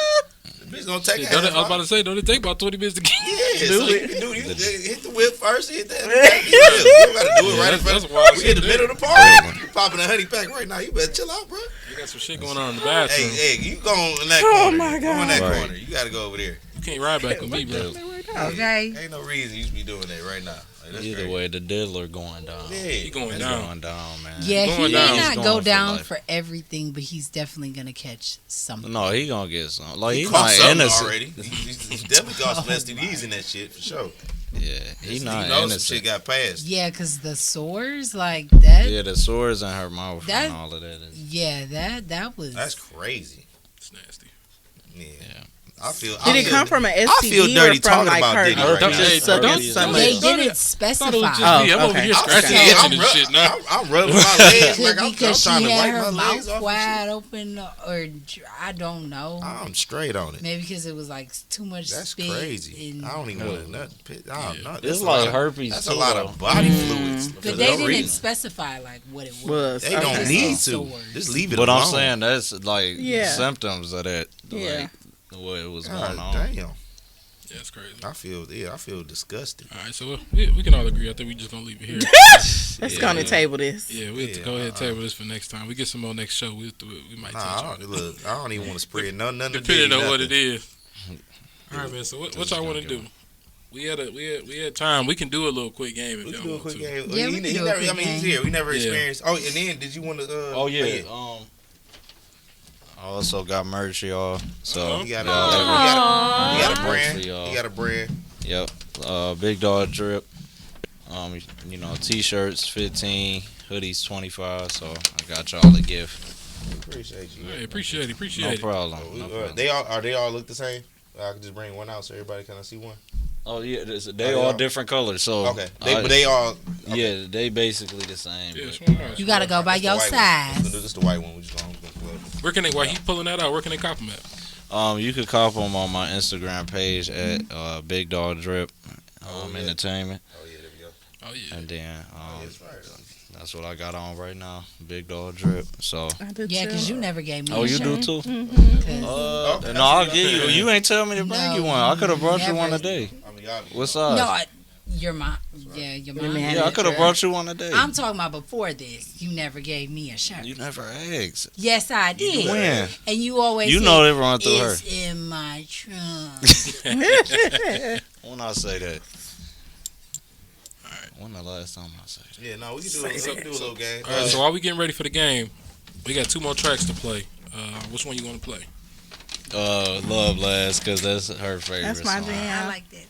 S2: The bitch gonna take
S1: Shit,
S2: a half
S1: I was about to say, don't it take about 20 minutes to get?
S2: Yeah, so you can do you hit the whip first, hit that. You don't gotta do it right in front.
S1: That's wild
S2: We in the
S1: shit
S2: middle of the party. You popping a honey pack right now. You better chill out, bro.
S1: You got some shit going on in the
S2: Hey,
S1: bathroom.
S2: hey, you go in that
S5: Oh,
S2: corner.
S5: my
S2: Go in that
S4: God.
S2: corner. You gotta go over there.
S1: You can't ride back with me, bro.
S3: Okay.
S2: Ain't no reason you should be doing that right now. Like, that's
S4: Either
S2: crazy.
S4: way, the diddler going down.
S2: Yeah,
S1: He going
S4: It's
S1: down.
S4: going down, man.
S3: Yeah,
S1: Going
S3: he
S1: down.
S3: may
S1: He's
S3: not
S4: going
S3: go
S4: for
S3: down
S4: life.
S3: for everything, but he's definitely gonna catch something.
S4: No, he gonna get some. Like
S2: He
S4: he's
S2: caught
S4: not
S2: something
S4: innocent.
S2: already. He's definitely got some STDs in that shit for sure.
S4: Yeah, he
S2: You
S4: not
S2: know some
S4: innocent.
S2: shit got passed.
S3: Yeah, cause the sores like that.
S4: Yeah, the sores in her mouth
S3: That-
S4: and all of that.
S3: Yeah, that was.
S2: That's crazy.
S1: It's nasty.
S2: Yeah.
S4: Yeah.
S2: I feel.
S5: Did
S2: I
S5: it
S2: feel-
S5: come from an
S2: I
S5: STD
S2: feel dirty
S5: or from
S2: talking
S5: like
S2: about
S5: her
S2: Diddy right now.
S5: just
S1: Hey,
S5: sucking
S1: don't-
S5: some
S1: don't-
S3: They
S5: of
S1: don't-
S3: didn't
S1: I
S3: specify.
S1: thought it was just
S5: Oh,
S1: me. I'm over
S5: okay.
S1: here
S2: I'm
S1: scratching
S2: saying,
S1: itching
S2: I'm,
S1: and
S2: rub-
S1: shit now.
S2: I'm rubbing my legs
S3: Could
S2: like
S3: be
S2: I'm
S3: because
S2: trying
S3: she
S2: to
S3: had
S2: wipe
S3: her
S2: my legs
S3: mouth
S2: off.
S3: wide open, or I don't know.
S2: I'm straight on it.
S3: Maybe because it was like too much
S2: That's
S3: spit.
S2: crazy.
S3: and-
S2: I don't even want to nut. I don't know.
S4: It's
S2: That's a
S4: like
S2: lot of-
S4: herpes.
S2: That's
S4: too,
S2: a lot
S4: though.
S2: of body fluids. for
S3: But they
S2: no
S3: didn't
S2: reason.
S3: specify like what it was.
S5: Was
S2: They don't
S5: okay.
S2: need to.
S3: Sores.
S2: Just leave it
S4: But
S2: alone.
S4: I'm saying that's like
S5: Yeah.
S4: symptoms of that.
S5: Yeah.
S4: Like what was
S2: God
S4: going on.
S2: damn.
S1: Yeah, it's crazy.
S2: I feel disgusted.
S1: All right, so we can all agree. I think we just gonna leave it here.
S5: Let's
S1: Yeah,
S5: go on the
S1: yeah.
S5: table this.
S1: Yeah, we'll have to go ahead and table this for next time. We get some more next show. We might
S2: Nah,
S1: touch
S2: I
S1: on
S2: don't,
S1: it.
S2: look, I don't even want to spread none of
S1: Depending
S2: Diddy,
S1: on what it
S2: nothing.
S1: is. All right, man. So what y'all want to do? We had time. We can do a little quick game if
S2: We
S1: y'all
S2: can do a
S1: want
S2: quick
S1: to.
S2: game.
S3: Yeah, we can do a
S2: never,
S3: quick
S2: I mean, he's
S3: game.
S2: here. We never
S1: Yeah.
S2: experienced. Oh, and then did you want to?
S4: Oh yeah. I also got merch, y'all. So
S2: You got
S4: y'all
S2: you got a
S4: Merch
S2: brand.
S4: for y'all.
S2: You got a brand.
S4: Yep. Big Dog Drip. T-shirts 15, hoodies 25. So I got y'all a gift.
S2: Appreciate you.
S1: Hey, appreciate it.
S4: No
S1: Appreciate it.
S4: problem.
S2: We-
S4: No problem.
S2: They all look the same. I could just bring one out so everybody kind of see one.
S4: Oh yeah, they all different colors. So
S2: okay, but they all
S4: yeah, they basically the same.
S3: Yeah, you gotta go by your size.
S2: This is the white one. We just gonna play.
S1: Where can they? While he's pulling that out, where can they cop them at?
S4: You could cop them on my Instagram page at Big Dog Drip Entertainment.
S2: Oh yeah, there we go.
S1: Oh yeah.
S4: And then that's what I got on right now, Big Dog Drip. So
S3: yeah, because you never gave me.
S4: Oh,
S3: a
S4: you
S3: shirt.
S4: do too?
S3: Mm-hmm.
S4: No, I'll give you. You ain't tell me to bring you one. I could have brought you one today. What's up?
S3: No, your mom. Yeah, your mom.
S4: Yeah, I could have brought you one today.
S3: I'm talking about before this. You never gave me a shirt.
S4: You never asked.
S3: Yes, I did.
S4: When?
S3: And you always.
S4: You know they run through her.
S3: It's in my trunk.
S4: When I say that. When the last time I said that?
S2: Yeah, no, we can do a little game.
S1: All right, so while we getting ready for the game, we got 2 more tracks to play. Which one you want to play?
S4: Love Last, because that's her favorite.
S5: That's my
S4: song.
S5: jam.
S3: I like that too.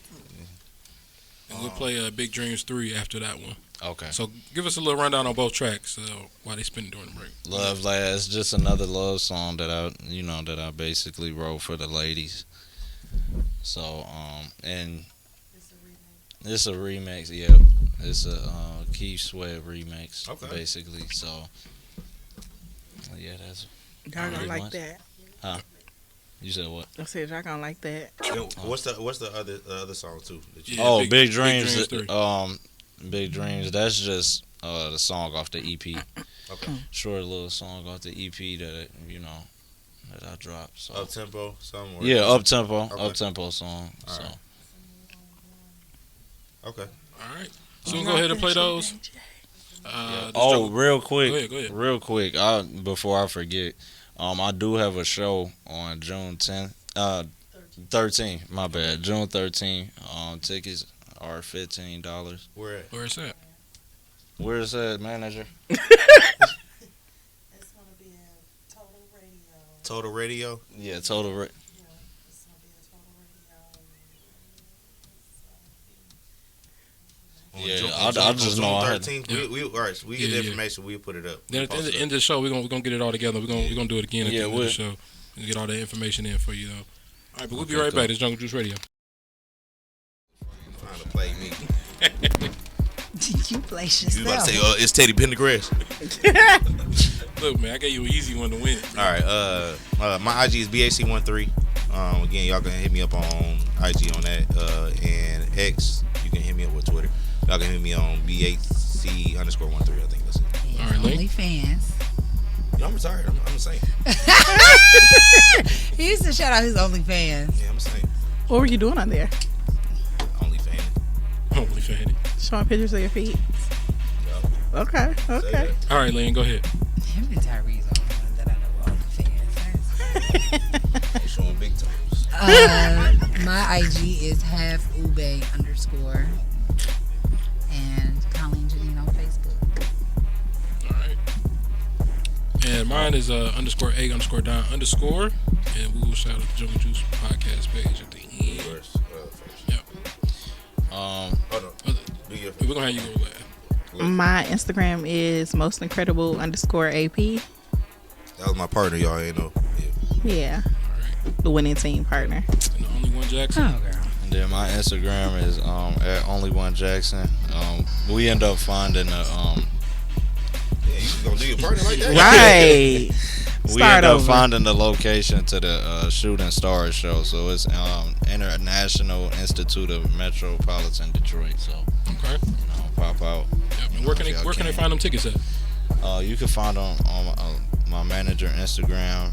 S1: And we'll play Big Dreams 3 after that one.
S4: Okay.
S1: So give us a little rundown on both tracks while they spin during the break.
S4: Love Last, just another love song that I basically wrote for the ladies. So and it's a remix. Yep, it's a Keith Sweat remix. Okay. Basically, so yeah, that's.
S5: Y'all gonna like that?
S4: Huh? You said what?
S5: I said y'all gonna like that.
S2: What's the other song too?
S4: Big Dreams. Big Dreams. That's just the song off the EP.
S2: Okay.
S4: Short little song off the EP that that I dropped. So.
S2: Up tempo, something.
S4: Yeah, up tempo song. All so. Right.
S2: Okay.
S1: All right. So we'll go ahead and play those.
S4: Real quick.
S1: Go ahead.
S4: Real quick. Before I forget, I do have a show on June 10th. 13th. My bad. June 13th. Tickets are $15.
S2: Where at?
S1: Where's that?
S4: Where's that, manager?
S10: It's gonna be in Total Radio.
S2: Total Radio?
S4: Yeah, Total Radio.
S10: It's gonna be in Total Radio.
S4: Yeah, I just know I had.
S2: 13th. All right, so we get the information. We'll put it up.
S1: Then at the end of the show, we're gonna get it all together. We're gonna do it again at the end of the show. We'll get all the information in for you, though. All right, but we'll be right back. It's Jungle Juice Radio.
S2: Trying to play me.
S3: You play yourself.
S2: You about to say, it's Teddy Pendergrass.
S1: Look, man, I gave you an easy one to win.
S2: All right, my IG is BAC13. Again, y'all can hit me up on IG on that. And X, you can hit me up with Twitter. Y'all can hit me on BAC_13. I think that's it.
S3: Yeah,
S1: all right, Link.
S3: OnlyFans.
S2: No, I'm retired. I'm saying.
S3: He used to shout out his OnlyFans.
S2: Yeah, I'm saying.
S5: What were you doing on there?
S1: OnlyFans.
S5: Showing pictures of your feet.
S2: Yep.
S5: Okay.
S1: All right, Lynn, go ahead.
S3: Him and Tyree's the only one that I know OnlyFans.
S2: Showing big toes.
S3: My IG is halfube_, and Colleen Janine on Facebook.
S1: All right. And mine is _A_Don_, and we will shout out the Jungle Juice podcast page at the end. We're gonna have you go last.
S5: My Instagram is _AP.
S2: That was my partner, y'all ain't know.
S5: Yeah.
S1: Right.
S5: The winning team partner.
S1: And the Only1jack.
S3: Oh, girl.
S4: And then my Instagram is at Only1jackson. We end up finding
S2: Yeah, you gonna do your partner like that?
S5: Right.
S4: We end up finding the location to the Shooting Stars show. So it's International Institute of Metropolitan Detroit. So
S1: Okay.
S4: Pop out.
S1: Yep. And where can they find them tickets at?
S4: You can find them on my manager Instagram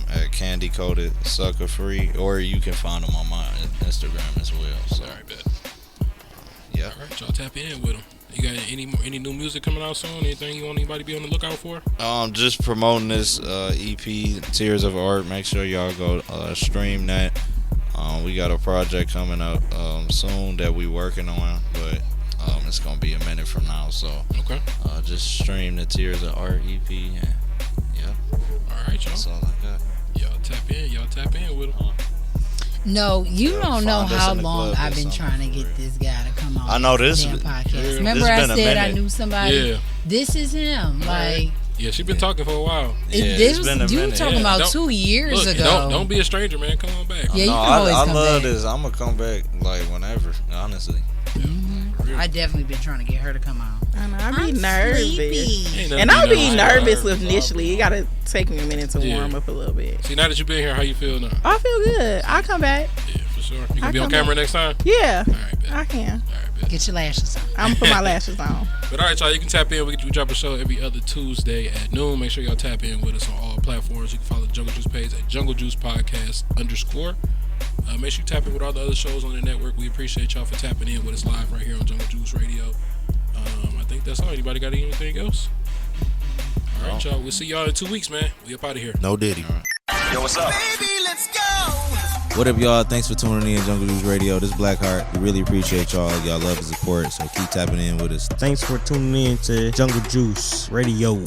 S4: at Candy Coated Sucker Free, or you can find them on my Instagram as well. So,
S1: all right, bet.
S4: Yeah.
S1: All right, y'all tap in with them. You got any new music coming out soon? Anything you want anybody to be on the lookout for?
S4: Just promoting this EP, Tears of Art. Make sure y'all go stream that. We got a project coming up soon that we working on, but it's gonna be a minute from now. So
S1: okay,
S4: just stream the Tears of Art EP. And, yeah.
S1: All right, y'all.
S4: That's all I got.
S1: Y'all tap in with them.
S3: No, you don't know how long I've been trying to get this guy to come on.
S4: I know this
S3: damn podcast.
S4: Yeah,
S3: Remember
S4: this
S3: I
S4: been a
S3: said I
S4: minute.
S3: knew somebody?
S1: Yeah.
S3: This is him. Like
S1: Yeah, she been talking for a while.
S3: It's been a minute. You were talking about 2 years ago.
S1: Don't be a stranger, man. Come on back.
S3: Yeah, you can always come back.
S4: I love this. I'm gonna come back like whenever, honestly.
S3: I definitely been trying to get her to come out.
S5: I know, I be nervous.
S1: And
S5: I'll be nervous initially. You gotta take me a minute to warm up a little bit.
S1: See, now that you've been here, how you feel now?
S5: I feel good. I'll come back.
S1: Yeah, for sure. You gonna be on camera next time?
S5: Yeah.
S1: All right, bet.
S5: I can.
S1: All right, bet.
S3: Get your lashes on.
S5: I'm gonna put my lashes on.
S1: But all right, y'all, you can tap in. We drop a show every other Tuesday at noon. Make sure y'all tap in with us on all platforms. You can follow the Jungle Juice page at Jungle Juice Podcast _ make sure you tap in with all the other shows on the network. We appreciate y'all for tapping in with us live right here on Jungle Juice Radio. I think that's all. Anybody got anything else? All right, y'all. We'll see y'all in 2 weeks, man. We up out of here.
S2: No Diddy.
S11: Yo, what's up?
S12: Baby, let's go.
S2: What up, y'all? Thanks for tuning in, Jungle Juice Radio. This is Blackheart. We really appreciate y'all. Y'all love and support, so keep tapping in with us.
S13: Thanks for tuning in to Jungle Juice Radio.